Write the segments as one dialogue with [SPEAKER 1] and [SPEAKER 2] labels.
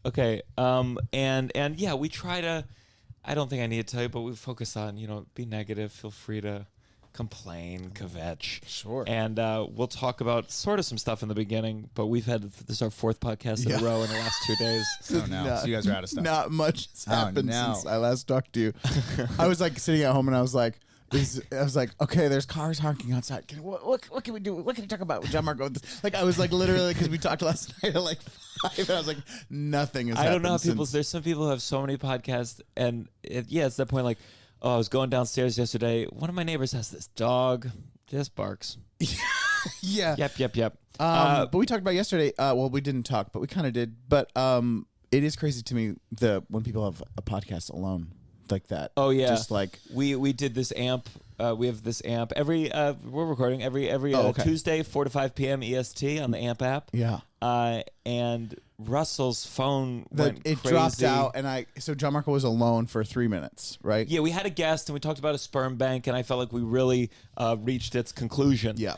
[SPEAKER 1] Okay. And yeah, we try to. I don't think I need to tell you, but we focus on be negative. Feel free to complain, kvetch.
[SPEAKER 2] Sure.
[SPEAKER 1] And we'll talk about sort of some stuff in the beginning, but we've had this is our fourth podcast in a row in the last 2 days.
[SPEAKER 2] Oh no! So you guys are out of stuff.
[SPEAKER 3] Not much has happened since I last talked to you. I was like sitting at home and I was like, okay, there's cars honking outside. What can we do? What can we talk about with Gianmarco? Like I was like literally because we talked last night at like 5, and I was like, nothing has happened.
[SPEAKER 1] I don't know how people. There's some people who have so many podcasts, and it's that point. Like, oh, I was going downstairs yesterday. One of my neighbors has this dog, just barks.
[SPEAKER 3] Yeah.
[SPEAKER 1] Yep.
[SPEAKER 3] But we talked about yesterday. Well, we didn't talk, but we kind of did. But it is crazy to me when people have a podcast alone. Like that.
[SPEAKER 1] Oh yeah,
[SPEAKER 3] just like
[SPEAKER 1] we did this amp. We have this amp every. We're recording every Tuesday 4 to 5 p.m. EST on the amp app.
[SPEAKER 3] Yeah.
[SPEAKER 1] And Russell's phone went
[SPEAKER 3] it
[SPEAKER 1] crazy.
[SPEAKER 3] Dropped out, and so Gianmarco was alone for 3 minutes, right?
[SPEAKER 1] Yeah, we had a guest, and we talked about a sperm bank, and I felt like we really reached its conclusion.
[SPEAKER 3] Yeah.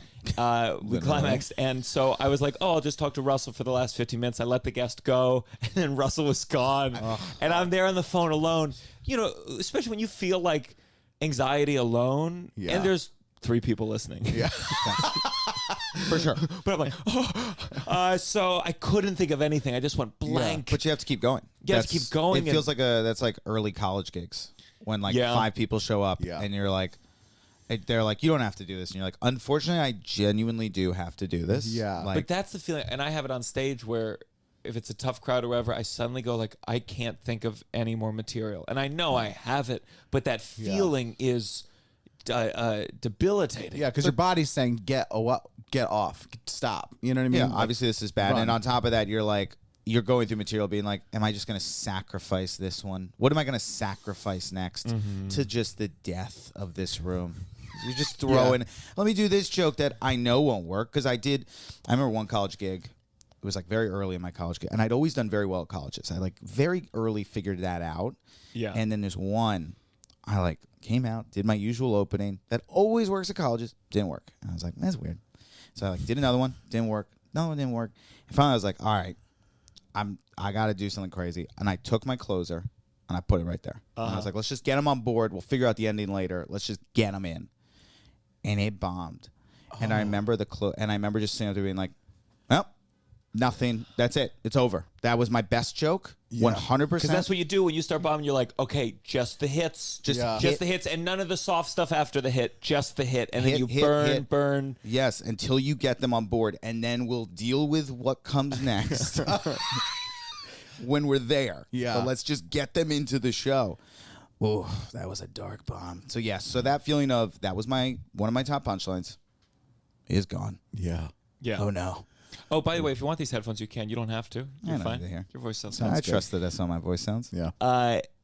[SPEAKER 1] We climaxed, and so I was like, oh, I'll just talk to Russell for the last 15 minutes. I let the guest go, and then Russell was gone, and I'm there on the phone alone. Especially when you feel like anxiety alone, and there's 3 people listening.
[SPEAKER 3] Yeah.
[SPEAKER 2] For sure.
[SPEAKER 1] But I'm like, so I couldn't think of anything. I just went blank.
[SPEAKER 2] But you have to keep going.
[SPEAKER 1] You have to keep going.
[SPEAKER 2] It feels like that's like early college gigs when 5 people show up and you're like, they're like, you don't have to do this. And you're like, unfortunately, I genuinely do have to do this.
[SPEAKER 3] Yeah.
[SPEAKER 1] But that's the feeling. And I have it on stage where if it's a tough crowd or whatever, I suddenly go like, I can't think of any more material. And I know I have it, but that feeling is debilitating.
[SPEAKER 3] Yeah, because your body's saying, get off, stop. You know what I mean?
[SPEAKER 2] Yeah, obviously this is bad.
[SPEAKER 3] Run.
[SPEAKER 2] And on top of that, you're going through material being like, am I just going to sacrifice this one? What am I going to sacrifice next to just the death of this room? You're just throwing, let me do this joke that I know won't work. Because I remember one college gig. It was like very early in my college gig. And I'd always done very well at colleges. I very early figured that out. Yeah. And then there's one, I came out, did my usual opening that always works at colleges. Didn't work. And I was like, that's weird. So I did another one. Didn't work. No, it didn't work. And finally I was like, all right, I got to do something crazy. And I took my closer and I put it right there. And I was like, let's just get him on board. We'll figure out the ending later. Let's just get him in. And it bombed. And I remember just sitting there being like, well, nothing. That's it. It's over. That was my best joke. 100%.
[SPEAKER 1] Because that's what you do when you start bombing. You're like, okay, just the hits. Just the hits. And none of the soft stuff after the hit. Just the hit. And then you burn.
[SPEAKER 2] Yes, until you get them on board. And then we'll deal with what comes next when we're there. Yeah. But let's just get them into the show. Oh, that was a dark bomb. So, yes. So that feeling of that was one of my top punchlines is gone.
[SPEAKER 3] Yeah.
[SPEAKER 1] Yeah.
[SPEAKER 2] Oh, no.
[SPEAKER 1] Oh, by the way, if you want these headphones, you can. You don't have to. You're fine. Your voice sounds good.
[SPEAKER 2] I trust that that's how my voice sounds.
[SPEAKER 3] Yeah.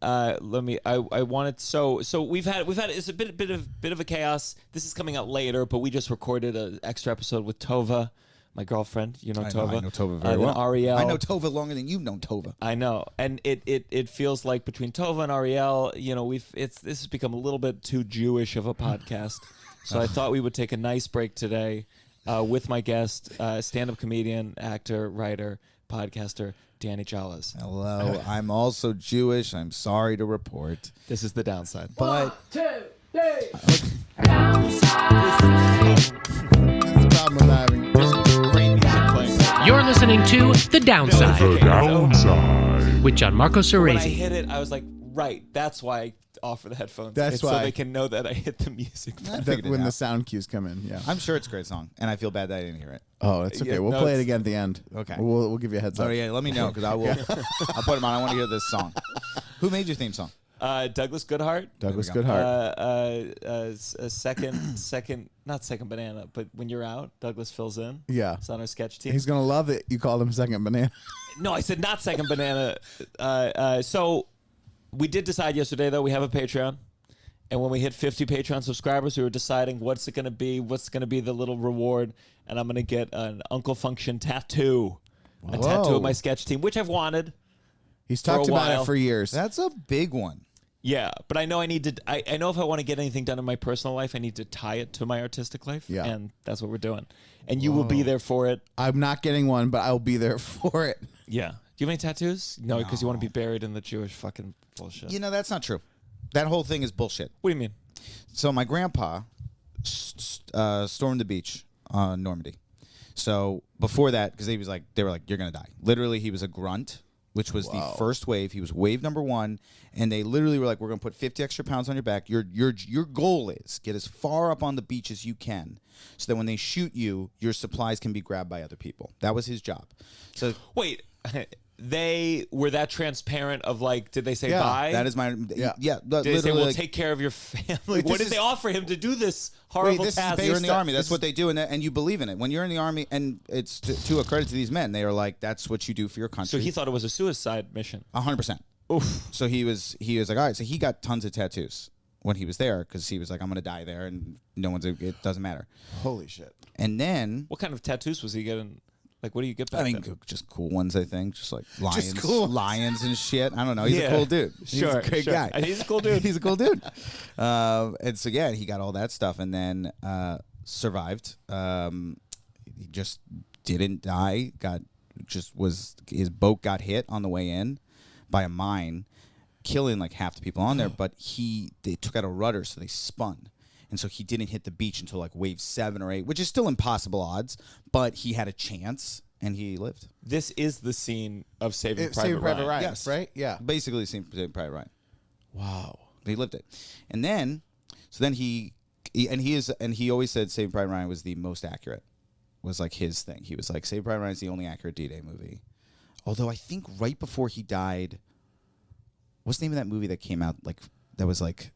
[SPEAKER 1] Let me. I wanted. So we've had. It's a bit of a chaos. This is coming out later, but we just recorded an extra episode with Tova, my girlfriend. You know Tova.
[SPEAKER 2] I know Tova very well.
[SPEAKER 1] Ariel.
[SPEAKER 2] I know Tova longer than you've known Tova.
[SPEAKER 1] I know, and it feels like between Tova and Ariel, this has become a little bit too Jewish of a podcast. So I thought we would take a nice break today. With my guest, stand-up comedian, actor, writer, podcaster, Danny Jolles.
[SPEAKER 2] Hello. I'm also Jewish. I'm sorry to report.
[SPEAKER 1] This is the downside.
[SPEAKER 2] But
[SPEAKER 4] 1, 2, 3. Downside.
[SPEAKER 5] You're listening to The Downside.
[SPEAKER 1] The Downside.
[SPEAKER 5] With Gianmarco Soresi.
[SPEAKER 1] When I hit it, I was like, right, that's why I offer the headphones.
[SPEAKER 3] That's why.
[SPEAKER 1] So they can know that I hit the music.
[SPEAKER 3] When the sound cues come in, yeah.
[SPEAKER 2] I'm sure it's a great song, and I feel bad that I didn't hear it.
[SPEAKER 3] Oh, it's okay. We'll play it again at the end.
[SPEAKER 2] Okay.
[SPEAKER 3] We'll give you a heads up.
[SPEAKER 2] Oh, yeah, let me know, because I will. I'll put them on. I want to hear this song. Who made your theme song?
[SPEAKER 1] Douglas Goodhart.
[SPEAKER 3] Douglas Goodhart.
[SPEAKER 1] Not second banana, but when you're out, Douglas fills in.
[SPEAKER 3] Yeah.
[SPEAKER 1] It's on our sketch team.
[SPEAKER 3] He's going to love it. You called him second banana.
[SPEAKER 1] No, I said not second banana. So we did decide yesterday, though, we have a Patreon. And when we hit 50 Patreon subscribers, we were deciding what's it going to be, what's going to be the little reward. And I'm going to get an Uncle Function tattoo. Whoa. A tattoo of my sketch team, which I've wanted.
[SPEAKER 3] He's talked about it for years.
[SPEAKER 2] That's a big one.
[SPEAKER 1] Yeah, but I know I need to. I know if I want to get anything done in my personal life, I need to tie it to my artistic life.
[SPEAKER 3] Yeah,
[SPEAKER 1] and that's what we're doing. And you will be there for it.
[SPEAKER 3] I'm not getting one, but I'll be there for it.
[SPEAKER 1] Yeah, Do you have any tattoos? No, because you want to be buried in the Jewish fucking bullshit.
[SPEAKER 2] You know, that's not true. That whole thing is bullshit.
[SPEAKER 1] What do you mean?
[SPEAKER 2] So my grandpa stormed the beach on Normandy. So before that, because they were like, you're gonna die. Literally, he was a grunt, which was the first wave. He was wave number 1, and they literally were like, we're gonna put 50 extra pounds on your back. Your goal is get as far up on the beach as you can, so that when they shoot you, your supplies can be grabbed by other people. That was his job. So
[SPEAKER 1] wait. They were that transparent of like, did they say bye?
[SPEAKER 2] That is my
[SPEAKER 1] Did they say, we'll take care of your family? What did they offer him to do this horrible task?
[SPEAKER 2] You're in the army. That's what they do, and you believe in it. When you're in the army, and it's to a credit to these men, they are like, that's what you do for your country.
[SPEAKER 1] So he thought it was a suicide mission.
[SPEAKER 2] 100%. Oof. So he was like, all right. So he got tons of tattoos when he was there because he was like, I'm gonna die there, and it doesn't matter.
[SPEAKER 3] Holy shit.
[SPEAKER 2] And then,
[SPEAKER 1] What kind of tattoos was he getting? Like, what do you get back then?
[SPEAKER 2] just cool ones, I think. Just like lions,
[SPEAKER 3] cool.
[SPEAKER 2] lions and shit. I don't know. He's a cool dude. He's a great guy.
[SPEAKER 1] He's a cool dude.
[SPEAKER 2] He's a cool dude. And so, yeah, he got all that stuff and then survived. He just didn't die. His boat got hit on the way in by a mine, killing like half the people on there. But they took out a rudder, so they spun. And so he didn't hit the beach until like wave 7 or 8, which is still impossible odds, but he had a chance and he lived.
[SPEAKER 1] This is the scene of Saving Private
[SPEAKER 3] Saving Private Ryan.
[SPEAKER 2] Yes.
[SPEAKER 3] Right? Yeah.
[SPEAKER 2] Basically, Saving Private Ryan.
[SPEAKER 3] Wow.
[SPEAKER 2] He lived it. And then, he always said Saving Private Ryan was the most accurate, was like his thing. He was like, Saving Private Ryan is the only accurate D-Day movie. Although I think right before he died, what's the name of that movie that came out that was like,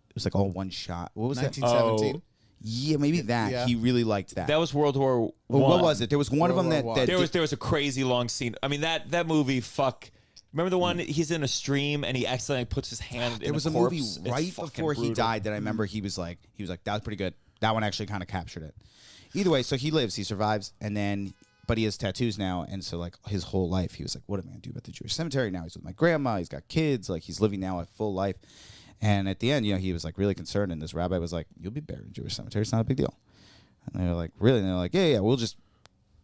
[SPEAKER 2] it was like all one shot. What was
[SPEAKER 3] 1917?
[SPEAKER 2] that? Yeah, maybe that.
[SPEAKER 3] Yeah.
[SPEAKER 2] He really liked that.
[SPEAKER 1] That was World War I.
[SPEAKER 2] What was it? There was one of them
[SPEAKER 3] World War
[SPEAKER 2] that
[SPEAKER 1] There was a crazy long scene. I mean, that movie, fuck. Remember the one, he's in a stream and he accidentally puts his hand in
[SPEAKER 2] there was a
[SPEAKER 1] corpse?
[SPEAKER 2] movie
[SPEAKER 1] It's
[SPEAKER 2] right
[SPEAKER 1] fucking
[SPEAKER 2] before he
[SPEAKER 1] brutal.
[SPEAKER 2] died that I remember he was like, that was pretty good. That one actually kind of captured it. Either way, so he lives, he survives, and then, but he has tattoos now, and so like his whole life, he was like, what am I gonna do about the Jewish cemetery? Now he's with my grandma, he's got kids, like he's living now a full life. And at the end, he was like really concerned, and this rabbi was like, you'll be buried in a Jewish cemetery, it's not a big deal. And they were like, really? And they're like, yeah, we'll just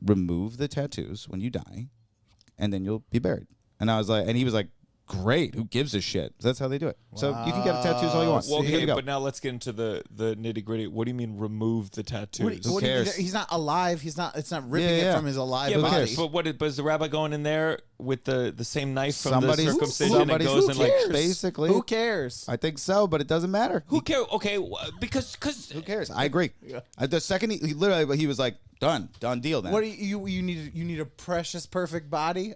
[SPEAKER 2] remove the tattoos when you die, and then you'll be buried. And I was like, and he was like, great, who gives a shit? That's how they do it. So you can get tattoos all you want.
[SPEAKER 1] Well,
[SPEAKER 2] You're good
[SPEAKER 1] okay,
[SPEAKER 2] to go.
[SPEAKER 1] but now let's get into the nitty gritty. What do you mean remove the tattoos?
[SPEAKER 2] Who cares?
[SPEAKER 3] He's not alive. It's not ripping
[SPEAKER 2] Yeah,
[SPEAKER 3] it
[SPEAKER 2] yeah.
[SPEAKER 3] from his alive
[SPEAKER 1] Yeah,
[SPEAKER 3] body.
[SPEAKER 1] but is the rabbi going in there with the same knife from
[SPEAKER 2] Somebody's-
[SPEAKER 1] the circumcision and
[SPEAKER 2] somebody's-
[SPEAKER 1] goes
[SPEAKER 2] who
[SPEAKER 1] and like
[SPEAKER 2] cares? Basically,
[SPEAKER 3] Who cares?
[SPEAKER 2] I think so, but it doesn't matter.
[SPEAKER 1] who cares? Okay, because
[SPEAKER 2] Who cares? I agree. The second he literally, he was like, done deal. Then
[SPEAKER 3] What do you need? You need a precious, perfect body,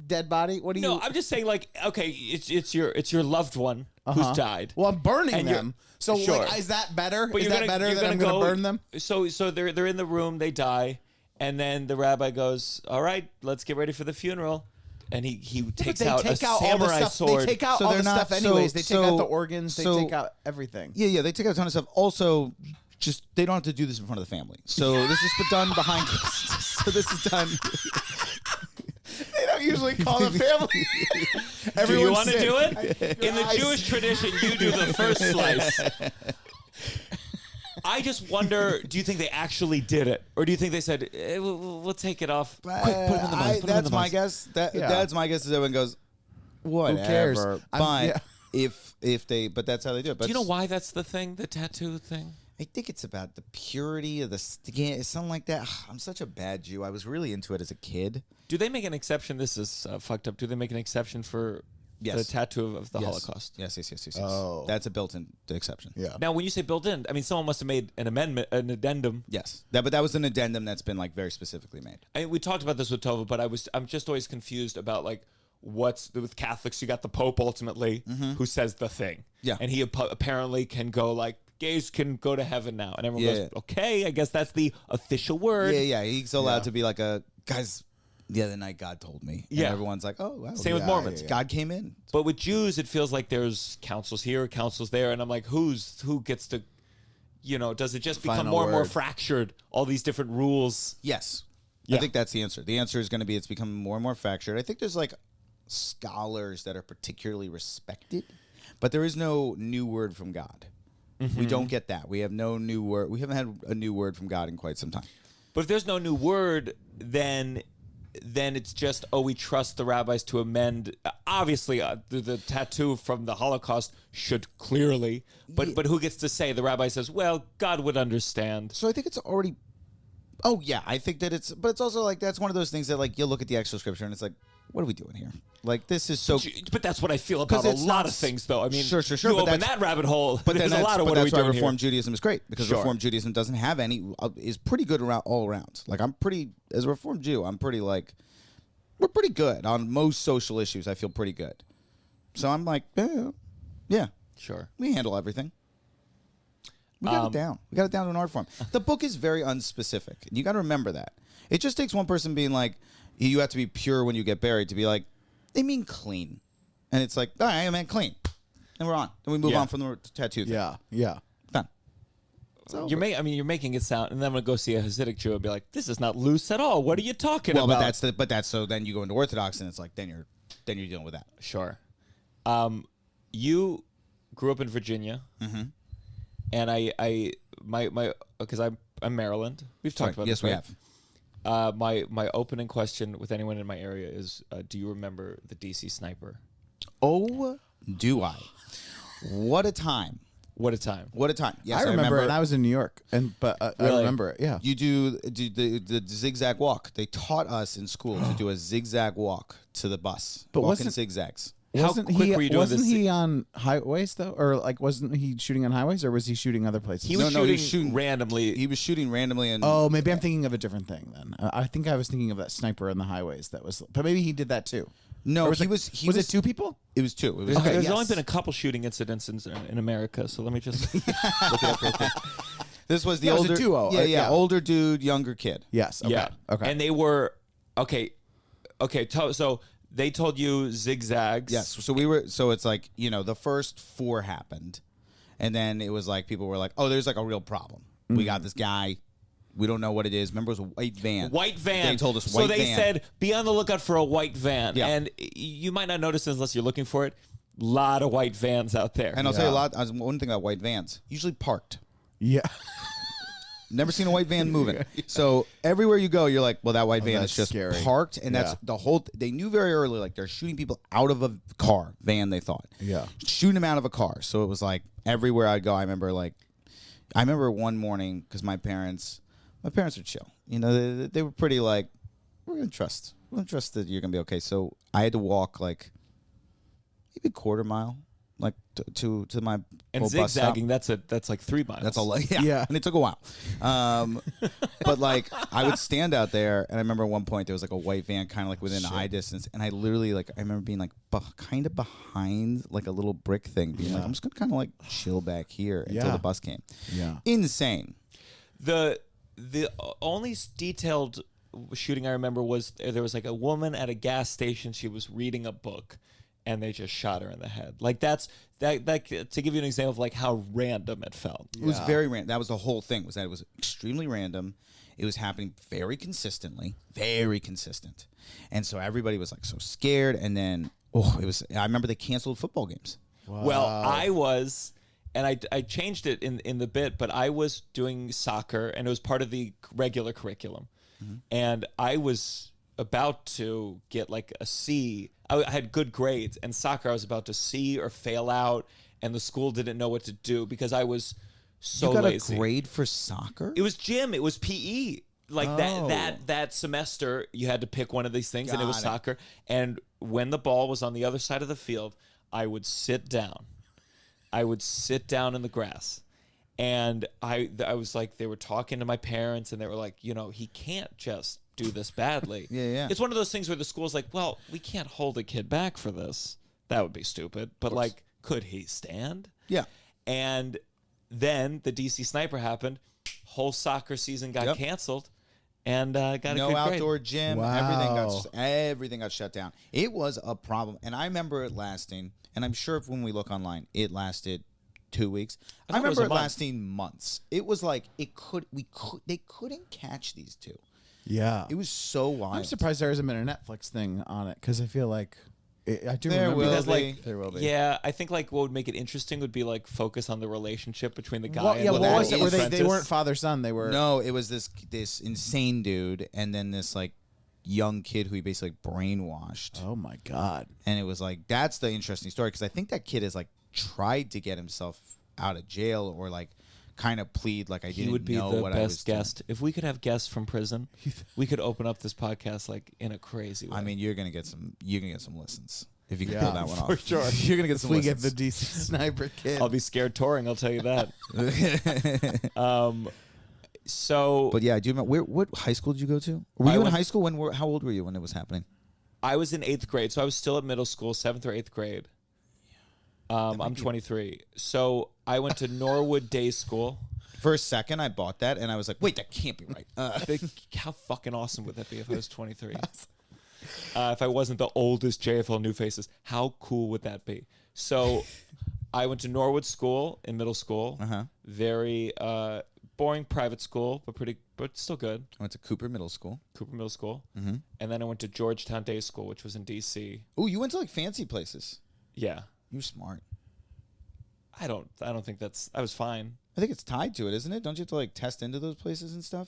[SPEAKER 3] dead body. What do you?
[SPEAKER 1] no, I'm just saying like okay, it's your loved one who's died.
[SPEAKER 3] Well, I'm burning
[SPEAKER 1] And you're-
[SPEAKER 3] them. So
[SPEAKER 1] Sure.
[SPEAKER 3] like, is that better?
[SPEAKER 1] But
[SPEAKER 3] Is
[SPEAKER 1] you're
[SPEAKER 3] that better
[SPEAKER 1] you're
[SPEAKER 3] that I'm going to burn them?
[SPEAKER 1] So they're in the room, they die, and then the rabbi goes, "All right, let's get ready for the funeral." And he takes
[SPEAKER 3] They
[SPEAKER 1] out
[SPEAKER 3] take
[SPEAKER 1] a
[SPEAKER 3] out all the
[SPEAKER 1] samurai
[SPEAKER 3] stuff.
[SPEAKER 1] sword.
[SPEAKER 3] They take out
[SPEAKER 2] So
[SPEAKER 3] all
[SPEAKER 2] they're
[SPEAKER 3] the
[SPEAKER 2] not-
[SPEAKER 3] stuff anyways.
[SPEAKER 2] so-
[SPEAKER 3] They take out the
[SPEAKER 2] so-
[SPEAKER 3] organs. They
[SPEAKER 2] so-
[SPEAKER 3] take out everything.
[SPEAKER 2] Yeah, they take out a ton of stuff. Also, just they don't have to do this in front of the family. So this is done behind. So this is done.
[SPEAKER 3] They don't usually call the family.
[SPEAKER 1] Do you want to
[SPEAKER 3] sick.
[SPEAKER 1] do it? In the Jewish tradition, you do the first slice. I just wonder, do you think they actually did it? Or do you think they said, we'll take it off? Quick, put him in the mouth.
[SPEAKER 2] That's my guess. That's my guess. Is everyone goes, whatever.
[SPEAKER 3] cares?
[SPEAKER 2] But if they, but that's how they do it. But
[SPEAKER 1] Do you know why that's the thing, the tattoo thing?
[SPEAKER 2] I think it's about the purity of the skin. It's something like that. I'm such a bad Jew. I was really into it as a kid.
[SPEAKER 1] Do they make an exception? This is fucked up. Do they make an exception for the
[SPEAKER 2] Yes.
[SPEAKER 1] tattoo of the
[SPEAKER 2] Yes.
[SPEAKER 1] Holocaust?
[SPEAKER 2] Yes.
[SPEAKER 3] Oh.
[SPEAKER 2] That's a built-in exception.
[SPEAKER 3] Yeah.
[SPEAKER 1] Now, when you say built in, I mean, someone must have made an amendment, an addendum.
[SPEAKER 2] Yes. But that was an addendum that's been like very specifically made.
[SPEAKER 1] I mean, we talked about this with Tova, but I'm just always confused about like what's with Catholics. You got the Pope ultimately who says the thing.
[SPEAKER 2] Yeah.
[SPEAKER 1] And he apparently can go like, gays can go to heaven now. And everyone
[SPEAKER 2] Yeah.
[SPEAKER 1] goes, okay, I guess that's the official word.
[SPEAKER 2] Yeah. He's allowed to be like guys, the other night God told me. And
[SPEAKER 1] Yeah.
[SPEAKER 2] everyone's like, oh, wow.
[SPEAKER 1] Same with Mormons.
[SPEAKER 2] God came in.
[SPEAKER 1] But with Jews, it feels like there's councils here, councils there. And I'm like, who gets to, does it just become
[SPEAKER 3] Final
[SPEAKER 1] more and more
[SPEAKER 3] word.
[SPEAKER 1] fractured? All these different rules.
[SPEAKER 2] Yes.
[SPEAKER 1] Yeah.
[SPEAKER 2] I think that's the answer. The answer is going to be it's becoming more and more fractured. I think there's like scholars that are particularly respected, but there is no new word from God. We don't get that. We have no new word. We haven't had a new word from God in quite some time.
[SPEAKER 1] But if there's no new word, then then it's just, oh, we trust the rabbis to amend. Obviously, the tattoo from the Holocaust should clearly, but who gets to say? The rabbi says, well, God would understand.
[SPEAKER 2] So I think it's already. Oh yeah, I think that but it's also like that's one of those things that like you'll look at the extra scripture and it's like, what are we doing here? Like this is so.
[SPEAKER 1] But that's what I feel about a
[SPEAKER 2] it's
[SPEAKER 1] lot
[SPEAKER 2] not
[SPEAKER 1] of things, though. I mean,
[SPEAKER 2] sure.
[SPEAKER 1] You
[SPEAKER 2] but
[SPEAKER 1] open that rabbit hole.
[SPEAKER 2] But
[SPEAKER 1] there's
[SPEAKER 2] then
[SPEAKER 1] a lot of what are we
[SPEAKER 2] that's why
[SPEAKER 1] doing
[SPEAKER 2] Reformed
[SPEAKER 1] here?
[SPEAKER 2] Judaism is great because
[SPEAKER 1] Sure.
[SPEAKER 2] Reformed Judaism doesn't have any is pretty good around all around. Like I'm pretty as a Reformed Jew, I'm pretty like we're pretty good on most social issues. I feel pretty good. So I'm like, yeah,
[SPEAKER 1] Sure.
[SPEAKER 2] we handle everything. We got it down. We got it down to an art form. The book is very unspecific. And you got to remember that. It just takes one person being like, you have to be pure when you get buried to be like, they mean clean. And it's like, all right, I meant clean. And we're on. Then we move on from the tattoo thing.
[SPEAKER 3] Yeah.
[SPEAKER 2] Done.
[SPEAKER 1] You're making it sound, and then I'm gonna go see a Hasidic Jew and be like, "This is not loose at all. What are you talking
[SPEAKER 2] Well,
[SPEAKER 1] about?"
[SPEAKER 2] but that's so then you go into Orthodox and it's like then you're dealing with that.
[SPEAKER 1] Sure. You grew up in Virginia, and because I'm Maryland. We've talked about
[SPEAKER 2] yes,
[SPEAKER 1] this.
[SPEAKER 2] we
[SPEAKER 1] right?
[SPEAKER 2] have.
[SPEAKER 1] My opening question with anyone in my area is, do you remember the DC sniper?
[SPEAKER 2] Oh, do I? What a time.
[SPEAKER 1] What a time.
[SPEAKER 2] What a time. Yes,
[SPEAKER 3] I remember it, and I was in New York, I
[SPEAKER 1] Really?
[SPEAKER 3] remember it. Yeah.
[SPEAKER 2] You do the zigzag walk. They taught us in school to do a zigzag walk to the bus.
[SPEAKER 3] But
[SPEAKER 2] walk in
[SPEAKER 3] wasn't-
[SPEAKER 2] zigzags.
[SPEAKER 1] How
[SPEAKER 3] Wasn't
[SPEAKER 1] quick
[SPEAKER 3] he?
[SPEAKER 1] were you doing
[SPEAKER 3] wasn't
[SPEAKER 1] this?
[SPEAKER 3] he on highways though, or like wasn't he shooting on highways, or was he shooting other places?
[SPEAKER 1] He was
[SPEAKER 2] No, he
[SPEAKER 1] shooting,
[SPEAKER 2] was shooting
[SPEAKER 1] randomly.
[SPEAKER 2] He was shooting randomly and
[SPEAKER 3] Oh, maybe I'm thinking of a different thing then. I think I was thinking of that sniper on the highways. That was, but maybe he did that too.
[SPEAKER 2] no,
[SPEAKER 3] Or was
[SPEAKER 2] he
[SPEAKER 3] it,
[SPEAKER 2] was
[SPEAKER 3] it two people?
[SPEAKER 2] It was two. It was
[SPEAKER 1] There's
[SPEAKER 3] yes.
[SPEAKER 1] only been a couple shooting incidents in America, so let me just look it up real quick.
[SPEAKER 2] This was the
[SPEAKER 3] Yeah, it was a
[SPEAKER 2] older
[SPEAKER 3] duo.
[SPEAKER 2] Yeah,
[SPEAKER 3] Yeah.
[SPEAKER 2] older dude, younger kid.
[SPEAKER 3] Yes. Okay.
[SPEAKER 1] Yeah.
[SPEAKER 3] Okay.
[SPEAKER 1] And they were okay. So they told you zigzags.
[SPEAKER 2] Yes. So we were. So it's like the first four happened, and then it was like people were like, "Oh, there's like a real problem. We got this guy. We don't know what it is. Remember, it was a white van.
[SPEAKER 1] White van.
[SPEAKER 2] They told us
[SPEAKER 1] So
[SPEAKER 2] white
[SPEAKER 1] they
[SPEAKER 2] van.
[SPEAKER 1] said, be on the lookout for a white van.
[SPEAKER 2] Yeah.
[SPEAKER 1] And you might not notice this unless you're looking for it. Lot of white vans out there.
[SPEAKER 2] And I'll tell you a lot. One thing about white vans, usually parked.
[SPEAKER 3] yeah.
[SPEAKER 2] Never seen a white van moving. So everywhere you go, you're like, well, that white van is
[SPEAKER 3] that's
[SPEAKER 2] just
[SPEAKER 3] scary.
[SPEAKER 2] parked, and that's
[SPEAKER 3] Yeah.
[SPEAKER 2] the whole. They knew very early, like they're shooting people out of a van. They thought,
[SPEAKER 3] Yeah.
[SPEAKER 2] shooting them out of a car. So it was like everywhere I'd go. I remember one morning because my parents are chill. They were pretty like, we're gonna trust that you're gonna be okay. So I had to walk like maybe a quarter mile, like to my
[SPEAKER 1] and
[SPEAKER 2] old bus stop.
[SPEAKER 1] zigzagging, that's like 3 miles.
[SPEAKER 2] That's a lot. Yeah.
[SPEAKER 3] Yeah.
[SPEAKER 2] And it took a while. But like I would stand out there, and I remember at one point there was like a white van kind of like within eye distance, and I literally I remember being like kind of behind like a little brick thing, being like, I'm just gonna kind of like chill back here until
[SPEAKER 3] Yeah.
[SPEAKER 2] the bus came.
[SPEAKER 3] Yeah.
[SPEAKER 2] Insane.
[SPEAKER 1] The only detailed shooting I remember was there was like a woman at a gas station. She was reading a book, and they just shot her in the head. Like that to give you an example of like how random it felt.
[SPEAKER 2] It was very random. That was the whole thing. Was that it was extremely random. It was happening very consistently, very consistent, and so everybody was like so scared. And then it was. I remember they canceled football games.
[SPEAKER 1] Well, I was, and I changed it in the bit, but I was doing soccer, and it was part of the regular curriculum, and I was about to get like a C. I had good grades, and soccer I was about to C or fail out, and the school didn't know what to do because I was so
[SPEAKER 2] You got
[SPEAKER 1] lazy.
[SPEAKER 2] a grade for soccer?
[SPEAKER 1] It was gym. It was PE. Like
[SPEAKER 2] Oh.
[SPEAKER 1] that semester, you had to pick one of these things, and it was
[SPEAKER 2] Got it.
[SPEAKER 1] soccer. And when the ball was on the other side of the field, I would sit down. I would sit down in the grass, and I was like, they were talking to my parents, and they were like, he can't just do this badly.
[SPEAKER 2] Yeah.
[SPEAKER 1] It's one of those things where the school's like, well, we can't hold a kid back for this. That would be stupid. But like, could he stand?
[SPEAKER 2] Yeah.
[SPEAKER 1] And then the DC sniper happened. Whole soccer season got
[SPEAKER 2] Yep.
[SPEAKER 1] canceled, and got a
[SPEAKER 2] No
[SPEAKER 1] good
[SPEAKER 2] outdoor
[SPEAKER 1] grade.
[SPEAKER 2] gym.
[SPEAKER 3] Wow.
[SPEAKER 2] Everything got shut down. It was a problem, and I remember it lasting. And I'm sure if when we look online, it lasted 2 weeks. I
[SPEAKER 1] thought it was
[SPEAKER 2] remember
[SPEAKER 1] a
[SPEAKER 2] it
[SPEAKER 1] month.
[SPEAKER 2] lasting months. It was like they couldn't catch these two.
[SPEAKER 3] Yeah.
[SPEAKER 2] It was so wild.
[SPEAKER 3] I'm surprised there hasn't been a Netflix thing on it because I feel like I do
[SPEAKER 2] There
[SPEAKER 3] remember
[SPEAKER 2] will
[SPEAKER 3] that.
[SPEAKER 2] be.
[SPEAKER 3] There will be.
[SPEAKER 1] Yeah, I think like what would make it interesting would be like focus on the relationship between the guy
[SPEAKER 3] Well,
[SPEAKER 1] and
[SPEAKER 3] yeah.
[SPEAKER 1] the
[SPEAKER 3] What was
[SPEAKER 1] little
[SPEAKER 3] it? Were they
[SPEAKER 1] apprentice.
[SPEAKER 3] weren't father son. They were.
[SPEAKER 2] No, it was this insane dude, and then this like young kid who he basically brainwashed.
[SPEAKER 3] Oh my God.
[SPEAKER 2] And it was like, that's the interesting story, because I think that kid has like tried to get himself out of jail or like kind of plead like I didn't
[SPEAKER 1] would be
[SPEAKER 2] know
[SPEAKER 1] the
[SPEAKER 2] what I was
[SPEAKER 1] best guest. If we could have guests from prison, we could open up this podcast like in a crazy way.
[SPEAKER 2] I mean, you're gonna get some listens if you can
[SPEAKER 3] Yeah,
[SPEAKER 2] pull that one
[SPEAKER 1] for
[SPEAKER 2] off.
[SPEAKER 1] sure.
[SPEAKER 2] You're gonna get
[SPEAKER 3] If
[SPEAKER 2] some
[SPEAKER 3] we get
[SPEAKER 2] listens.
[SPEAKER 3] the DC sniper kid.
[SPEAKER 1] I'll be scared touring. I'll tell you that. So,
[SPEAKER 2] But yeah, do you remember what high school did you go to? Were
[SPEAKER 1] I
[SPEAKER 2] you in
[SPEAKER 1] went-
[SPEAKER 2] high school how old were you when it was happening?
[SPEAKER 1] I was in 8th grade, so I was still at middle school, 7th or 8th grade. I'm 23. So I went to Norwood Day School.
[SPEAKER 2] For a second, I bought that and I was like, wait, that can't be right.
[SPEAKER 1] How fucking awesome would that be if I was 23? If I wasn't the oldest JFL New Faces, how cool would that be? So I went to Norwood School in middle school. Very boring private school, but still good.
[SPEAKER 2] I went to Cooper Middle School.
[SPEAKER 1] Cooper Middle School. And then I went to Georgetown Day School, which was in D.C.
[SPEAKER 2] Oh, you went to like fancy places.
[SPEAKER 1] Yeah.
[SPEAKER 2] You're smart.
[SPEAKER 1] I don't think I was fine.
[SPEAKER 2] I think it's tied to it, isn't it? Don't you have to like test into those places and stuff?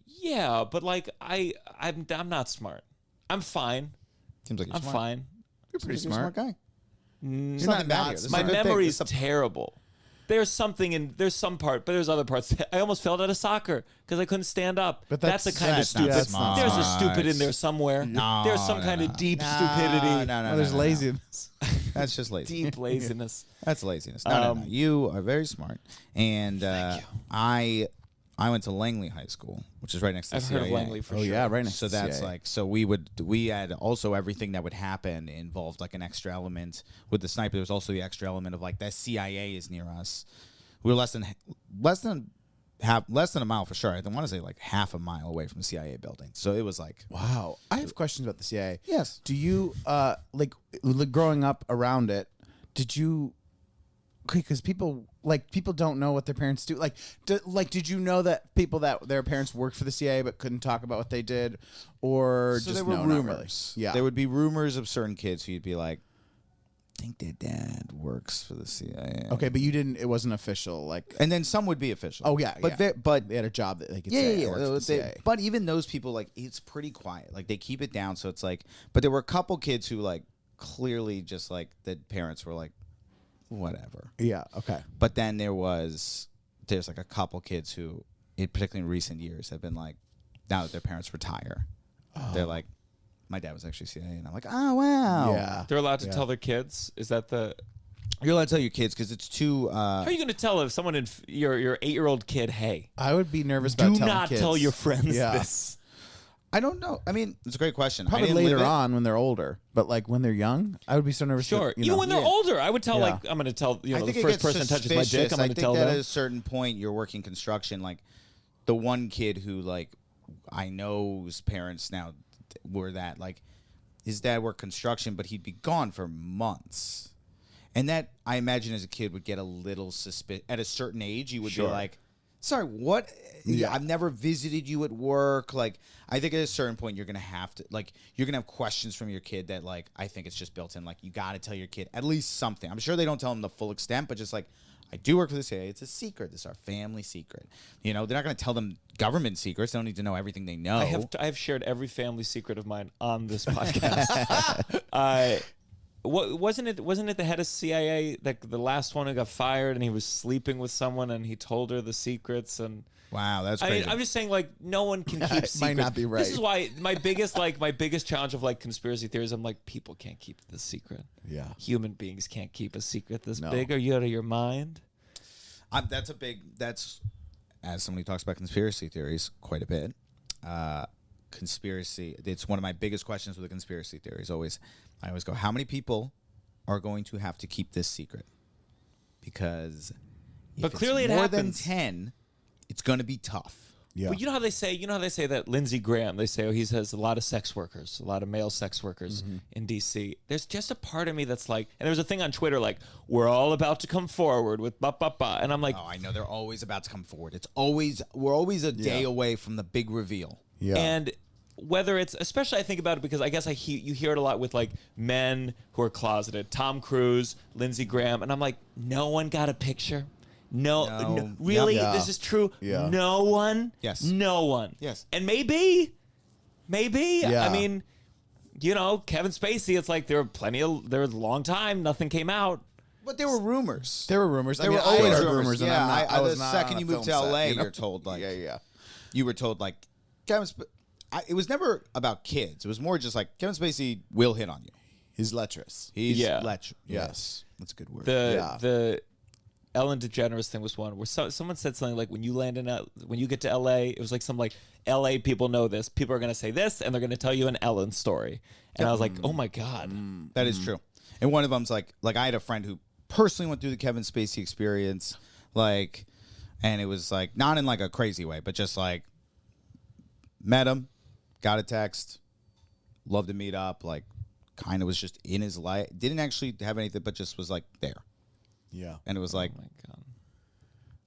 [SPEAKER 1] Yeah, but like I'm not smart. I'm fine.
[SPEAKER 2] Seems like you're
[SPEAKER 1] I'm
[SPEAKER 2] smart.
[SPEAKER 1] fine.
[SPEAKER 3] You're pretty
[SPEAKER 2] Seems like you're a
[SPEAKER 3] smart.
[SPEAKER 2] guy.
[SPEAKER 3] There's
[SPEAKER 2] not
[SPEAKER 3] nothing bad
[SPEAKER 2] not
[SPEAKER 3] here. This is
[SPEAKER 1] My
[SPEAKER 3] a good thing.
[SPEAKER 1] memory's
[SPEAKER 3] This is a-
[SPEAKER 1] terrible. There's some part, but there's other parts. I almost failed out of soccer because I couldn't stand up.
[SPEAKER 3] But
[SPEAKER 1] that's a kind of
[SPEAKER 2] that's not
[SPEAKER 1] stupid.
[SPEAKER 2] smart.
[SPEAKER 1] There's a stupid in there somewhere.
[SPEAKER 2] No,
[SPEAKER 1] there's some kind of deep stupidity.
[SPEAKER 2] No,
[SPEAKER 3] Oh, there's laziness.
[SPEAKER 2] That's just lazy.
[SPEAKER 1] Deep laziness.
[SPEAKER 2] That's laziness. No. You are very smart. And I went to Langley High School, which is right next to
[SPEAKER 1] I've
[SPEAKER 2] CIA.
[SPEAKER 1] heard of Langley for
[SPEAKER 3] Oh
[SPEAKER 1] sure.
[SPEAKER 3] yeah, right next.
[SPEAKER 2] So
[SPEAKER 3] to
[SPEAKER 2] that's
[SPEAKER 3] CIA.
[SPEAKER 2] like, so we had also everything that would happen involved like an extra element with the sniper. There was also the extra element of like the CIA is near us. We were less than a mile for sure. I want to say like half a mile away from the CIA building. So it was like,
[SPEAKER 3] Wow. I have questions about the CIA.
[SPEAKER 2] Yes.
[SPEAKER 3] Do you like growing up around it? Did you? Because people don't know what their parents do. Did you know that people that their parents worked for the CIA but couldn't talk about what they did, or
[SPEAKER 2] so
[SPEAKER 3] just
[SPEAKER 2] there were
[SPEAKER 3] no, not really?
[SPEAKER 2] rumors.
[SPEAKER 3] Yeah.
[SPEAKER 2] There would be rumors of certain kids who you'd be like, I think their dad works for the CIA.
[SPEAKER 3] Okay, but you didn't. It wasn't official. Like,
[SPEAKER 2] And then some would be official.
[SPEAKER 3] oh yeah,
[SPEAKER 2] But
[SPEAKER 3] yeah.
[SPEAKER 2] but
[SPEAKER 3] they had a job that they could
[SPEAKER 2] yeah,
[SPEAKER 3] say.
[SPEAKER 2] yeah,
[SPEAKER 3] I worked for the CIA.
[SPEAKER 2] But even those people, like, it's pretty quiet. Like, they keep it down. So it's like, but there were a couple kids who, like, clearly just, like, the parents were like, whatever.
[SPEAKER 3] Yeah. Okay.
[SPEAKER 2] But then there's, like, a couple kids who, particularly in recent years, have been like, now that their parents retire, they're like, my dad was actually CIA. And I'm like, oh, wow.
[SPEAKER 3] Yeah.
[SPEAKER 1] They're allowed to tell their kids. Is that the?
[SPEAKER 2] You're allowed to tell your kids because it's too.
[SPEAKER 1] How are you going to tell if someone your 8-year-old kid, hey,
[SPEAKER 3] I would be nervous about
[SPEAKER 1] do
[SPEAKER 3] telling
[SPEAKER 1] not
[SPEAKER 3] kids.
[SPEAKER 1] tell your friends
[SPEAKER 3] Yeah.
[SPEAKER 1] this?
[SPEAKER 2] I don't know. I mean, it's a great question. I
[SPEAKER 3] Probably
[SPEAKER 2] didn't
[SPEAKER 3] later
[SPEAKER 2] live it.
[SPEAKER 3] on when they're older, but like when they're young, I would be so nervous.
[SPEAKER 1] Sure.
[SPEAKER 3] That, you
[SPEAKER 1] Even
[SPEAKER 3] know,
[SPEAKER 1] when they're older, I would tell
[SPEAKER 3] Yeah.
[SPEAKER 1] like I'm going to tell
[SPEAKER 2] I
[SPEAKER 1] the
[SPEAKER 2] think it
[SPEAKER 1] first
[SPEAKER 2] gets
[SPEAKER 1] person touches my dick,
[SPEAKER 2] suspicious.
[SPEAKER 1] I'm going
[SPEAKER 2] I
[SPEAKER 1] to
[SPEAKER 2] think
[SPEAKER 1] tell
[SPEAKER 2] that
[SPEAKER 1] them.
[SPEAKER 2] at a certain point, you're working construction. Like the one kid who, like, I know's parents now were that, like, his dad worked construction, but he'd be gone for months. And that, I imagine, as a kid would get a little suspicious. At a certain age, you would be like, sorry, what?
[SPEAKER 3] Yeah.
[SPEAKER 2] I've never visited you at work. Like, I think at a certain point, you're going to have to, like, you're going to have questions from your kid that, like, I think it's just built in. Like, you got to tell your kid at least something. I'm sure they don't tell them the full extent, but just like, I do work for the CIA. It's a secret. This is our family secret. You know, they're not going to tell them government secrets. They don't need to know everything they know.
[SPEAKER 1] I have shared every family secret of mine on this podcast. Wasn't it the head of CIA, like the last one who got fired, and he was sleeping with someone, and he told her the secrets, and
[SPEAKER 2] Wow, that's
[SPEAKER 1] I
[SPEAKER 2] crazy.
[SPEAKER 1] mean, I'm just saying, like, no one can keep secrets.
[SPEAKER 3] Might not be right.
[SPEAKER 1] This is why my biggest challenge of like conspiracy theories, I'm like, people can't keep this secret.
[SPEAKER 3] Yeah.
[SPEAKER 1] Human beings can't keep a secret this
[SPEAKER 3] No.
[SPEAKER 1] big. Are you out of your mind?
[SPEAKER 2] That's as somebody who talks about conspiracy theories quite a bit. Conspiracy. It's one of my biggest questions with the conspiracy theories. I always go, how many people are going to have to keep this secret? Because if
[SPEAKER 1] But clearly
[SPEAKER 2] it's
[SPEAKER 1] it
[SPEAKER 2] more
[SPEAKER 1] happens.
[SPEAKER 2] than 10, it's going to be tough.
[SPEAKER 3] Yeah.
[SPEAKER 1] Well, you know how they say that Lindsey Graham, they say, he has a lot of sex workers, a lot of male sex workers in D.C. There's just a part of me that's like, and there was a thing on Twitter like, we're all about to come forward with ba ba ba, and I'm like,
[SPEAKER 2] Oh, I know they're always about to come forward. We're always a day away from the big reveal.
[SPEAKER 3] Yeah.
[SPEAKER 1] and whether it's, especially I think about it because I guess you hear it a lot with like men who are closeted, Tom Cruise, Lindsey Graham, and I'm like, no one got a picture. No, really?
[SPEAKER 3] Yeah.
[SPEAKER 1] This is true?
[SPEAKER 3] Yeah.
[SPEAKER 1] No one?
[SPEAKER 2] Yes.
[SPEAKER 1] No one.
[SPEAKER 2] Yes.
[SPEAKER 1] And maybe Maybe.
[SPEAKER 3] Yeah.
[SPEAKER 1] I mean, Kevin Spacey. It's like there was a long time nothing came out.
[SPEAKER 2] But there were rumors.
[SPEAKER 3] There were rumors.
[SPEAKER 2] There were always rumors.
[SPEAKER 3] And
[SPEAKER 2] Yeah,
[SPEAKER 3] I was
[SPEAKER 2] the
[SPEAKER 3] not
[SPEAKER 2] second
[SPEAKER 3] on
[SPEAKER 2] you
[SPEAKER 3] a
[SPEAKER 2] move to
[SPEAKER 3] film
[SPEAKER 2] LA,
[SPEAKER 3] set,
[SPEAKER 2] you're told like,
[SPEAKER 3] yeah.
[SPEAKER 2] you were told like, it was never about kids. It was more just like Kevin Spacey will hit on you.
[SPEAKER 3] He's lecherous.
[SPEAKER 2] He's
[SPEAKER 1] Yeah.
[SPEAKER 3] Yes.
[SPEAKER 2] That's a good word.
[SPEAKER 1] The Ellen DeGeneres thing was one where someone said something like when you get to LA, it was like some like LA people know this. People are gonna say this and they're gonna tell you an Ellen story. And I was like, oh my God.
[SPEAKER 2] That is true. And one of them's like I had a friend who personally went through the Kevin Spacey experience, like, and it was like not in like a crazy way, but just like met him, got a text, loved to meet up, like kind of was just in his life, didn't actually have anything, but just was like there.
[SPEAKER 3] Yeah.
[SPEAKER 2] And it was like,
[SPEAKER 1] Oh my God.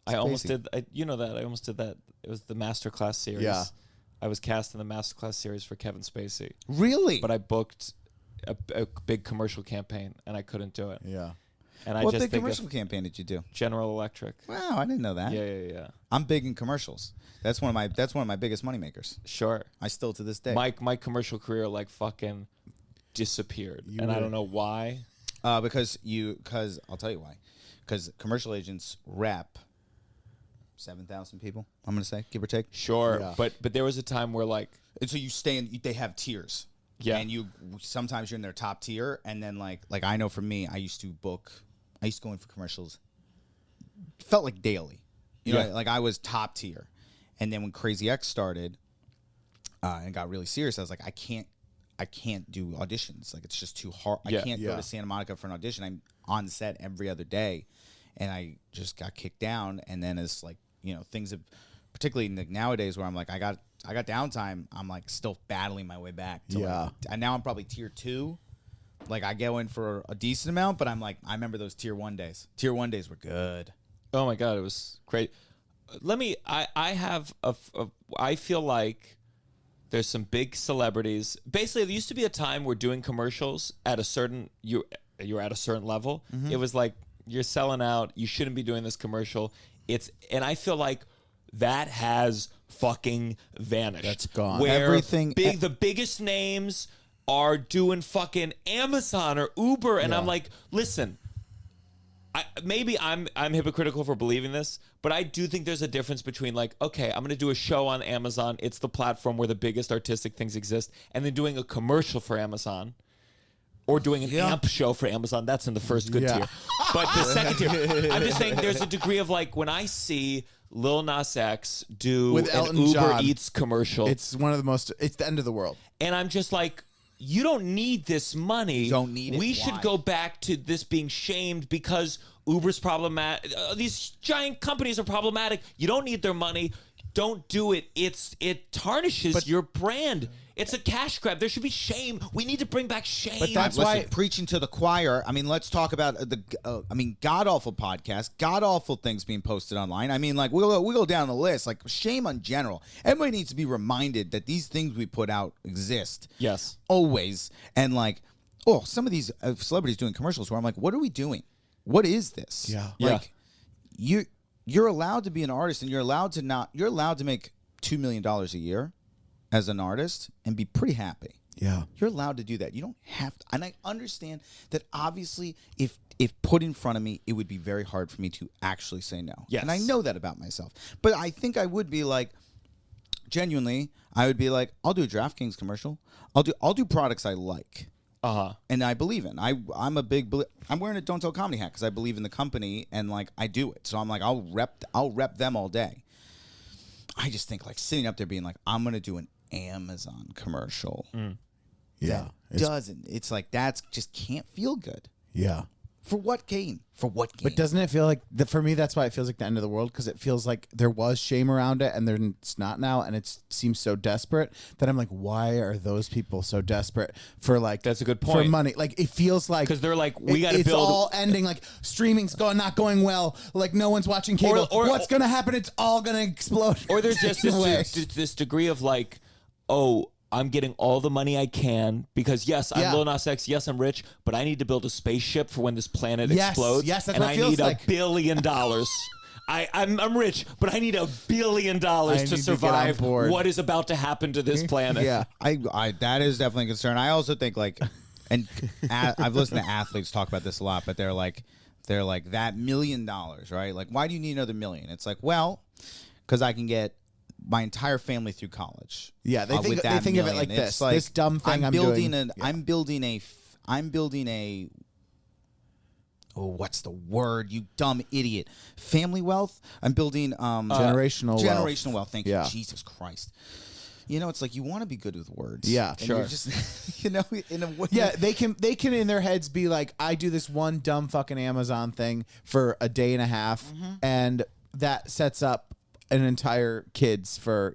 [SPEAKER 1] I almost did. I almost did that. It was the Masterclass series.
[SPEAKER 3] Yeah.
[SPEAKER 1] I was cast in the Masterclass series for Kevin Spacey,
[SPEAKER 2] really?
[SPEAKER 1] but I booked a big commercial campaign and I couldn't do it.
[SPEAKER 3] Yeah.
[SPEAKER 1] And I
[SPEAKER 2] What
[SPEAKER 1] just
[SPEAKER 2] big
[SPEAKER 1] think
[SPEAKER 2] commercial
[SPEAKER 1] of
[SPEAKER 2] campaign did you do?
[SPEAKER 1] General Electric.
[SPEAKER 2] Wow, I didn't know that.
[SPEAKER 1] Yeah.
[SPEAKER 2] I'm big in commercials. That's one of my biggest money makers.
[SPEAKER 1] Sure.
[SPEAKER 2] I still to this day.
[SPEAKER 1] My commercial career like fucking disappeared, I don't know why.
[SPEAKER 2] Because I'll tell you why. Because commercial agents rep 7,000 people. I'm gonna say, give or take.
[SPEAKER 1] Sure,
[SPEAKER 3] Yeah.
[SPEAKER 1] but there was a time where like
[SPEAKER 2] And so you stay in. They have tiers.
[SPEAKER 1] Yeah.
[SPEAKER 2] And sometimes you're in their top tier, and then like I know for me, I used to go in for commercials. Felt like daily. You know,
[SPEAKER 1] Yeah.
[SPEAKER 2] like I was top tier, and then when Crazy X started, and got really serious, I was like, I can't do auditions. Like it's just too hard.
[SPEAKER 1] Yeah.
[SPEAKER 2] I can't
[SPEAKER 3] Yeah.
[SPEAKER 2] go to Santa Monica for an audition. I'm on set every other day, and I just got kicked down. And then it's like things have, particularly nowadays where I'm like I got downtime. I'm like still battling my way back. To
[SPEAKER 3] Yeah.
[SPEAKER 2] and now I'm probably tier 2. Like I go in for a decent amount, but I'm like I remember those tier 1 days. Tier 1 days were good.
[SPEAKER 1] oh my God, it was great. I feel like there's some big celebrities. Basically, there used to be a time where doing commercials at a certain you're at a certain level. It was like you're selling out. You shouldn't be doing this commercial. And I feel like that has fucking vanished.
[SPEAKER 3] That's gone.
[SPEAKER 1] Where
[SPEAKER 2] Everything-
[SPEAKER 1] the biggest names are doing fucking Amazon or Uber, and I'm like, listen. Maybe I'm hypocritical for believing this, but I do think there's a difference between like, okay, I'm going to do a show on Amazon. It's the platform where the biggest artistic things exist. And then doing a commercial for Amazon or doing an amp show for Amazon. That's in the first good tier. But the second tier, I'm just saying there's a degree of like when I see Lil Nas X do
[SPEAKER 3] With
[SPEAKER 1] an
[SPEAKER 3] Elton
[SPEAKER 1] Uber
[SPEAKER 3] John,
[SPEAKER 1] Eats commercial.
[SPEAKER 3] It's one of the most. It's the end of the world.
[SPEAKER 1] And I'm just like, you don't need this money.
[SPEAKER 2] Don't need it.
[SPEAKER 1] We
[SPEAKER 2] Why?
[SPEAKER 1] should go back to this being shamed because Uber's problematic. These giant companies are problematic. You don't need their money. Don't do it. It tarnishes your brand. It's a cash grab. There should be shame. We need to bring back shame.
[SPEAKER 3] But that's
[SPEAKER 2] Listen,
[SPEAKER 3] why
[SPEAKER 2] preaching to the choir. I mean, let's talk about god awful podcasts, god awful things being posted online. I mean, like we go down the list. Like shame on general. Everybody needs to be reminded that these things we put out exist.
[SPEAKER 1] Yes.
[SPEAKER 2] Always. And like, some of these celebrities doing commercials where I'm like, what are we doing? What is this?
[SPEAKER 3] Yeah.
[SPEAKER 2] Like, you're allowed to be an artist, and you're allowed to make $2 million a year as an artist and be pretty happy.
[SPEAKER 3] Yeah.
[SPEAKER 2] You're allowed to do that. You don't have to. And I understand that obviously if put in front of me, it would be very hard for me to actually say no.
[SPEAKER 1] Yes.
[SPEAKER 2] And I know that about myself. But I think I would be like, genuinely, I would be like, I'll do a DraftKings commercial. I'll do products I like. And I believe in. I'm a big. I'm wearing a Don't Tell Comedy hat because I believe in the company and like I do it. So I'm like I'll rep them all day. I just think like sitting up there being like I'm gonna do an Amazon commercial.
[SPEAKER 3] Yeah.
[SPEAKER 2] It's like that's just can't feel good.
[SPEAKER 3] Yeah.
[SPEAKER 2] For what gain? For what gain?
[SPEAKER 3] But doesn't it feel like for me? That's why it feels like the end of the world, because it feels like there was shame around it, and it's not now, and it seems so desperate that I'm like, why are those people so desperate for like?
[SPEAKER 1] That's a good
[SPEAKER 3] For
[SPEAKER 1] point.
[SPEAKER 3] money, like it feels like
[SPEAKER 1] Because they're like, we got to
[SPEAKER 3] It's
[SPEAKER 1] build.
[SPEAKER 3] all ending. Like streaming's not going well. Like no one's watching cable.
[SPEAKER 1] Or-
[SPEAKER 3] What's gonna happen? It's all gonna explode.
[SPEAKER 1] Or there's just
[SPEAKER 3] in a way.
[SPEAKER 1] this degree of like, oh, I'm getting all the money I can because yes, I'm
[SPEAKER 3] Yeah.
[SPEAKER 1] Lil Nas X, yes, I'm rich, but I need to build a spaceship for when this planet
[SPEAKER 3] Yes,
[SPEAKER 1] explodes.
[SPEAKER 3] yes, that's
[SPEAKER 1] and
[SPEAKER 3] what it
[SPEAKER 1] I
[SPEAKER 3] feels
[SPEAKER 1] need
[SPEAKER 3] like.
[SPEAKER 1] $1 billion. I'm rich, but I need $1 billion
[SPEAKER 3] I
[SPEAKER 1] to
[SPEAKER 3] need to
[SPEAKER 1] survive
[SPEAKER 3] get on board.
[SPEAKER 1] what is about to happen to this planet.
[SPEAKER 3] Yeah.
[SPEAKER 2] I that is definitely a concern. I also think like, and I've listened to athletes talk about this a lot, but they're like that $1 million, right? Like, why do you need another $1 million? It's like, well, because I can get my entire family through college.
[SPEAKER 3] Yeah, they
[SPEAKER 2] with
[SPEAKER 3] think
[SPEAKER 2] that
[SPEAKER 3] of it
[SPEAKER 2] million.
[SPEAKER 3] like
[SPEAKER 2] It's
[SPEAKER 3] this. This dumb thing I'm doing.
[SPEAKER 2] I'm building a. Oh, what's the word? You dumb idiot! Family wealth. I'm building
[SPEAKER 3] generational
[SPEAKER 2] wealth. Thank
[SPEAKER 3] Yeah.
[SPEAKER 2] you, Jesus Christ. You know, it's like you want to be good with words.
[SPEAKER 3] Yeah,
[SPEAKER 2] and
[SPEAKER 3] sure.
[SPEAKER 2] You're just, in a way.
[SPEAKER 3] Yeah, they can in their heads be like, I do this one dumb fucking Amazon thing for a day and a half, and that sets up an entire kids for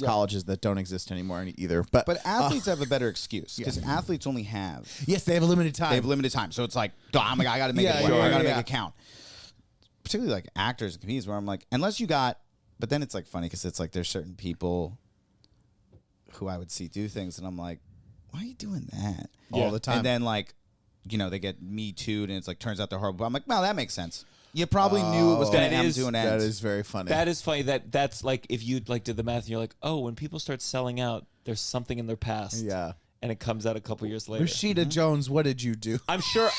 [SPEAKER 3] colleges that don't exist anymore either. But
[SPEAKER 2] athletes have a better excuse because athletes only have.
[SPEAKER 3] yes, they have a limited time.
[SPEAKER 2] They have limited time, so it's like, oh my God, I got to make it work.
[SPEAKER 3] sure,
[SPEAKER 2] I got to
[SPEAKER 3] yeah.
[SPEAKER 2] make it count. Particularly like actors and comedians, where I'm like, unless you got, but then it's like funny because it's like there's certain people who I would see do things, and I'm like, why are you doing that
[SPEAKER 3] all the time?
[SPEAKER 2] And then like, they get Me Too'd, and it's like turns out they're horrible. But I'm like, well, that makes sense. You probably knew it was going to come to an end.
[SPEAKER 3] That is very funny.
[SPEAKER 1] That is funny. That's like if you like did the math and you're like, oh, when people start selling out, there's something in their past.
[SPEAKER 3] Yeah.
[SPEAKER 1] And it comes out a couple years later.
[SPEAKER 3] Rashida Jones, what did you do?
[SPEAKER 1] I'm sure.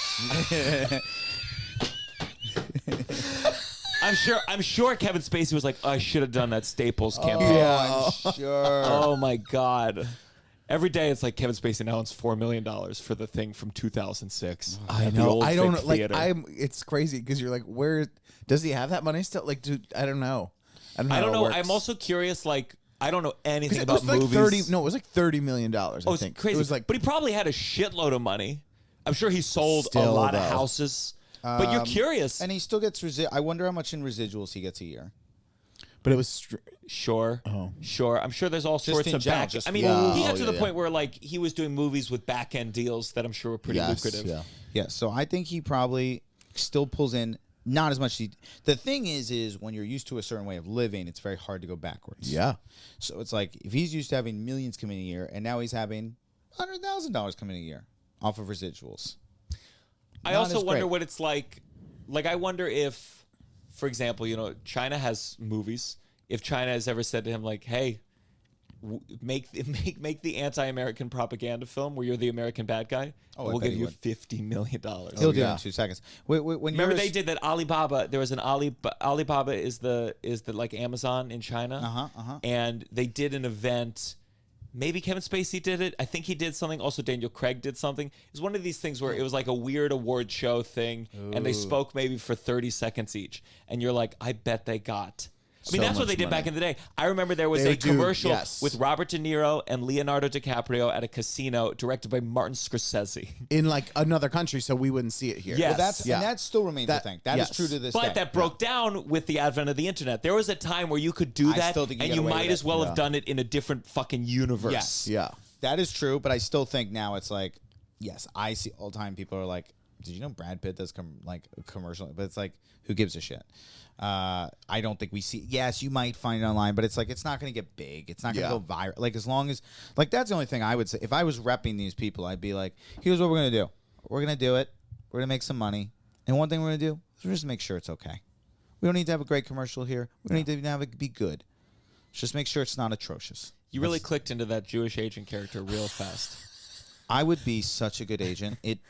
[SPEAKER 1] I'm sure Kevin Spacey was like, oh, I should have done that Staples campaign.
[SPEAKER 2] I'm sure.
[SPEAKER 1] Oh my God. Every day it's like Kevin Spacey now owns $4 million for the thing from 2006.
[SPEAKER 3] I
[SPEAKER 1] at the
[SPEAKER 3] know.
[SPEAKER 1] old
[SPEAKER 3] I don't
[SPEAKER 1] fake
[SPEAKER 3] like.
[SPEAKER 1] theater.
[SPEAKER 3] It's crazy because you're like, where does he have that money still? Like, dude, I don't know. I don't know.
[SPEAKER 1] I don't
[SPEAKER 3] how it
[SPEAKER 1] know.
[SPEAKER 3] works.
[SPEAKER 1] I'm also curious. Like, I don't know anything
[SPEAKER 3] It
[SPEAKER 1] about
[SPEAKER 3] was like
[SPEAKER 1] movies.
[SPEAKER 3] 30. No, it was like $30 million. I
[SPEAKER 1] Oh, it's
[SPEAKER 3] think
[SPEAKER 1] crazy.
[SPEAKER 3] It was like,
[SPEAKER 1] but he probably had a shitload of money. I'm sure he sold a
[SPEAKER 3] Still,
[SPEAKER 1] lot of
[SPEAKER 3] though.
[SPEAKER 1] houses. But you're curious.
[SPEAKER 2] And he still gets I wonder how much in residuals he gets a year.
[SPEAKER 3] but it was.
[SPEAKER 1] Sure.
[SPEAKER 3] Oh.
[SPEAKER 1] Sure. I'm sure there's all sorts
[SPEAKER 2] in
[SPEAKER 1] of
[SPEAKER 2] general,
[SPEAKER 1] back.
[SPEAKER 2] just
[SPEAKER 1] I mean,
[SPEAKER 3] Yeah.
[SPEAKER 1] he got
[SPEAKER 3] Oh,
[SPEAKER 1] to
[SPEAKER 3] yeah,
[SPEAKER 1] the
[SPEAKER 3] yeah.
[SPEAKER 1] point where like he was doing movies with back end deals that I'm sure were pretty lucrative.
[SPEAKER 3] Yeah.
[SPEAKER 2] Yeah, so I think he probably still pulls in not as much. The thing is when you're used to a certain way of living, it's very hard to go backwards.
[SPEAKER 3] Yeah.
[SPEAKER 2] So it's like if he's used to having millions come in a year, and now he's having $100,000 come in a year off of residuals.
[SPEAKER 1] I
[SPEAKER 2] Not
[SPEAKER 1] also
[SPEAKER 2] as
[SPEAKER 1] wonder
[SPEAKER 2] great.
[SPEAKER 1] what it's like. Like, I wonder if, for example, China has movies. If China has ever said to him, like, hey, make the anti-American propaganda film where you're the American bad guy,
[SPEAKER 2] Oh, I
[SPEAKER 1] we'll
[SPEAKER 2] bet
[SPEAKER 1] give
[SPEAKER 2] he
[SPEAKER 1] you
[SPEAKER 2] would.
[SPEAKER 1] $50 million.
[SPEAKER 2] He'll do it
[SPEAKER 3] yeah.
[SPEAKER 2] in 2 seconds. When
[SPEAKER 1] Remember they did that Alibaba. There was an Alibaba is the like Amazon in China. And they did an event. Maybe Kevin Spacey did it. I think he did something. Also, Daniel Craig did something. It was one of these things where it was like a weird award show thing, and they spoke maybe for 30 seconds each. And you're like, I bet they got. I mean,
[SPEAKER 3] So
[SPEAKER 1] that's what
[SPEAKER 3] much
[SPEAKER 1] they did back
[SPEAKER 3] money.
[SPEAKER 1] in the day. I remember there was
[SPEAKER 3] They
[SPEAKER 1] a
[SPEAKER 3] would do-
[SPEAKER 1] commercial
[SPEAKER 3] yes.
[SPEAKER 1] with Robert De Niro and Leonardo DiCaprio at a casino directed by Martin Scorsese.
[SPEAKER 3] In like another country, so we wouldn't see it here.
[SPEAKER 1] Yes.
[SPEAKER 2] Well, that's
[SPEAKER 3] Yeah.
[SPEAKER 2] and that still remains a
[SPEAKER 3] That-
[SPEAKER 2] thing. That is
[SPEAKER 3] yes.
[SPEAKER 2] true to this day.
[SPEAKER 1] But that broke down with the advent of the internet. There was a time where you could do
[SPEAKER 2] I
[SPEAKER 1] that,
[SPEAKER 2] still think you
[SPEAKER 1] and
[SPEAKER 2] get
[SPEAKER 1] you
[SPEAKER 2] away
[SPEAKER 1] might
[SPEAKER 2] with
[SPEAKER 1] as
[SPEAKER 2] it.
[SPEAKER 1] well
[SPEAKER 3] Yeah.
[SPEAKER 1] have done it in a different fucking universe.
[SPEAKER 2] Yes.
[SPEAKER 3] Yeah.
[SPEAKER 2] That is true, but I still think now it's like, yes, I see all the time people are like, did you know Brad Pitt does like a commercial? But it's like, who gives a shit? I don't think we see. Yes, you might find it online, but it's like it's not going to get big. It's not going to
[SPEAKER 3] Yeah.
[SPEAKER 2] go viral. Like as long as like that's the only thing I would say. If I was repping these people, I'd be like, here's what we're going to do. We're going to do it. We're going to make some money. And one thing we're going to do is we're just make sure it's okay. We don't need to have a great commercial here. We don't need to even have it be good. Just make sure it's not atrocious.
[SPEAKER 1] You really clicked into that Jewish agent character real fast.
[SPEAKER 2] I would be such a good agent. It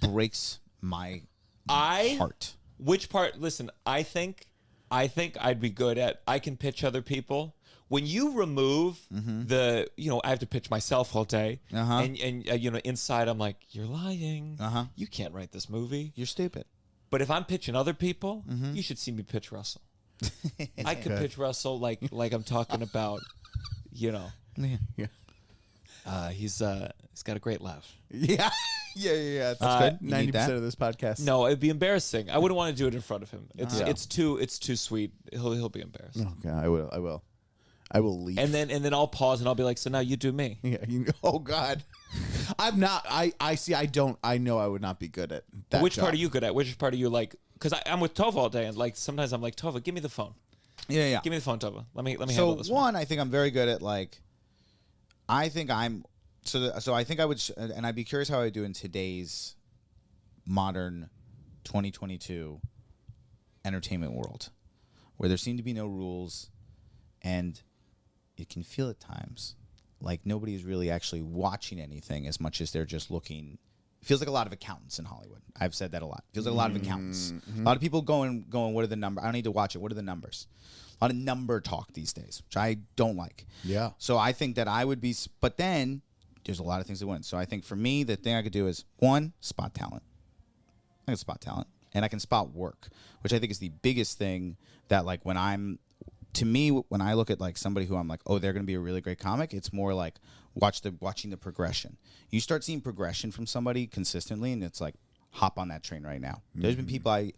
[SPEAKER 2] breaks my heart.
[SPEAKER 1] Which part? Listen, I think I'd be good at. I can pitch other people. When you remove the, I have to pitch myself all day, and inside I'm like, you're lying. You can't write this movie.
[SPEAKER 2] You're stupid.
[SPEAKER 1] But if I'm pitching other people, you should see me pitch Russell. I could pitch Russell like I'm talking about,
[SPEAKER 3] Yeah.
[SPEAKER 1] he's got a great laugh.
[SPEAKER 3] Yeah. Yeah. That's
[SPEAKER 2] good. You need
[SPEAKER 3] 90%
[SPEAKER 2] that?
[SPEAKER 3] of this podcast.
[SPEAKER 1] No, it'd be embarrassing. I wouldn't want to do it in front of him.
[SPEAKER 3] Yeah.
[SPEAKER 1] It's too sweet. He'll be embarrassed.
[SPEAKER 3] Okay, I will leave.
[SPEAKER 1] And then I'll pause and I'll be like, so now you do me.
[SPEAKER 3] Yeah, oh God, I'm not. I see. I don't. I know I would not be good at that.
[SPEAKER 1] Which
[SPEAKER 3] job.
[SPEAKER 1] part are you good at? Which part are you like? Because I'm with Tova all day, and like sometimes I'm like, Tova, give me the phone.
[SPEAKER 2] Yeah.
[SPEAKER 1] Give me the phone, Tova. Let me
[SPEAKER 2] So
[SPEAKER 1] handle this one.
[SPEAKER 2] I think I'm very good at like. I think I'm so I think I would, and I'd be curious how I do in today's modern 2022 entertainment world where there seem to be no rules, and you can feel at times like nobody is really actually watching anything as much as they're just looking. It feels like a lot of accountants in Hollywood. I've said that a lot. It feels like a lot of accountants. A lot of people going, what are the numbers? I don't need to watch it. What are the numbers? A lot of number talk these days, which I don't like.
[SPEAKER 3] Yeah.
[SPEAKER 2] So I think that I would be, but then there's a lot of things that wouldn't. So I think for me, the thing I could do is, one, spot talent. I can spot talent, and I can spot work, which I think is the biggest thing that, like, when I look at like somebody who I'm like, oh, they're going to be a really great comic, it's more like watching the progression. You start seeing progression from somebody consistently, and it's like, hop on that train right now. There's been people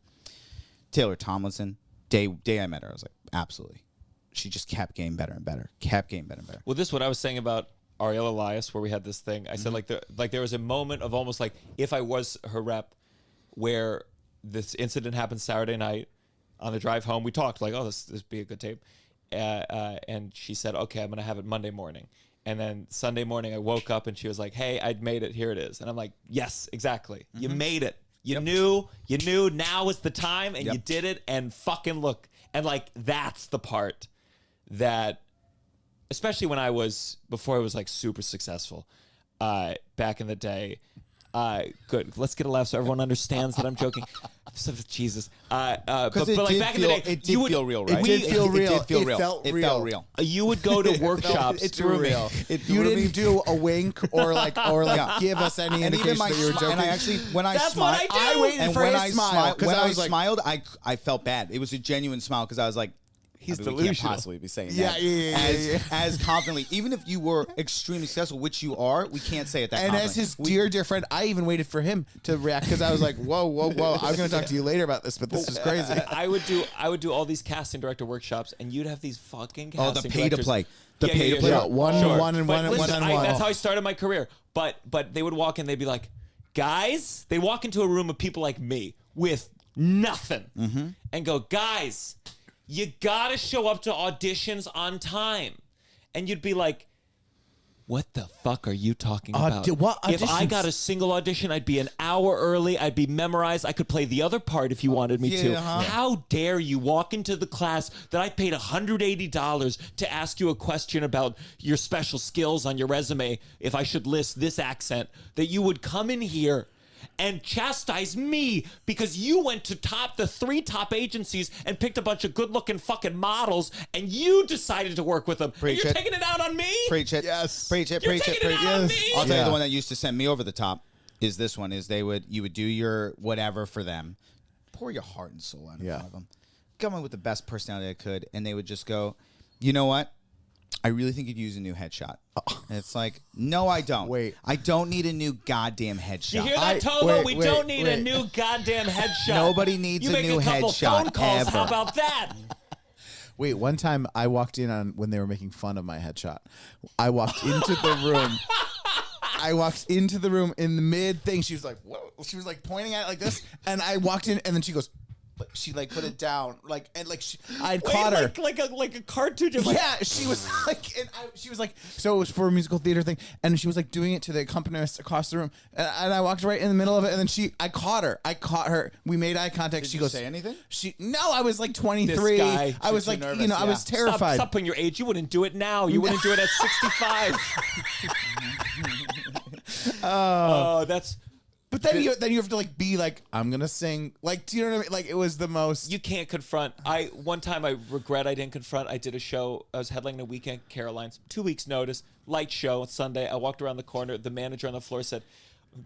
[SPEAKER 2] Taylor Tomlinson, day I met her, I was like, absolutely. She just kept getting better and better.
[SPEAKER 1] Well, this is what I was saying about Ariel Elias, where we had this thing. I said there was a moment of almost like if I was her rep, where this incident happened Saturday night on the drive home. We talked like, oh, this would be a good tape, and she said, okay, I'm gonna have it Monday morning. And then Sunday morning, I woke up and she was like, hey, I'd made it. Here it is. And I'm like, yes, exactly. You made it. You knew now is the time, and you did it, and fucking look. And like, that's the part that, especially when before I was like super successful, back in the day. Good. Let's get a laugh so everyone understands that I'm joking. Jesus. But like back in the day,
[SPEAKER 2] it did feel real, right?
[SPEAKER 3] It did feel real.
[SPEAKER 2] It did feel real.
[SPEAKER 3] Felt
[SPEAKER 2] it
[SPEAKER 3] real.
[SPEAKER 2] felt real.
[SPEAKER 1] You would go to workshops.
[SPEAKER 3] It's real. You didn't do a wink or give us any
[SPEAKER 2] And
[SPEAKER 3] indication
[SPEAKER 2] even my
[SPEAKER 3] that you were joking.
[SPEAKER 2] and I actually, when I
[SPEAKER 1] That's
[SPEAKER 2] smiled,
[SPEAKER 1] what I do.
[SPEAKER 3] I waited
[SPEAKER 2] and
[SPEAKER 3] for
[SPEAKER 2] when
[SPEAKER 3] his
[SPEAKER 2] I
[SPEAKER 3] smile,
[SPEAKER 2] smiled, when I
[SPEAKER 3] was like,
[SPEAKER 2] smiled, I felt bad. It was a genuine smile because I was like,
[SPEAKER 1] He's
[SPEAKER 2] we can't
[SPEAKER 1] delusional.
[SPEAKER 2] possibly be saying
[SPEAKER 3] Yeah,
[SPEAKER 2] that
[SPEAKER 3] yeah.
[SPEAKER 2] as confidently. Even if you were extremely successful, which you are, we can't say it that
[SPEAKER 3] And
[SPEAKER 2] confidently.
[SPEAKER 3] as his dear friend, I even waited for him to react because I was like, whoa. I'm going to talk to you later about this, but this is crazy.
[SPEAKER 1] I would do all these casting director workshops, and you'd have these fucking casting
[SPEAKER 2] the pay to
[SPEAKER 1] directors.
[SPEAKER 2] play. The pay to play.
[SPEAKER 3] Yeah, one and
[SPEAKER 1] But
[SPEAKER 3] one
[SPEAKER 1] listen,
[SPEAKER 3] on one.
[SPEAKER 1] that's how I started my career. But they would walk in, they'd be like, guys, they'd walk into a room of people like me with nothing and go, guys, you gotta show up to auditions on time. And you'd be like, what the fuck are you talking about?
[SPEAKER 3] What
[SPEAKER 1] if I
[SPEAKER 3] auditions?
[SPEAKER 1] got a single audition, I'd be an hour early. I'd be memorized. I could play the other part if you wanted me to. How dare you walk into the class that I paid $180 to ask you a question about your special skills on your resume, if I should list this accent, that you would come in here and chastise me because you went to the 3 top agencies and picked a bunch of good-looking fucking models, and you decided to work with them.
[SPEAKER 2] Preach
[SPEAKER 1] and you're
[SPEAKER 2] it.
[SPEAKER 1] taking it out on me?
[SPEAKER 2] Preach it.
[SPEAKER 3] Yes.
[SPEAKER 2] Preach it.
[SPEAKER 1] You're
[SPEAKER 2] Preach it.
[SPEAKER 1] taking it
[SPEAKER 2] Preach
[SPEAKER 1] out on
[SPEAKER 2] it.
[SPEAKER 1] me?
[SPEAKER 2] I'll tell you
[SPEAKER 3] Yeah.
[SPEAKER 2] the one that used to send me over the top is this one. Is you would do your whatever for them, pour your heart and soul out in front of them, come in with the best personality I could, and they would just go, you know what? I really think you'd use a new headshot. And it's like, no, I don't.
[SPEAKER 3] Wait.
[SPEAKER 2] I don't need a new goddamn headshot.
[SPEAKER 1] You hear that, Tovo? We
[SPEAKER 3] wait,
[SPEAKER 1] don't need a
[SPEAKER 3] wait.
[SPEAKER 1] new goddamn headshot.
[SPEAKER 2] Nobody needs
[SPEAKER 1] you
[SPEAKER 2] a
[SPEAKER 1] make
[SPEAKER 2] new
[SPEAKER 1] a couple
[SPEAKER 2] headshot
[SPEAKER 1] phone calls.
[SPEAKER 2] ever.
[SPEAKER 1] How about that?
[SPEAKER 3] Wait, one time I walked in on when they were making fun of my headshot. I walked into the room. I walked into the room in the mid thing. She was like, "Whoa!" She was like pointing at it like this, and I walked in, and then she goes, she like put it down, like and like I caught her.
[SPEAKER 1] Like a cartoon. Just like,
[SPEAKER 3] Yeah, she was like, she was like, so it was for a musical theater thing, and she was like doing it to the accompanist across the room, and I walked right in the middle of it, and then I caught her. We made eye contact.
[SPEAKER 2] Did
[SPEAKER 3] she
[SPEAKER 2] you
[SPEAKER 3] goes,
[SPEAKER 2] say anything?
[SPEAKER 3] No, I was like 23.
[SPEAKER 1] This guy.
[SPEAKER 3] I was
[SPEAKER 2] Too
[SPEAKER 3] like,
[SPEAKER 2] nervous,
[SPEAKER 3] I was
[SPEAKER 2] yeah.
[SPEAKER 3] terrified.
[SPEAKER 1] Stop putting your age. You wouldn't do it now. You wouldn't do it at 65. Oh, that's.
[SPEAKER 3] But then you have to like be like, I'm gonna sing, like, do you know what I mean? Like, it was the most.
[SPEAKER 1] You can't confront. One time I regret I didn't confront. I did a show. I was headlining a weekend at Caroline's. 2 weeks notice. Light show on Sunday. I walked around the corner. The manager on the floor said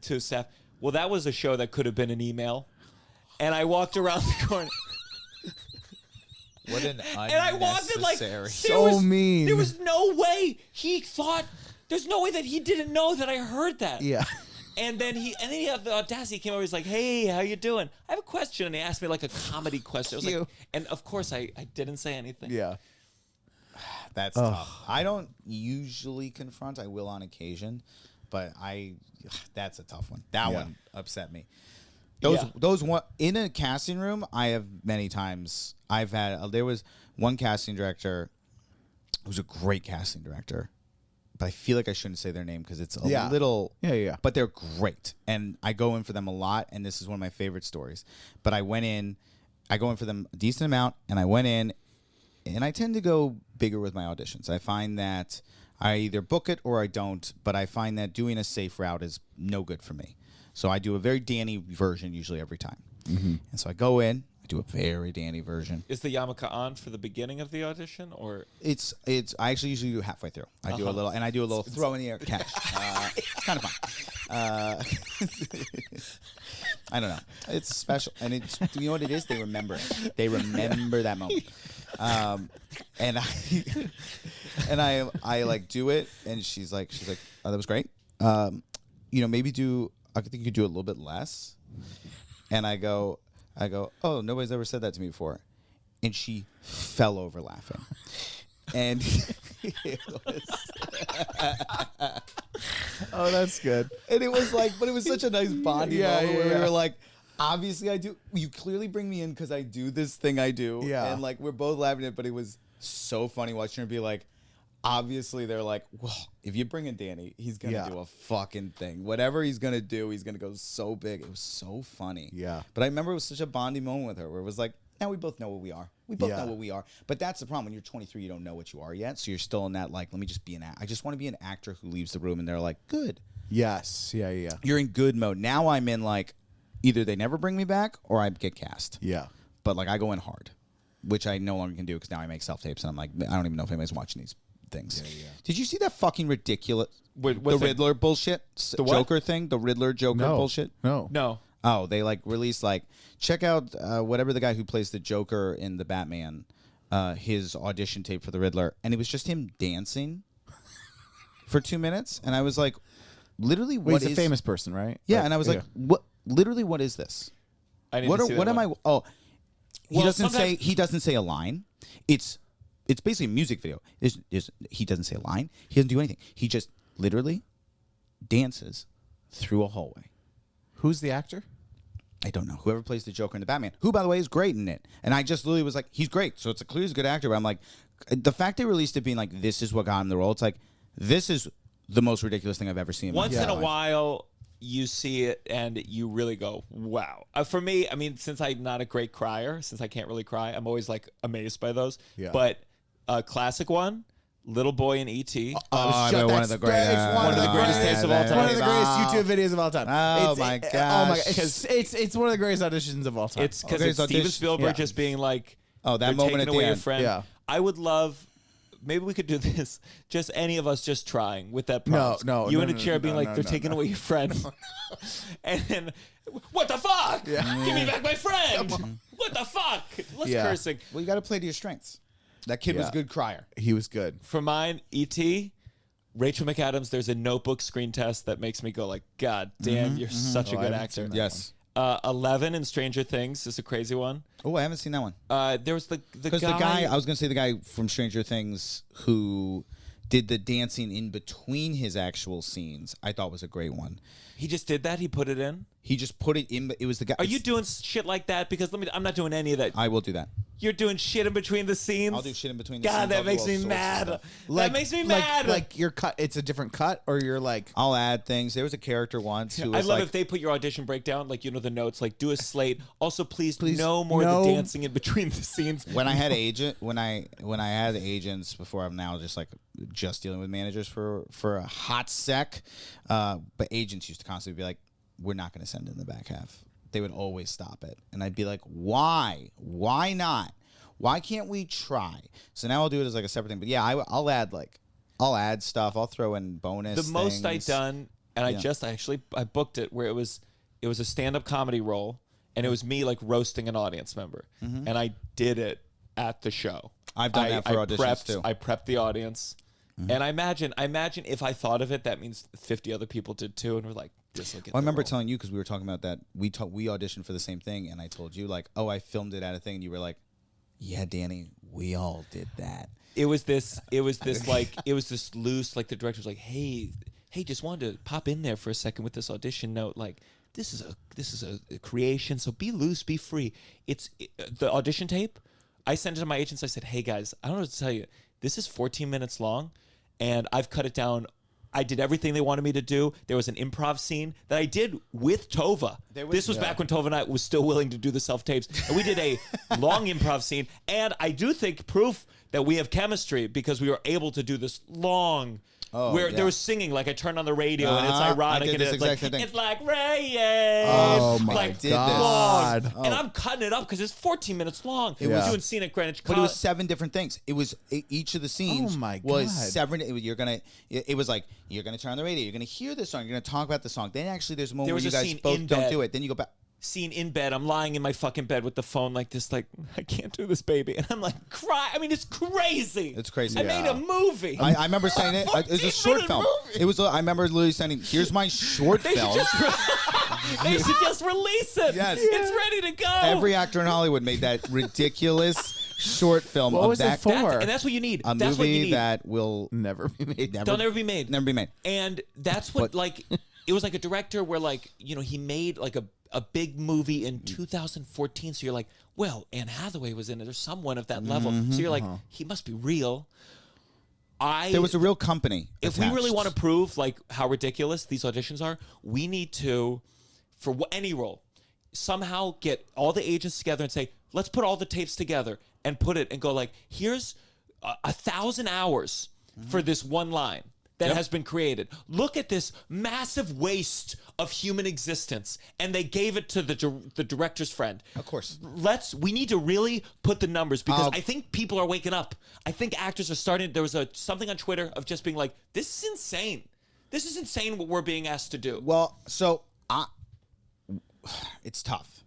[SPEAKER 1] to staff, "Well, that was a show that could have been an email." And I walked around the corner.
[SPEAKER 2] What an
[SPEAKER 1] And I walked in like
[SPEAKER 3] So mean.
[SPEAKER 1] There was no way he thought. There's no way that he didn't know that I heard that.
[SPEAKER 3] Yeah.
[SPEAKER 1] And then he had the audacity. He came over. He's like, "Hey, how you doing? I have a question." And he asked me like a comedy question. I was like, and of course I didn't say anything.
[SPEAKER 3] Yeah.
[SPEAKER 2] That's tough. I don't usually confront. I will on occasion, but that's a tough one. That one upset me. Those one in a casting room. I have many times. There was one casting director who's a great casting director, but I feel like I shouldn't say their name because it's a little.
[SPEAKER 3] Yeah.
[SPEAKER 2] But they're great, and I go in for them a lot. And this is one of my favorite stories. But I went in. I go in for them a decent amount, and I went in, and I tend to go bigger with my auditions. I find that I either book it or I don't, but I find that doing a safe route is no good for me. So I do a very Danny version usually every time. And so I go in, I do a very Danny version.
[SPEAKER 1] Is the yarmulke on for the beginning of the audition, or
[SPEAKER 2] It's I actually usually do halfway through. I do a little, and I do a little throw in the air catch. It's kind of fun. I don't know. It's special, and it's, you know what it is? They remember it. They remember that moment. And I like do it, and she's like, oh, that was great. Maybe I think you could do a little bit less. And I go, oh, nobody's ever said that to me before. And she fell over laughing. And it was
[SPEAKER 3] Oh, that's good.
[SPEAKER 2] and it was like, but it was such a nice bonding moment where we
[SPEAKER 3] yeah.
[SPEAKER 2] were like, obviously I do. You clearly bring me in because I do this thing I do.
[SPEAKER 3] Yeah.
[SPEAKER 2] And like we're both laughing at it, but it was so funny watching her be like, obviously they're like, well, if you bring in Danny, he's gonna do a fucking thing. Whatever he's gonna do, he's gonna go so big. It was so funny.
[SPEAKER 3] Yeah.
[SPEAKER 2] But I remember it was such a bonding moment with her where it was like, now we both know what we are. We both know what we are. But that's the problem. When you're 23, you don't know what you are yet. So you're still in that, like, let me just be an actor. I just want to be an actor who leaves the room and they're like, good.
[SPEAKER 3] Yes. Yeah.
[SPEAKER 2] You're in good mode. Now I'm in, like, either they never bring me back or I get cast.
[SPEAKER 3] Yeah.
[SPEAKER 2] But, like, I go in hard, which I no longer can do because now I make self-tapes and I'm like, I don't even know if anybody's watching these things. Did you see that fucking ridiculous, the Riddler bullshit?
[SPEAKER 1] The what?
[SPEAKER 2] Joker thing? The Riddler Joker bullshit?
[SPEAKER 3] No.
[SPEAKER 2] Oh, they like released like check out whatever the guy who plays the Joker in the Batman, his audition tape for the Riddler, and it was just him dancing for 2 minutes, and I was like, literally,
[SPEAKER 3] He's a famous person, right?
[SPEAKER 2] Yeah, and I was like, what? Literally, what is this?
[SPEAKER 1] I need
[SPEAKER 2] What
[SPEAKER 1] to
[SPEAKER 2] are,
[SPEAKER 1] see
[SPEAKER 2] what
[SPEAKER 1] that
[SPEAKER 2] am
[SPEAKER 1] one.
[SPEAKER 2] I? Oh,
[SPEAKER 1] Well,
[SPEAKER 2] he doesn't say a line. It's basically a music video. He doesn't say a line. He doesn't do anything. He just literally dances through a hallway.
[SPEAKER 3] Who's the actor?
[SPEAKER 2] I don't know. Whoever plays the Joker in the Batman, who, by the way, is great in it. And I just literally was like, he's great. So it's clear he's a good actor. But I'm like, the fact they released it being like, this is what got him the role. It's like, this is the most ridiculous thing I've ever seen.
[SPEAKER 1] Once in a
[SPEAKER 2] life.
[SPEAKER 1] while, you see it and you really go, wow. For me, I mean, since I'm not a great crier, since I can't really cry, I'm always like amazed by those.
[SPEAKER 3] Yeah.
[SPEAKER 1] But a classic one, Little Boy in E.T.
[SPEAKER 2] one of the greatest
[SPEAKER 1] tapes of all time.
[SPEAKER 3] One of the greatest YouTube videos of all time.
[SPEAKER 2] Oh,
[SPEAKER 3] It's-
[SPEAKER 2] my
[SPEAKER 3] Oh my
[SPEAKER 2] gosh.
[SPEAKER 3] god! It's one of the greatest auditions of all time.
[SPEAKER 1] It's because
[SPEAKER 2] Okay,
[SPEAKER 1] it's
[SPEAKER 2] so
[SPEAKER 1] Steven
[SPEAKER 2] this-
[SPEAKER 1] Spielberg
[SPEAKER 3] yeah.
[SPEAKER 1] just being like,
[SPEAKER 2] Oh, that
[SPEAKER 1] "They're
[SPEAKER 2] moment
[SPEAKER 1] taking
[SPEAKER 2] at the
[SPEAKER 1] away your
[SPEAKER 2] end.
[SPEAKER 1] friend."
[SPEAKER 3] Yeah.
[SPEAKER 1] I would love. Maybe we could do this. Just any of us just trying with that prompts.
[SPEAKER 3] No,
[SPEAKER 1] You
[SPEAKER 3] no,
[SPEAKER 1] in a
[SPEAKER 3] no,
[SPEAKER 1] chair
[SPEAKER 3] no,
[SPEAKER 1] being
[SPEAKER 3] no,
[SPEAKER 1] like,
[SPEAKER 3] no,
[SPEAKER 1] they're
[SPEAKER 3] no,
[SPEAKER 1] taking
[SPEAKER 3] no.
[SPEAKER 1] away your friend. And then, what the fuck? Give me back my friend. What the fuck? Less
[SPEAKER 3] Yeah.
[SPEAKER 1] cursing.
[SPEAKER 2] Well, you got to play to your strengths. That kid was a
[SPEAKER 3] Yeah.
[SPEAKER 2] good crier.
[SPEAKER 3] He was good.
[SPEAKER 1] For mine, E.T., Rachel McAdams, there's a Notebook screen test that makes me go like, God damn, you're such a good actor.
[SPEAKER 2] Yes.
[SPEAKER 1] 11 in Stranger Things is a crazy one.
[SPEAKER 2] Oh, I haven't seen that one.
[SPEAKER 1] There was the
[SPEAKER 2] Because
[SPEAKER 1] guy.
[SPEAKER 2] I was going to say the guy from Stranger Things who did the dancing in between his actual scenes, I thought was a great one.
[SPEAKER 1] He just did that. He put it in.
[SPEAKER 2] He just put it in. It was the guy.
[SPEAKER 1] Are you doing shit like that? Because I'm not doing any of that.
[SPEAKER 2] I will do that.
[SPEAKER 1] You're doing shit in between the scenes.
[SPEAKER 2] I'll do shit in between the
[SPEAKER 1] God,
[SPEAKER 2] scenes.
[SPEAKER 1] that
[SPEAKER 2] I'll do
[SPEAKER 1] makes
[SPEAKER 2] all
[SPEAKER 1] me
[SPEAKER 2] sorts of
[SPEAKER 1] mad.
[SPEAKER 2] stuff.
[SPEAKER 1] That makes me mad.
[SPEAKER 3] Like your cut. It's a different cut, or you're like.
[SPEAKER 2] I'll add things. There was a character once who
[SPEAKER 1] I
[SPEAKER 2] was
[SPEAKER 1] love
[SPEAKER 2] like,
[SPEAKER 1] if they put your audition breakdown, like the notes, like do a slate. Also, please no more
[SPEAKER 3] no.
[SPEAKER 1] the dancing in between the scenes.
[SPEAKER 2] when I had had agents before, I'm now just dealing with managers for a hot sec. But agents used to constantly be like, we're not going to send in the back half. They would always stop it. And I'd be like, why? Why not? Why can't we try? So now I'll do it as like a separate thing. But yeah, I'll add stuff. I'll throw in bonus
[SPEAKER 1] The most I've
[SPEAKER 2] things.
[SPEAKER 1] done, and I booked it where it was a stand-up comedy role, and it was me like roasting an audience member, and I did it at the show.
[SPEAKER 2] I've done that for auditions too.
[SPEAKER 1] I prepped the audience, and I imagine if I thought of it, that means 50 other people did too, and we're like, this will get.
[SPEAKER 2] I
[SPEAKER 1] the
[SPEAKER 2] remember
[SPEAKER 1] role.
[SPEAKER 2] telling you because we were talking about that. We auditioned for the same thing, and I told you like, oh, I filmed it at a thing, and you were like, yeah, Danny, we all did that.
[SPEAKER 1] It was this loose, like the director was like, hey, just wanted to pop in there for a second with this audition note. Like, this is a creation, so be loose, be free. The audition tape. I sent it to my agents. I said, hey guys, I don't know what to tell you. This is 14 minutes long, and I've cut it down I did everything they wanted me to do. There was an improv scene that I did with Tova. This was back when Tova and I was still willing to do the self-tapes. And we did a long improv scene. And I do think proof that we have chemistry because we were able to do this long where there was singing, like I turned on the radio and it's ironic and it's like Reyes.
[SPEAKER 3] Oh my
[SPEAKER 1] like,
[SPEAKER 3] God.
[SPEAKER 1] And I'm cutting it up because it's 14 minutes long. It was doing scene at Greenwich
[SPEAKER 2] But
[SPEAKER 1] College.
[SPEAKER 2] it was 7 different things. It was each of the scenes was 7. It was like you're gonna turn on the radio. You're gonna hear this song. You're gonna talk about the song. Then actually, there's a moment where you guys both don't do it. Then you go back.
[SPEAKER 1] Scene in bed. I'm lying in my fucking bed with the phone like this, like, I can't do this, baby. And I'm like, cry. I mean, it's crazy.
[SPEAKER 2] It's crazy.
[SPEAKER 1] I made a movie.
[SPEAKER 2] I remember saying it. It was a short film. It was. I remember literally saying, "Here's my short film."
[SPEAKER 1] They should just release it.
[SPEAKER 2] Yes.
[SPEAKER 1] It's ready to go.
[SPEAKER 2] Every actor in Hollywood made that ridiculous short film
[SPEAKER 3] What
[SPEAKER 2] of
[SPEAKER 3] was
[SPEAKER 2] that.
[SPEAKER 3] it for?
[SPEAKER 1] And that's what you need.
[SPEAKER 2] A
[SPEAKER 1] That's what you
[SPEAKER 2] movie
[SPEAKER 1] need.
[SPEAKER 2] that will
[SPEAKER 3] Never be made.
[SPEAKER 1] They'll never be made.
[SPEAKER 2] never be made.
[SPEAKER 1] And that's what, like, it was like a director where, like, you know, he made like a big movie in 2014. So you're like, well, Anne Hathaway was in it, or someone of that level. So you're like, he must be real.
[SPEAKER 2] There was a real company.
[SPEAKER 1] If we really
[SPEAKER 2] attached.
[SPEAKER 1] want to prove like how ridiculous these auditions are, we need to, for any role, somehow get all the agents together and say, let's put all the tapes together and put it and go like, here's 1,000 hours for this one line that has been created. Look at this massive waste of human existence. And they gave it to the director's friend.
[SPEAKER 2] Of course.
[SPEAKER 1] We need to really put the numbers because I think people are waking up. I think actors are starting. There was something on Twitter of just being like, this is insane. This is insane what we're being asked to do.
[SPEAKER 2] Well, so it's tough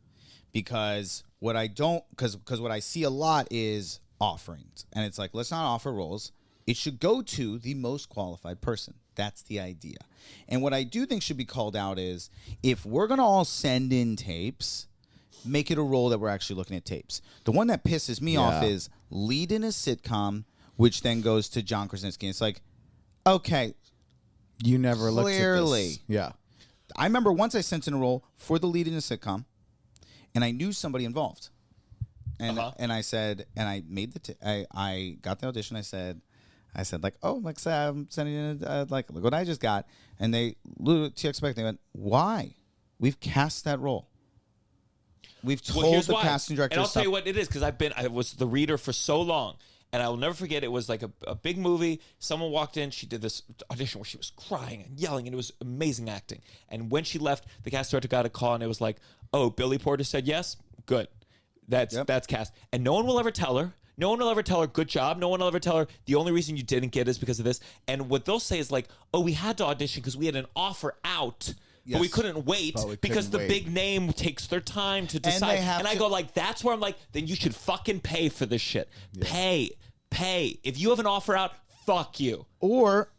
[SPEAKER 2] because what I don't, because what I see a lot is offerings. And it's like, let's not offer roles. It should go to the most qualified person. That's the idea. And what I do think should be called out is if we're going to all send in tapes, make it a role that we're actually looking at tapes. The one that pisses me off is lead in a sitcom, which then goes to John Krasinski. It's like, okay.
[SPEAKER 3] You never looked at
[SPEAKER 2] Clearly.
[SPEAKER 3] this. Yeah.
[SPEAKER 2] I remember once I sent in a role for the lead in a sitcom, and I knew somebody involved. And I said, and I made I got the audition. I said, like, oh, like, I'm sending in, like, look what I just got. And they, TX Spec, they went, why? We've cast that role. We've told the casting director.
[SPEAKER 1] And I'll tell you what it is, because I was the reader for so long. And I will never forget, it was like a big movie. Someone walked in, she did this audition where she was crying and yelling, and it was amazing acting. And when she left, the cast director got a call, and it was like, oh, Billy Porter said yes? Good. That's cast. And no one will ever tell her. No one will ever tell her, good job. No one will ever tell her, the only reason you didn't get it is because of this. And what they'll say is like, oh, we had to audition because we had an offer out, but we couldn't wait because the big name takes their time to decide. And I go like, that's where I'm like, then you should fucking pay for this shit. Yeah. Pay. If you have an offer out, fuck you.
[SPEAKER 2] Or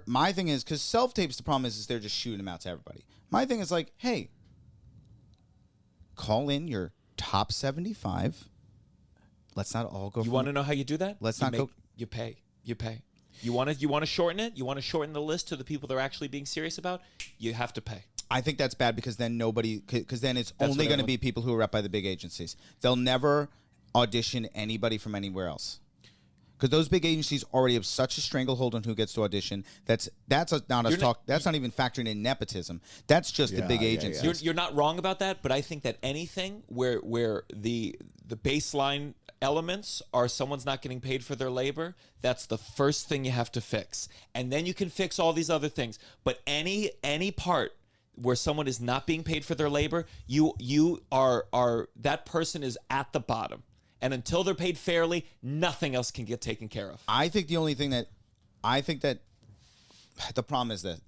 [SPEAKER 2] my thing is, because self-tapes, the problem is they're just shooting them out to everybody. My thing is like, hey, call in your top 75. Let's not all go.
[SPEAKER 1] You want to know how you do that?
[SPEAKER 2] Let's not go.
[SPEAKER 1] You pay. You want to shorten it? You want to shorten the list to the people they're actually being serious about? You have to pay.
[SPEAKER 2] I think that's bad because then it's only going to be people who are rep by the big agencies. They'll never audition anybody from anywhere else. Because those big agencies already have such a stranglehold on who gets to audition. That's not even factoring in nepotism. That's just the big agencies.
[SPEAKER 1] You're not wrong about that, but I think that anything where the baseline elements are someone's not getting paid for their labor, that's the first thing you have to fix. And then you can fix all these other things. But any part where someone is not being paid for their labor, you are that person is at the bottom. And until they're paid fairly, nothing else can get taken care of.
[SPEAKER 2] I think the problem is that,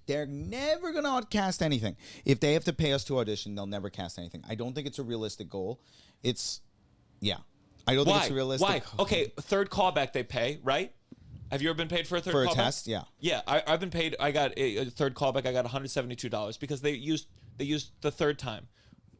[SPEAKER 2] they're never going to cast anything. If they have to pay us to audition, they'll never cast anything. I don't think it's a realistic goal. I don't think it's a realistic.
[SPEAKER 1] Why? Okay, third callback they pay, right? Have you ever been paid for a third callback?
[SPEAKER 2] For a test, yeah.
[SPEAKER 1] Yeah, I've been paid. I got a third callback. I got $172 because they used the third time.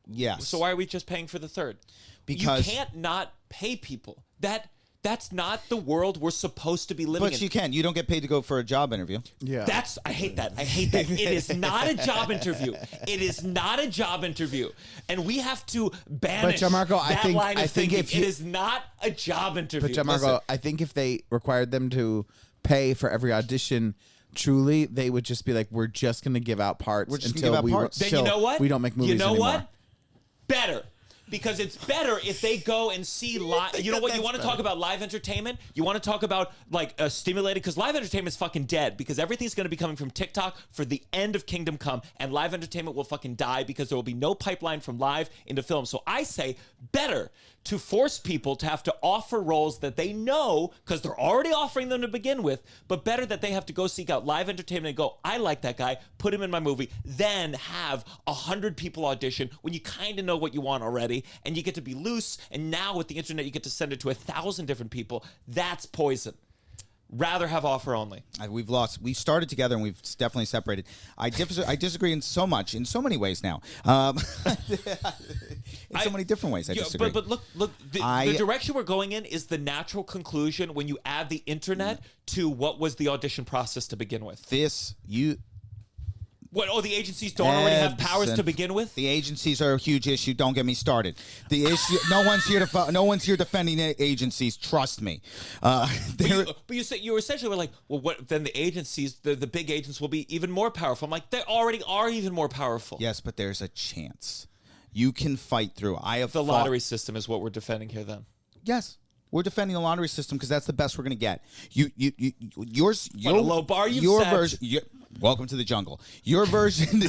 [SPEAKER 2] Yes.
[SPEAKER 1] So why are we just paying for the third? Because you can't not pay people. That's not the world we're supposed to be living in.
[SPEAKER 2] But you can. You don't get paid to go for a job interview.
[SPEAKER 3] Yeah.
[SPEAKER 1] I hate that. It is not a job interview. It is not a job interview. And we have to banish
[SPEAKER 3] Gianmarco,
[SPEAKER 1] that line of thinking. It is not a job interview.
[SPEAKER 3] But Gianmarco, I think if they required them to pay for every audition truly, they would just be like, we're just going to give out parts
[SPEAKER 2] We're just gonna
[SPEAKER 3] until
[SPEAKER 2] give out
[SPEAKER 3] we
[SPEAKER 2] parts.
[SPEAKER 1] Then you know what?
[SPEAKER 3] we don't make movies
[SPEAKER 1] You know
[SPEAKER 3] anymore.
[SPEAKER 1] what? Better. Because it's better if they go and see live. You know what? You want to talk about live entertainment? You want to talk about like stimulated? Because live entertainment is fucking dead. Because everything's going to be coming from TikTok for the end of Kingdom Come, and live entertainment will fucking die because there will be no pipeline from live into film. So I say better to force people to have to offer roles that they know because they're already offering them to begin with, but better that they have to go seek out live entertainment and go, I like that guy, put him in my movie, then have 100 people audition when you kind of know what you want already, and you get to be loose, and now with the internet you get to send it to 1,000 different people. That's poison. Rather have offer only.
[SPEAKER 2] We started together and we've definitely separated. I disagree in so many ways now. In so many different ways, I disagree.
[SPEAKER 1] But look, the direction we're going in is the natural conclusion when you add the internet to what was the audition process to begin with. What? Oh, the agencies don't already have powers to begin with.
[SPEAKER 2] The agencies are a huge issue. Don't get me started. The issue. No one's here defending the agencies. Trust me.
[SPEAKER 1] But you said you were essentially were like, well, what? Then the agencies, the big agents, will be even more powerful. I'm like, they already are even more powerful.
[SPEAKER 2] Yes, but there's a chance. You can fight through.
[SPEAKER 1] The lottery system is what we're defending here. Then.
[SPEAKER 2] Yes. We're defending the lottery system because that's the best we're going to get. Yours,
[SPEAKER 1] what a low bar you've
[SPEAKER 2] your
[SPEAKER 1] set.
[SPEAKER 2] version. Welcome to the jungle. Your version.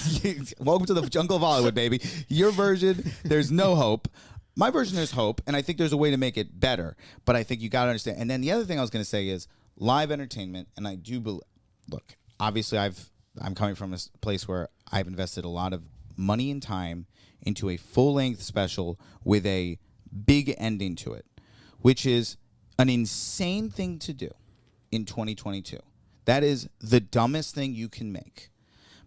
[SPEAKER 2] Welcome to the jungle of Hollywood, baby. Your version, there's no hope. My version, there's hope, and I think there's a way to make it better. But I think you got to understand. And then the other thing I was going to say is live entertainment, and I do believe. Look, obviously, I'm coming from a place where I've invested a lot of money and time into a full-length special with a big ending to it, which is an insane thing to do in 2022. That is the dumbest thing you can make.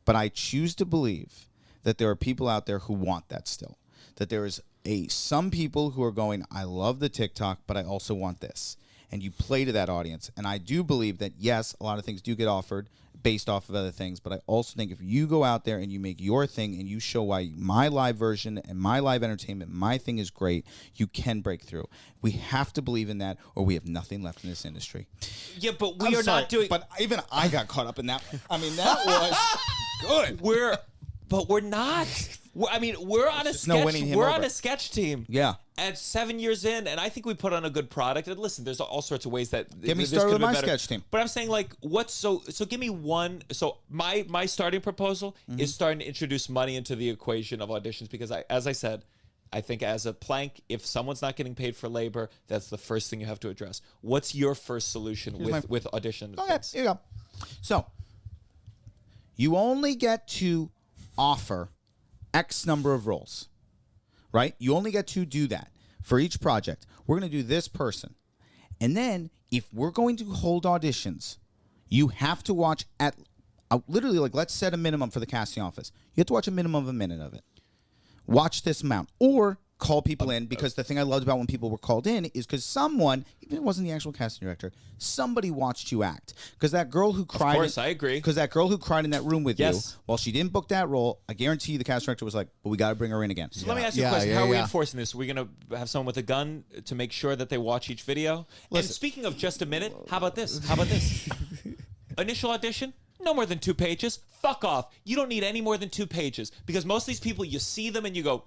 [SPEAKER 2] But I choose to believe that there are people out there who want that still. That there is some people who are going, I love the TikTok, but I also want this. And you play to that audience. And I do believe that, yes, a lot of things do get offered based off of other things. But I also think if you go out there and you make your thing and you show why my live version and my live entertainment, my thing is great, you can break through. We have to believe in that or we have nothing left in this industry.
[SPEAKER 1] Yeah, but we are not doing...
[SPEAKER 2] But even I got caught up in that. I mean, that was good.
[SPEAKER 1] We're not. We're on a sketch. We're on a sketch team.
[SPEAKER 2] Yeah.
[SPEAKER 1] At 7 years in, and I think we put on a good product. And listen, there's all sorts of ways that
[SPEAKER 2] Get me
[SPEAKER 1] this
[SPEAKER 2] started
[SPEAKER 1] could
[SPEAKER 2] with
[SPEAKER 1] have
[SPEAKER 2] my
[SPEAKER 1] been better.
[SPEAKER 2] sketch team.
[SPEAKER 1] But I'm saying, like, what's so give me one. So my starting proposal is starting to introduce money into the equation of auditions because as I said, I think as a plank, if someone's not getting paid for labor, that's the first thing you have to address. What's your first solution with audition?
[SPEAKER 2] Okay, here you go. So you only get to offer X number of roles, right? You only get to do that for each project. We're going to do this person. And then if we're going to hold auditions, you have to watch at literally, like, let's set a minimum for the casting office. You have to watch a minimum of a minute of it. Watch this amount. Or call people in, because the thing I loved about when people were called in is because someone, even if it wasn't the actual casting director, somebody watched you act. Because that girl who cried...
[SPEAKER 1] Of course, I agree.
[SPEAKER 2] Because that girl who cried in that room with
[SPEAKER 1] Yes.
[SPEAKER 2] you, while she didn't book that role, I guarantee you the casting director was like, but we got to bring her in again.
[SPEAKER 1] So let me ask you a question. How are we enforcing this? Are we going to have someone with a gun to make sure that they watch each video? And speaking of just a minute, how about this? Initial audition? No more than 2 pages. Fuck off. You don't need any more than 2 pages. Because most of these people, you see them and you go...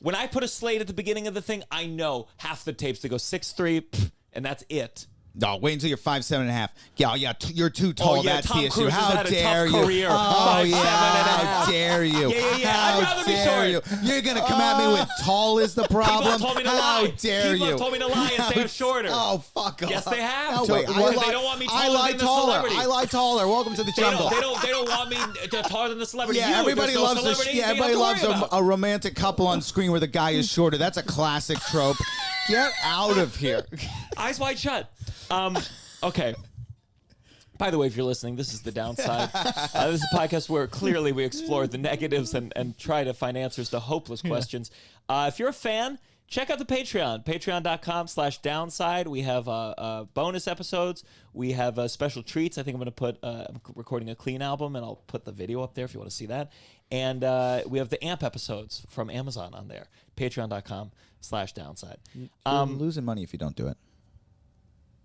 [SPEAKER 1] When I put a slate at the beginning of the thing, I know half the tapes. They go 6'3", and that's it.
[SPEAKER 2] No, wait until you're 5'7.5". Yeah, you're too tall.
[SPEAKER 1] Oh, yeah,
[SPEAKER 2] That's
[SPEAKER 1] Tom
[SPEAKER 2] the issue.
[SPEAKER 1] Cruise has
[SPEAKER 2] How
[SPEAKER 1] had a
[SPEAKER 2] dare
[SPEAKER 1] tough
[SPEAKER 2] you?
[SPEAKER 1] career.
[SPEAKER 2] Oh
[SPEAKER 1] 5'7.5".
[SPEAKER 2] How dare you?
[SPEAKER 1] Yeah. I'd
[SPEAKER 2] How
[SPEAKER 1] rather be
[SPEAKER 2] dare
[SPEAKER 1] short.
[SPEAKER 2] you? You're gonna come at me with tall is the problem.
[SPEAKER 1] People have told me to
[SPEAKER 2] How
[SPEAKER 1] lie.
[SPEAKER 2] dare
[SPEAKER 1] People
[SPEAKER 2] you?
[SPEAKER 1] have told me to lie and say I'm shorter.
[SPEAKER 2] Oh, fuck off.
[SPEAKER 1] Yes, they have.
[SPEAKER 2] No, wait,
[SPEAKER 1] Because they don't want me
[SPEAKER 2] I
[SPEAKER 1] taller
[SPEAKER 2] lie
[SPEAKER 1] than the
[SPEAKER 2] taller.
[SPEAKER 1] celebrity.
[SPEAKER 2] I lie taller. Welcome to the jungle.
[SPEAKER 1] They don't want me taller than the celebrity.
[SPEAKER 2] Yeah, everybody loves everybody loves a romantic couple on screen where the guy is shorter. That's a classic trope. Get out of here.
[SPEAKER 1] Eyes wide shut. Okay. By the way, if you're listening, this is The Downside. This is a podcast where clearly we explore the negatives and try to find answers to hopeless questions. If you're a fan, check out the Patreon, patreon.com/downside. We have bonus episodes. We have special treats. I think I'm going to I'm recording a clean album, and I'll put the video up there if you want to see that. And we have the AMP episodes from Amazon on there, patreon.com/downside.
[SPEAKER 2] You're losing money if you don't do it.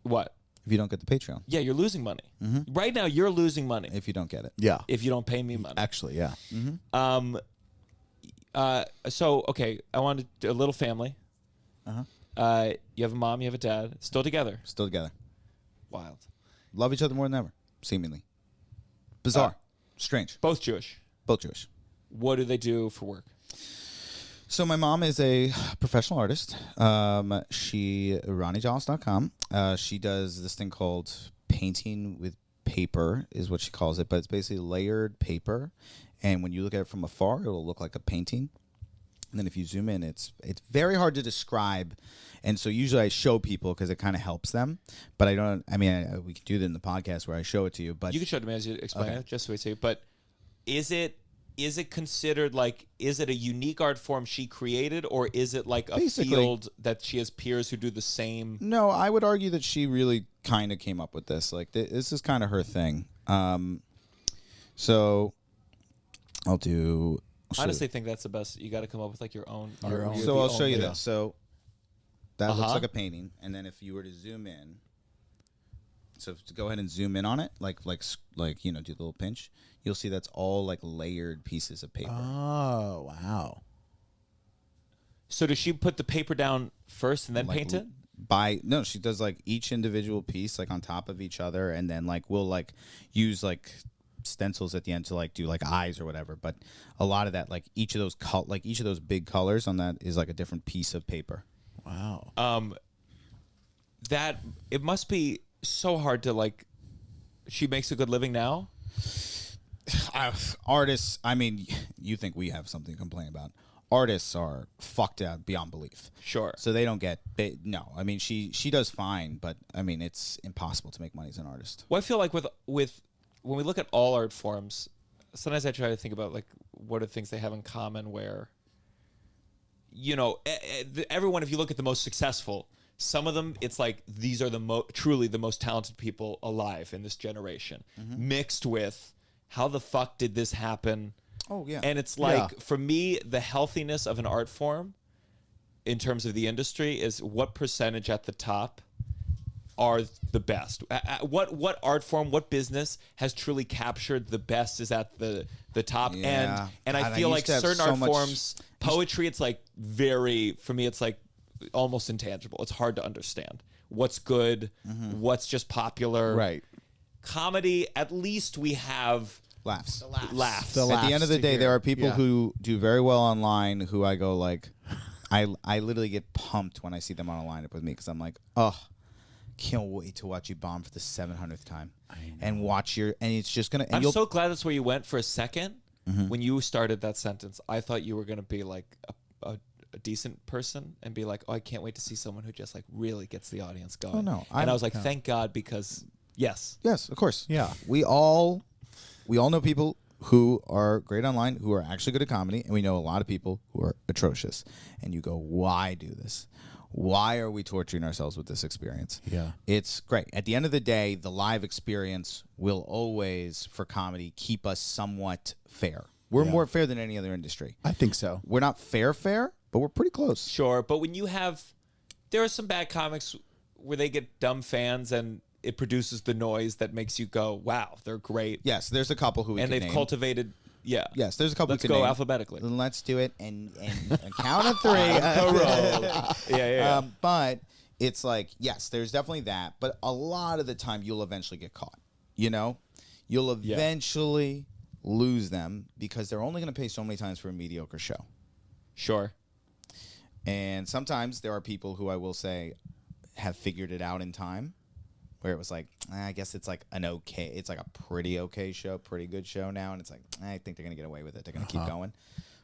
[SPEAKER 1] What?
[SPEAKER 2] if you don't get the Patreon.
[SPEAKER 1] Yeah, you're losing money. Right now, you're losing money
[SPEAKER 2] If you don't get it.
[SPEAKER 3] Yeah.
[SPEAKER 1] if you don't pay me money.
[SPEAKER 3] Actually, yeah.
[SPEAKER 1] So, okay, I wanted a little family. You have a mom, you have a dad, still together.
[SPEAKER 2] Still together.
[SPEAKER 1] Wild.
[SPEAKER 2] Love each other more than ever, seemingly. Bizarre. Strange.
[SPEAKER 1] Both Jewish.
[SPEAKER 2] Both Jewish.
[SPEAKER 1] What do they do for work?
[SPEAKER 2] So my mom is a professional artist. She RonnieJolles.com. She does this thing called painting with paper, is what she calls it, but it's basically layered paper. And when you look at it from afar, it'll look like a painting. And then if you zoom in, it's very hard to describe. And so usually I show people because it kind of helps them. But I don't. I mean, we could do that in the podcast where I show it to you. But
[SPEAKER 1] You can show it to me as you explain it, just so we see. But is it considered like, is it a unique art form she created, or is it like a
[SPEAKER 2] Basically.
[SPEAKER 1] field that she has peers who do the same?
[SPEAKER 2] No, I would argue that she really kind of came up with this. Like this is kind of her thing. So I'll do.
[SPEAKER 1] I honestly think that's the best. You got to come up with like your own. art.
[SPEAKER 3] own.
[SPEAKER 1] You're
[SPEAKER 2] So
[SPEAKER 1] the
[SPEAKER 2] I'll show you
[SPEAKER 1] only-
[SPEAKER 2] this. So that looks
[SPEAKER 1] Uh-huh.
[SPEAKER 2] like a painting, and then if you were to zoom in, so to go ahead and zoom in on it, like do the little pinch, you'll see that's all like layered pieces of paper.
[SPEAKER 3] Oh, wow.
[SPEAKER 1] So does she put the paper down first and then
[SPEAKER 2] Like,
[SPEAKER 1] paint it?
[SPEAKER 2] No, she does like each individual piece like on top of each other, and then like we'll like use like stencils at the end to like do like eyes or whatever. But a lot of that, like each of those big colors on that is like a different piece of paper.
[SPEAKER 3] Wow.
[SPEAKER 1] That it must be so hard to like. She makes a good living now.
[SPEAKER 2] Artists, I mean, you think we have something to complain about? Artists are fucked out beyond belief.
[SPEAKER 1] Sure.
[SPEAKER 2] So they don't get no. I mean, she does fine, but I mean, it's impossible to make money as an artist.
[SPEAKER 1] Well, I feel like with when we look at all art forms, sometimes I try to think about like what are things they have in common. Where, you know, everyone, if you look at the most successful, some of them, it's like these are truly the most talented people alive in this generation, mixed with how the fuck did this happen?
[SPEAKER 2] Oh yeah.
[SPEAKER 1] And it's like, for me, the healthiness of an art form in terms of the industry is what percentage at the top are the best. What art form, what business has truly captured the best is at the top.
[SPEAKER 2] Yeah.
[SPEAKER 1] And
[SPEAKER 2] God,
[SPEAKER 1] I feel
[SPEAKER 2] used
[SPEAKER 1] like
[SPEAKER 2] to have
[SPEAKER 1] certain
[SPEAKER 2] so
[SPEAKER 1] art
[SPEAKER 2] much-
[SPEAKER 1] forms, poetry, it's like for me, it's like almost intangible. It's hard to understand what's good, what's just popular.
[SPEAKER 3] Right.
[SPEAKER 1] Comedy, at least we have
[SPEAKER 2] laughs.
[SPEAKER 1] laughs.
[SPEAKER 3] The
[SPEAKER 2] At the end of the
[SPEAKER 3] laughs to
[SPEAKER 2] day,
[SPEAKER 3] hear.
[SPEAKER 2] there are people
[SPEAKER 3] Yeah.
[SPEAKER 2] who do very well online who I go like, I literally get pumped when I see them on a lineup with me because I'm like, oh, can't wait to watch you bomb for the 700th time and watch and it's just gonna. And
[SPEAKER 1] I'm
[SPEAKER 2] you'll,
[SPEAKER 1] so glad that's where you went for a second. When you started that sentence, I thought you were going to be like a decent person and be like, oh, I can't wait to see someone who just like really gets the audience going.
[SPEAKER 2] Oh, no.
[SPEAKER 1] And I was like, thank God, because yes.
[SPEAKER 2] yes, of course.
[SPEAKER 3] Yeah.
[SPEAKER 2] We all know people who are great online, who are actually good at comedy, and we know a lot of people who are atrocious. And you go, why do this? Why are we torturing ourselves with this experience?
[SPEAKER 3] Yeah.
[SPEAKER 2] It's great. At the end of the day, the live experience will always, for comedy, keep us somewhat fair. We're
[SPEAKER 3] Yeah.
[SPEAKER 2] more fair than any other industry.
[SPEAKER 3] I think so.
[SPEAKER 2] We're not fair, but we're pretty close.
[SPEAKER 1] Sure. But when there are some bad comics where they get dumb fans and it produces the noise that makes you go, wow, they're great.
[SPEAKER 2] Yes, there's a couple who we
[SPEAKER 1] And
[SPEAKER 2] can
[SPEAKER 1] they've
[SPEAKER 2] name.
[SPEAKER 1] cultivated, yeah.
[SPEAKER 2] Yes, there's a couple
[SPEAKER 1] Let's
[SPEAKER 2] we can
[SPEAKER 1] go
[SPEAKER 2] name.
[SPEAKER 1] alphabetically.
[SPEAKER 2] Then let's do it and count of three.
[SPEAKER 1] Yeah.
[SPEAKER 2] But it's like, yes, there's definitely that. But a lot of the time, you'll eventually get caught. You know, you'll eventually lose them because they're only going to pay so many times for a mediocre show.
[SPEAKER 1] Sure.
[SPEAKER 2] And sometimes there are people who I will say have figured it out in time, where it was like, I guess it's like it's like a pretty okay show, pretty good show now, and it's like, I think they're gonna get away with it. They're gonna keep going.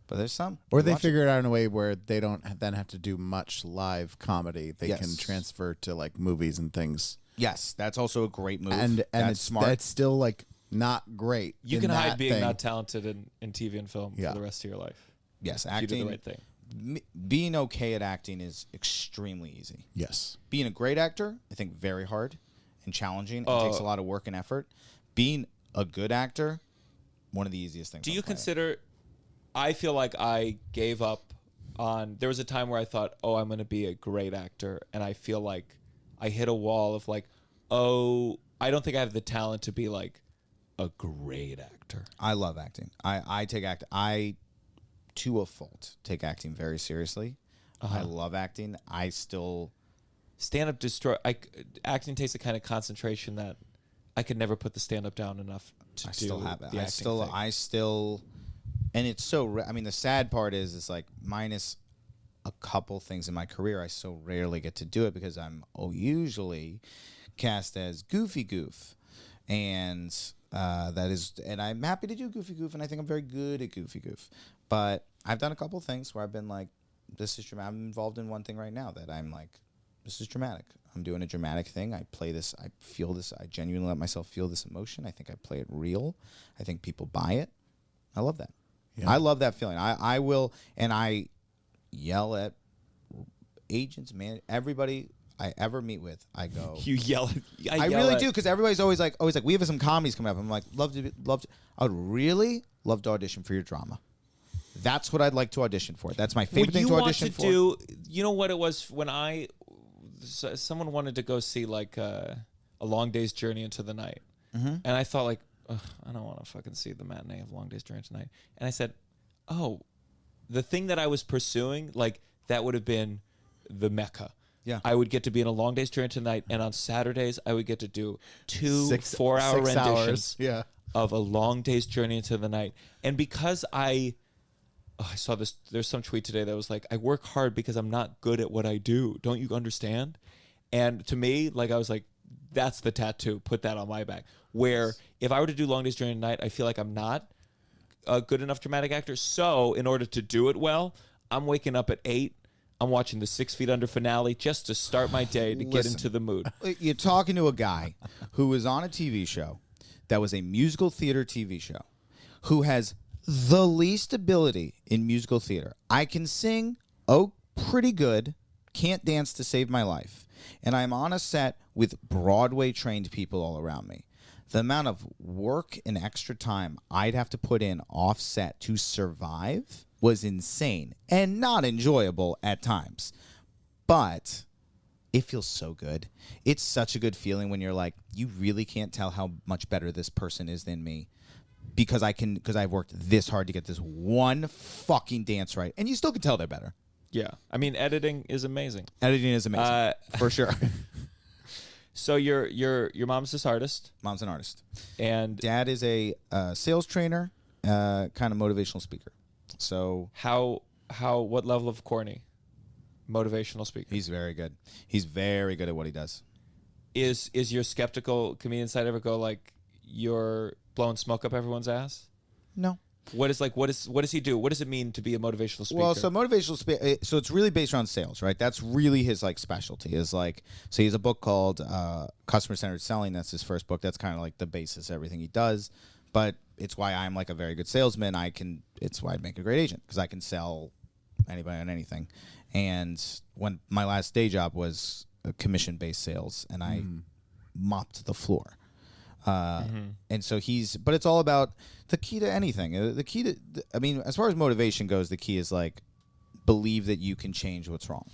[SPEAKER 2] But there's some,
[SPEAKER 3] Or they
[SPEAKER 2] watch it.
[SPEAKER 3] figure it out in a way where they don't then have to do much live comedy. They
[SPEAKER 2] Yes.
[SPEAKER 3] can transfer to like movies and things.
[SPEAKER 2] Yes, that's also a great move.
[SPEAKER 3] And
[SPEAKER 2] that's
[SPEAKER 3] it's
[SPEAKER 2] smart.
[SPEAKER 3] That's still like not great.
[SPEAKER 1] You
[SPEAKER 3] in
[SPEAKER 1] can hide
[SPEAKER 3] that
[SPEAKER 1] being
[SPEAKER 3] thing.
[SPEAKER 1] not talented in TV and film
[SPEAKER 3] Yeah.
[SPEAKER 1] for the rest of your life.
[SPEAKER 2] Yes,
[SPEAKER 1] If you do
[SPEAKER 2] acting.
[SPEAKER 1] the right thing.
[SPEAKER 2] Being okay at acting is extremely easy.
[SPEAKER 3] Yes.
[SPEAKER 2] Being a great actor, I think, very hard and challenging. It takes a lot of work and effort. Being a good actor, one of the easiest things.
[SPEAKER 1] Do
[SPEAKER 2] on
[SPEAKER 1] you
[SPEAKER 2] the planet.
[SPEAKER 1] consider? I feel like I gave up on. There was a time where I thought, "Oh, I'm going to be a great actor," and I feel like I hit a wall of like, I don't think I have the talent to be like a great actor.
[SPEAKER 2] I love acting. I take act. I, to a fault, take acting very seriously. I love acting. I still
[SPEAKER 1] Stand-up acting takes a kind of concentration that I could never put the stand-up down enough to do.
[SPEAKER 2] still have it.
[SPEAKER 1] The
[SPEAKER 2] I still, and it's so. I mean, the sad part is like minus a couple things in my career, I so rarely get to do it because I'm usually cast as Goofy Goof, and and I'm happy to do Goofy Goof, and I think I'm very good at Goofy Goof. But I've done a couple things where I've been like, this is dramatic. I'm involved in one thing right now that I'm like, this is dramatic. I'm doing a dramatic thing. I play this. I feel this. I genuinely let myself feel this emotion. I think I play it real. I think people buy it. I love that. Yeah. I love that feeling. I will, and I yell at agents, man, everybody I ever meet with. I go.
[SPEAKER 1] You yell at.
[SPEAKER 2] I really do, because everybody's always like, we have some comedies coming up. I'm like, love to. I would really love to audition for your drama. That's what I'd like to audition for. That's my favorite thing to audition for.
[SPEAKER 1] You know what it was when someone wanted to go see like a Long Day's Journey into the Night, and I thought like, I don't want to fucking see the matinee of Long Day's Journey into the Night, and I said, oh, the thing that I was pursuing, like that would have been the Mecca. Yeah, I would get to be in a Long Day's Journey into the Night, and on Saturdays I would get to do 2 4-hour renditions of a Long Day's Journey into the Night, and because I saw this. There's some tweet today that was like, I work hard because I'm not good at what I do. Don't you understand? And to me, like, I was like, that's the tattoo. Put that on my back. Where if I were to do Long Day's Journey Night, I feel like I'm not a good enough dramatic actor. So in order to do it well, I'm waking up at 8. I'm watching the 6 Feet Under finale just to start my day to get into the mood.
[SPEAKER 2] You're talking to a guy who was on a TV show that was a musical theater TV show, who has the least ability in musical theater. I can sing, pretty good, can't dance to save my life. And I'm on a set with Broadway-trained people all around me. The amount of work and extra time I'd have to put in off-set to survive was insane and not enjoyable at times. But it feels so good. It's such a good feeling when you're like, you really can't tell how much better this person is than me. Because I've worked this hard to get this one fucking dance right, and you still can tell they're better.
[SPEAKER 1] Yeah, I mean, editing is amazing.
[SPEAKER 2] Editing is amazing, for sure.
[SPEAKER 1] So your mom's this artist.
[SPEAKER 2] Mom's an artist,
[SPEAKER 1] and
[SPEAKER 2] dad is a sales trainer, kind of motivational speaker. So
[SPEAKER 1] what level of corny? Motivational speaker.
[SPEAKER 2] He's very good. He's very good at what he does.
[SPEAKER 1] Is your skeptical comedian side ever go like, you're blowing smoke up everyone's ass?
[SPEAKER 2] No.
[SPEAKER 1] What does he do? What does it mean to be a motivational speaker?
[SPEAKER 2] Well, so motivational so it's really based around sales, right? That's really his like specialty. Is like, so he has a book called Customer Centered Selling. That's his first book. That's kind of like the basis of everything he does. But it's why I'm like a very good salesman. It's why I'd make a great agent, because I can sell anybody on anything. And when my last day job was commission-based sales, and I mopped the floor. And so but it's all about the key to anything. As far as motivation goes, the key is like, believe that you can change what's wrong,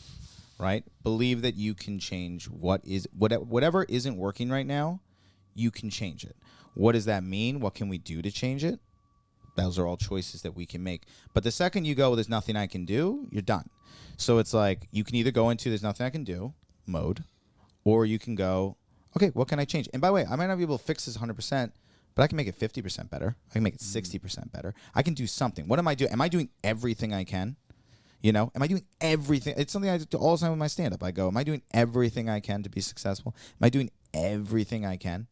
[SPEAKER 2] right? Believe that you can change whatever isn't working right now, you can change it. What does that mean? What can we do to change it? Those are all choices that we can make. But the second you go, there's nothing I can do, you're done. So it's like, you can either go into there's nothing I can do mode, or you can go, okay, what can I change? And by the way, I might not be able to fix this 100%, but I can make it 50% better. I can make it 60% better. I can do something. What am I doing? Am I doing everything I can? Am I doing everything? It's something I do all the time with my stand-up. I go, am I doing everything I can to be successful? Am I doing everything I can?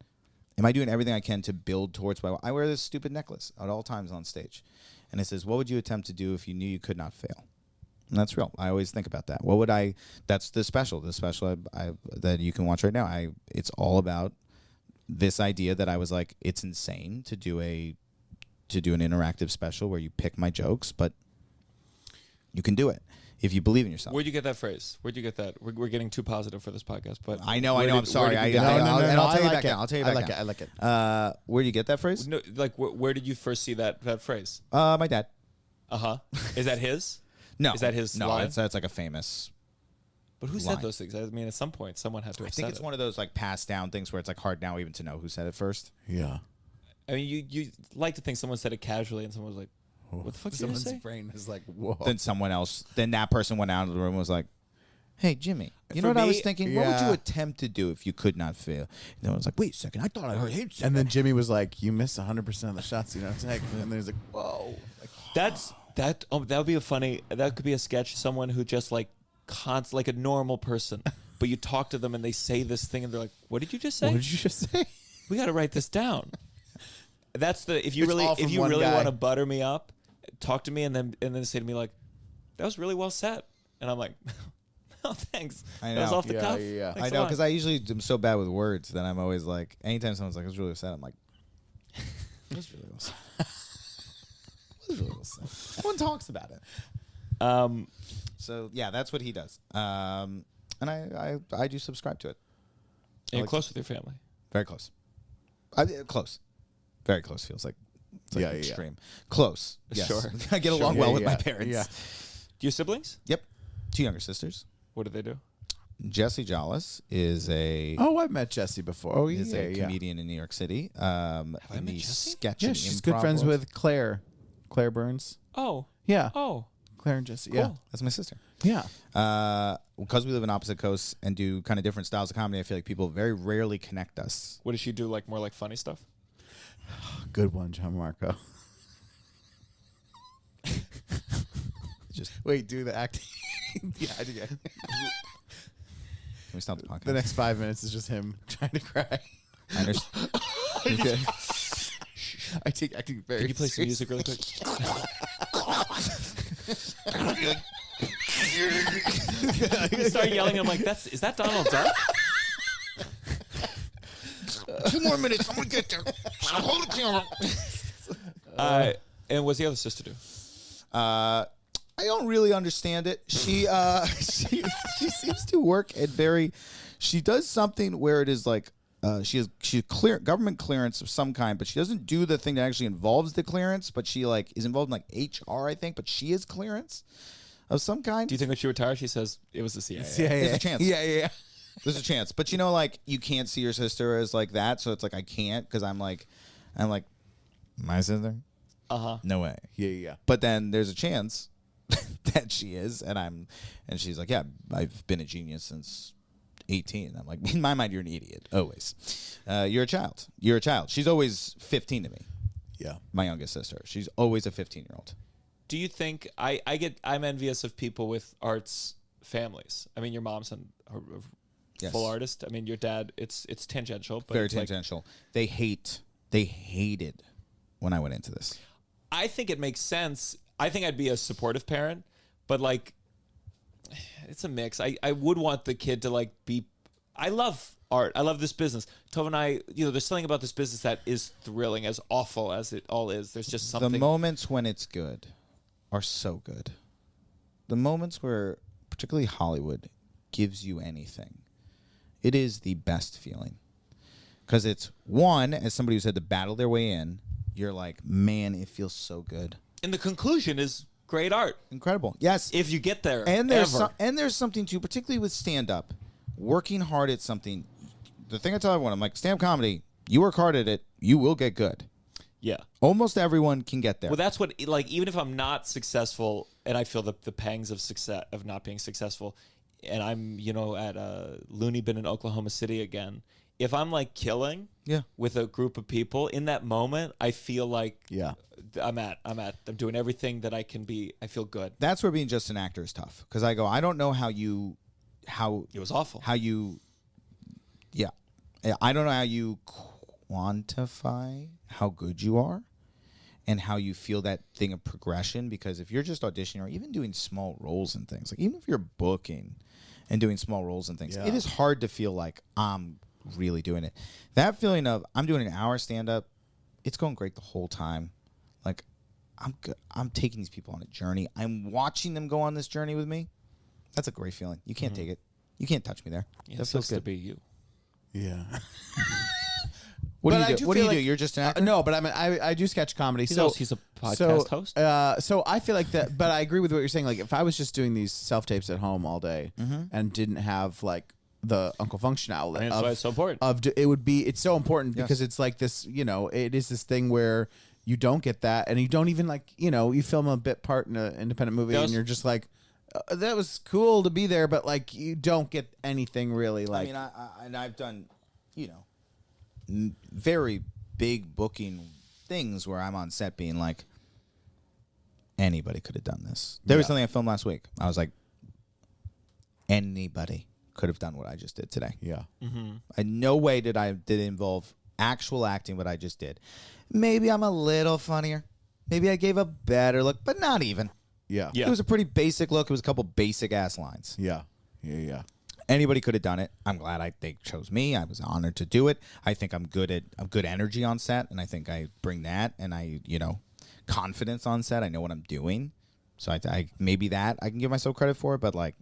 [SPEAKER 2] Am I doing everything I can to build towards I wear this stupid necklace at all times on stage. And it says, what would you attempt to do if you knew you could not fail? And that's real. I always think about that. That's the special that you can watch right now. It's all about this idea that I was like, it's insane to do an interactive special where you pick my jokes, but you can do it if you believe in yourself.
[SPEAKER 1] Where'd you get that phrase? Where'd you get that? We're getting too positive for this podcast, but
[SPEAKER 2] I know. I'm sorry. I'll tell you back now.
[SPEAKER 3] I like it.
[SPEAKER 2] Where do you get that phrase?
[SPEAKER 1] No, like where did you first see that phrase?
[SPEAKER 2] My dad.
[SPEAKER 1] Is that his?
[SPEAKER 2] No.
[SPEAKER 1] Is that his
[SPEAKER 2] No,
[SPEAKER 1] line?
[SPEAKER 2] that's like a famous.
[SPEAKER 1] But who said those things? I mean, at some point, someone had to have
[SPEAKER 2] I think
[SPEAKER 1] said
[SPEAKER 2] it's
[SPEAKER 1] it.
[SPEAKER 2] one of those like passed down things where it's like hard now even to know who said it first.
[SPEAKER 3] Yeah.
[SPEAKER 1] I mean, you like to think someone said it casually, and someone was like, "What the fuck did you
[SPEAKER 3] Someone's
[SPEAKER 1] say?"
[SPEAKER 3] brain is like, whoa.
[SPEAKER 2] Then that person went out of the room and was like, "Hey, Jimmy, you know
[SPEAKER 1] For
[SPEAKER 2] what I was
[SPEAKER 1] me,
[SPEAKER 2] thinking? What would you
[SPEAKER 3] yeah.
[SPEAKER 2] attempt to do if you could not fail?" And I was like, "Wait a second, I thought I heard him say
[SPEAKER 3] And then Jimmy was like, you missed 100% of the shots you don't take. And then he's like, whoa. Like,
[SPEAKER 1] That would be a funny. That could be a sketch. Someone who just like like a normal person, but you talk to them and they say this thing and they're like, "What did you just say?
[SPEAKER 3] what did you just say?
[SPEAKER 1] We got to write this down." That's the if you
[SPEAKER 3] It's all
[SPEAKER 1] really
[SPEAKER 3] from one guy.
[SPEAKER 1] want to butter me up, talk to me and then say to me like, "That was really well said," and I'm like, "Oh, thanks."
[SPEAKER 2] I
[SPEAKER 1] That was
[SPEAKER 2] know.
[SPEAKER 1] off the
[SPEAKER 3] Yeah,
[SPEAKER 1] cuff.
[SPEAKER 3] yeah.
[SPEAKER 1] Thanks
[SPEAKER 2] I
[SPEAKER 1] a
[SPEAKER 2] know,
[SPEAKER 1] lot.
[SPEAKER 2] because I usually am so bad with words that I'm always like, anytime someone's like, "It was really sad," I'm like, "It was really well said." It was really well said. No one talks about it. So yeah, that's what he does. And I do subscribe to it.
[SPEAKER 1] And you're
[SPEAKER 2] like
[SPEAKER 1] close with your family.
[SPEAKER 2] Very close. Close. Very close feels like, it's like
[SPEAKER 3] Yeah, yeah, yeah.
[SPEAKER 2] extreme. Close. Yes.
[SPEAKER 1] Sure.
[SPEAKER 2] I get along
[SPEAKER 3] Yeah,
[SPEAKER 2] well with
[SPEAKER 3] yeah,
[SPEAKER 2] my parents.
[SPEAKER 3] yeah.
[SPEAKER 1] Do you have siblings?
[SPEAKER 2] Yep. 2 younger sisters.
[SPEAKER 1] What do they do?
[SPEAKER 2] Jesse Jolles is a
[SPEAKER 3] Oh, I've met Jesse before. Oh,
[SPEAKER 2] is
[SPEAKER 3] yeah,
[SPEAKER 2] a
[SPEAKER 3] yeah.
[SPEAKER 2] comedian in New York City.
[SPEAKER 1] I
[SPEAKER 2] In
[SPEAKER 1] met
[SPEAKER 2] the
[SPEAKER 1] Jesse?
[SPEAKER 2] sketch
[SPEAKER 3] Yeah,
[SPEAKER 2] and
[SPEAKER 3] she's
[SPEAKER 2] improv
[SPEAKER 3] good friends
[SPEAKER 2] world.
[SPEAKER 3] with Claire Burns.
[SPEAKER 1] Oh.
[SPEAKER 3] Yeah.
[SPEAKER 1] Oh.
[SPEAKER 3] Claire and Jesse.
[SPEAKER 1] Cool.
[SPEAKER 2] That's my sister.
[SPEAKER 3] Yeah.
[SPEAKER 2] Because we live in opposite coasts and do kind of different styles of comedy, I feel like people very rarely connect us.
[SPEAKER 1] What does she do? Like more like funny stuff?
[SPEAKER 3] Good one, Gianmarco.
[SPEAKER 2] Just
[SPEAKER 3] Wait, do the acting. Yeah, I do.
[SPEAKER 2] can we stop the podcast?
[SPEAKER 3] The next 5 minutes is just him trying to cry.
[SPEAKER 2] I understand.
[SPEAKER 3] Okay. I take acting very
[SPEAKER 1] Can you play some
[SPEAKER 3] seriously.
[SPEAKER 1] music really quick? You start yelling. I'm like, is that Donald Duck?
[SPEAKER 2] 2 more minutes. I'm gonna get there. Hold the camera.
[SPEAKER 1] And what's the other sister do?
[SPEAKER 2] I don't really understand it. She seems to work at very. She does something where it is like she clear government clearance of some kind, but she doesn't do the thing that actually involves the clearance. But she like is involved in like HR, I think. But she is clearance of some kind.
[SPEAKER 1] Do you think when she retires, she says it was the CIA?
[SPEAKER 3] Yeah,
[SPEAKER 2] There's a chance.
[SPEAKER 3] Yeah.
[SPEAKER 2] There's a chance, but you know, like you can't see your sister as like that, so it's like I can't because I'm like my sister. No way.
[SPEAKER 3] Yeah.
[SPEAKER 2] But then there's a chance that she is, and she's like, yeah, I've been a genius since 18. I'm like, in my mind, you're an idiot. Always. You're a child. You're a child. She's always 15 to me.
[SPEAKER 3] Yeah.
[SPEAKER 2] My youngest sister. She's always a 15-year-old.
[SPEAKER 1] Do you think I'm envious of people with arts families? I mean, your mom's a
[SPEAKER 2] Yes.
[SPEAKER 1] full artist. I mean, your dad, it's tangential, but
[SPEAKER 2] Very
[SPEAKER 1] it's like-
[SPEAKER 2] tangential. They hated when I went into this.
[SPEAKER 1] I think it makes sense. I think I'd be a supportive parent, but like, it's a mix. I would want the kid to like be. I love art. I love this business. Tove and I, there's something about this business that is thrilling, as awful as it all is. There's just something.
[SPEAKER 2] The moments when it's good are so good. The moments where, particularly Hollywood, gives you anything, it is the best feeling. Because it's, one, as somebody who's had to battle their way in, you're like, man, it feels so good.
[SPEAKER 1] And the conclusion is great art.
[SPEAKER 2] Incredible. Yes.
[SPEAKER 1] If you get there,
[SPEAKER 2] And there's
[SPEAKER 1] ever.
[SPEAKER 2] there's something too, particularly with stand-up, working hard at something. The thing I tell everyone, I'm like, stand-up comedy, you work hard at it, you will get good.
[SPEAKER 1] Yeah.
[SPEAKER 2] Almost everyone can get there.
[SPEAKER 1] Well, that's what, like, even if I'm not successful and I feel the pangs of success, of not being successful, and I'm, at a loony bin in Oklahoma City again, if I'm like killing with a group of people in that moment, I feel like I'm doing everything that I can be. I feel good.
[SPEAKER 2] That's where being just an actor is tough. Because I don't know how
[SPEAKER 1] It was awful.
[SPEAKER 2] I don't know how you quantify how good you are and how you feel that thing of progression. Because if you're just auditioning or even doing small roles and things, like even if you're booking and doing small roles and things, it is hard to feel like I'm really doing it. That feeling of I'm doing an hour stand-up, it's going great the whole time. Like I'm good. I'm taking these people on a journey. I'm watching them go on this journey with me. That's a great feeling. You can't take it. You can't touch me there.
[SPEAKER 1] Yeah,
[SPEAKER 2] That
[SPEAKER 1] it
[SPEAKER 2] feels
[SPEAKER 1] sucks to
[SPEAKER 2] good.
[SPEAKER 1] be you.
[SPEAKER 3] Yeah.
[SPEAKER 2] What
[SPEAKER 3] But
[SPEAKER 2] do
[SPEAKER 3] I
[SPEAKER 2] you do?
[SPEAKER 3] do
[SPEAKER 2] What do
[SPEAKER 3] feel
[SPEAKER 2] you do?
[SPEAKER 3] like-
[SPEAKER 2] You're just an actor?
[SPEAKER 3] No, but I do sketch comedy.
[SPEAKER 1] He's
[SPEAKER 3] So
[SPEAKER 1] also- he's a podcast host.
[SPEAKER 3] So I feel like that. But I agree with what you're saying. Like if I was just doing these self tapes at home all day and didn't have like the Uncle Function outlet,
[SPEAKER 1] And that's why it's so important.
[SPEAKER 3] It would be. It's so important
[SPEAKER 2] Yes.
[SPEAKER 3] because it's like this. It is this thing where you don't get that, and you don't even like. You film a bit part in an independent movie, and you're just like, that was cool to be there, but like you don't get anything really. Like
[SPEAKER 2] I've done, very big booking things where I'm on set being like, anybody could have done this. There was something I filmed last week. I was like, anybody could have done what I just did today.
[SPEAKER 3] yeah.
[SPEAKER 2] In no way did it involve actual acting, what I just did. Maybe I'm a little funnier. Maybe I gave a better look, but not even.
[SPEAKER 3] Yeah.
[SPEAKER 1] Yeah.
[SPEAKER 2] It was a pretty basic look. It was a couple basic ass lines.
[SPEAKER 3] Yeah. Yeah.
[SPEAKER 2] Anybody could have done it. I'm glad they chose me. I was honored to do it. I think I'm good energy on set, and I think I bring that, and confidence on set. I know what I'm doing, so I maybe that I can give myself credit for. But like,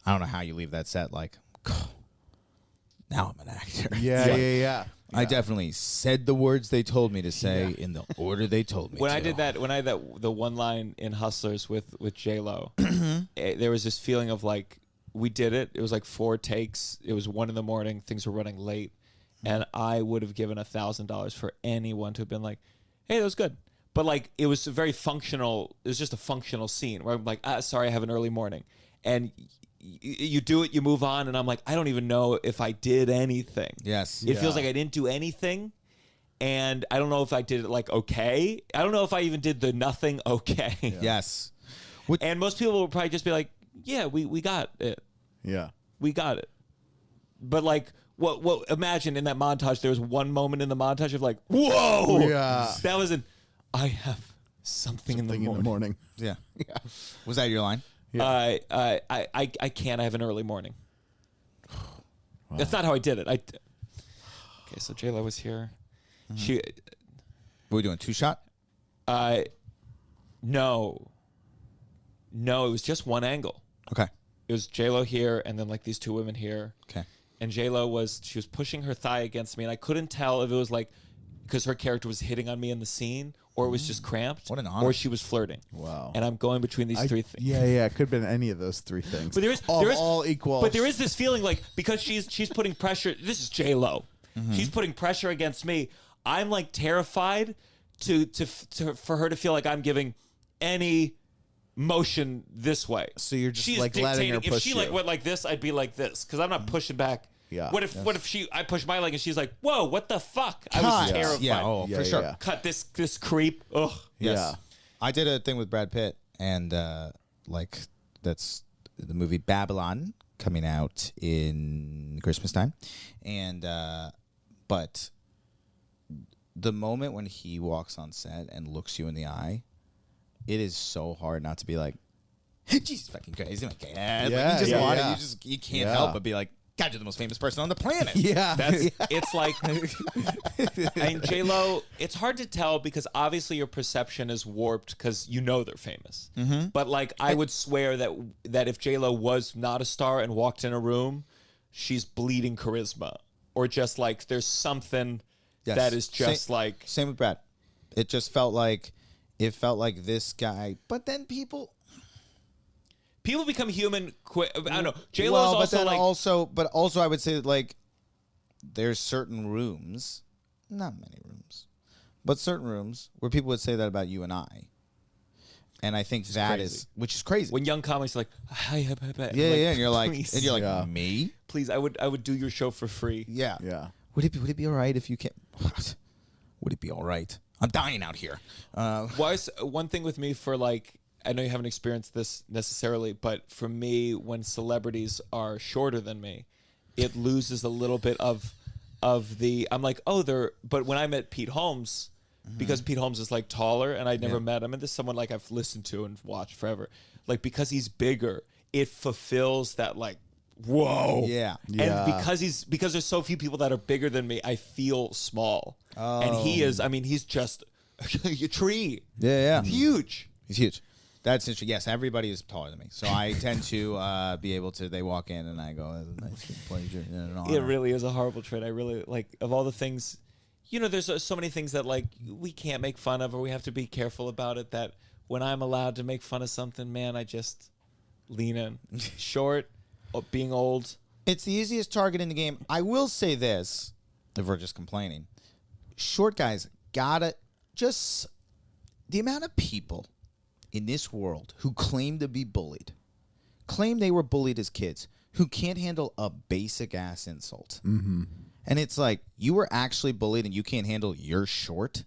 [SPEAKER 2] I don't know how you leave that set like, now I'm an actor.
[SPEAKER 3] Yeah.
[SPEAKER 2] I definitely said the words they told me to say in the order they told me
[SPEAKER 1] When
[SPEAKER 2] to.
[SPEAKER 1] I did that, the one line in Hustlers with J-Lo, there was this feeling of like, we did it. It was like 4 takes. It was 1 a.m. Things were running late, and I would have given $1,000 for anyone to have been like, "Hey, that was good." But like, it was very functional. It was just a functional scene where I'm like, "Sorry, I have an early morning," and you do it, you move on, and I'm like, I don't even know if I did anything.
[SPEAKER 2] Yes.
[SPEAKER 1] It feels like I didn't do anything, and I don't know if I did it like okay. I don't know if I even did the nothing okay.
[SPEAKER 2] Yes.
[SPEAKER 1] And most people will probably just be like, "Yeah, we got it."
[SPEAKER 3] Yeah.
[SPEAKER 1] We got it. But like, what? Imagine in that montage, there was one moment in the montage of like, whoa,
[SPEAKER 3] Yeah.
[SPEAKER 1] that was I have something in the morning.
[SPEAKER 2] Yeah. Was that your line?
[SPEAKER 1] I can't. I have an early morning. That's not how I did it. Okay, so J-Lo was here. She,
[SPEAKER 2] Were we doing 2-shot?
[SPEAKER 1] no, it was just one angle.
[SPEAKER 2] Okay.
[SPEAKER 1] It was J-Lo here, and then like these 2 women here.
[SPEAKER 2] Okay.
[SPEAKER 1] And J-Lo was pushing her thigh against me, and I couldn't tell if it was like because her character was hitting on me in the scene, or it was just cramped,
[SPEAKER 2] What an honor.
[SPEAKER 1] or she was flirting.
[SPEAKER 3] Wow.
[SPEAKER 1] And I'm going between these 3 things.
[SPEAKER 3] Yeah. It could have been any of those 3 things.
[SPEAKER 1] But there is
[SPEAKER 3] all equal.
[SPEAKER 1] But there is this feeling like because she's putting pressure. This is J-Lo. She's putting pressure against me. I'm like terrified for her to feel like I'm giving any motion this way.
[SPEAKER 3] So you're just,
[SPEAKER 1] She's
[SPEAKER 3] like, letting her
[SPEAKER 1] dictating.
[SPEAKER 3] push
[SPEAKER 1] If she
[SPEAKER 3] you.
[SPEAKER 1] like went like this, I'd be like this because I'm not pushing back.
[SPEAKER 3] Yeah.
[SPEAKER 1] What if I push my leg and she's like, "Whoa, what the fuck?" I was
[SPEAKER 2] Cut.
[SPEAKER 1] terrified.
[SPEAKER 2] Yeah. Oh,
[SPEAKER 3] Yeah,
[SPEAKER 2] for sure.
[SPEAKER 3] yeah.
[SPEAKER 1] Cut this creep. Ugh.
[SPEAKER 2] Yes.
[SPEAKER 3] Yeah.
[SPEAKER 2] I did a thing with Brad Pitt, and that's the movie Babylon coming out in Christmas time, and but the moment when he walks on set and looks you in the eye, it is so hard not to be like, Jesus fucking crazy, my God.
[SPEAKER 3] Yeah, yeah.
[SPEAKER 2] You can't
[SPEAKER 3] Yeah.
[SPEAKER 2] help but be like, God, you're the most famous person on the planet.
[SPEAKER 3] Yeah.
[SPEAKER 1] It's like, I mean, J-Lo, it's hard to tell because obviously your perception is warped because they're famous. But like, I would swear that if J-Lo was not a star and walked in a room, she's bleeding charisma, or just like there's something
[SPEAKER 2] Yes.
[SPEAKER 1] that is just like.
[SPEAKER 2] Same with Brad. It just felt like this guy, but then people
[SPEAKER 1] become human quick. I don't know. J-Lo's
[SPEAKER 2] well, but
[SPEAKER 1] also
[SPEAKER 2] then
[SPEAKER 1] like.
[SPEAKER 2] also I would say that like there's certain rooms, not many rooms, but certain rooms where people would say that about you and I. And I think which is crazy.
[SPEAKER 1] When young comics are like,
[SPEAKER 2] yeah,
[SPEAKER 1] like,
[SPEAKER 2] and you're like,
[SPEAKER 1] please,
[SPEAKER 3] Yeah.
[SPEAKER 2] me?
[SPEAKER 1] please, I would do your show for free.
[SPEAKER 2] Yeah.
[SPEAKER 3] Yeah.
[SPEAKER 2] Would it be all right if you can't? Would it be all right? I'm dying out here.
[SPEAKER 1] One thing with me for like, I know you haven't experienced this necessarily, but for me, when celebrities are shorter than me, it loses a little bit of the. I'm like, but when I met Pete Holmes, because Pete Holmes is like taller, and I'd never met him, and this is someone like I've listened to and watched forever. Like because he's bigger, it fulfills that like. Whoa.
[SPEAKER 2] Yeah.
[SPEAKER 3] Yeah.
[SPEAKER 1] And because there's so few people that are bigger than me, I feel small. And he is, I mean, he's just a tree.
[SPEAKER 2] Yeah.
[SPEAKER 1] Huge.
[SPEAKER 2] He's huge. That's interesting. Yes, everybody is taller than me, so I tend to be able to. They walk in and I go, "Nice pleasure." And an honor."
[SPEAKER 1] It really is a horrible trait. I really like of all the things there's so many things that like we can't make fun of or we have to be careful about it, that when I'm allowed to make fun of something, man, I just lean in. Short, being old.
[SPEAKER 2] It's the easiest target in the game. I will say this, if we're just complaining. Short guys gotta just... The amount of people in this world who claim to be bullied, claim they were bullied as kids, who can't handle a basic ass insult. Mm-hmm. And it's like, you were actually bullied and you can't handle you're short?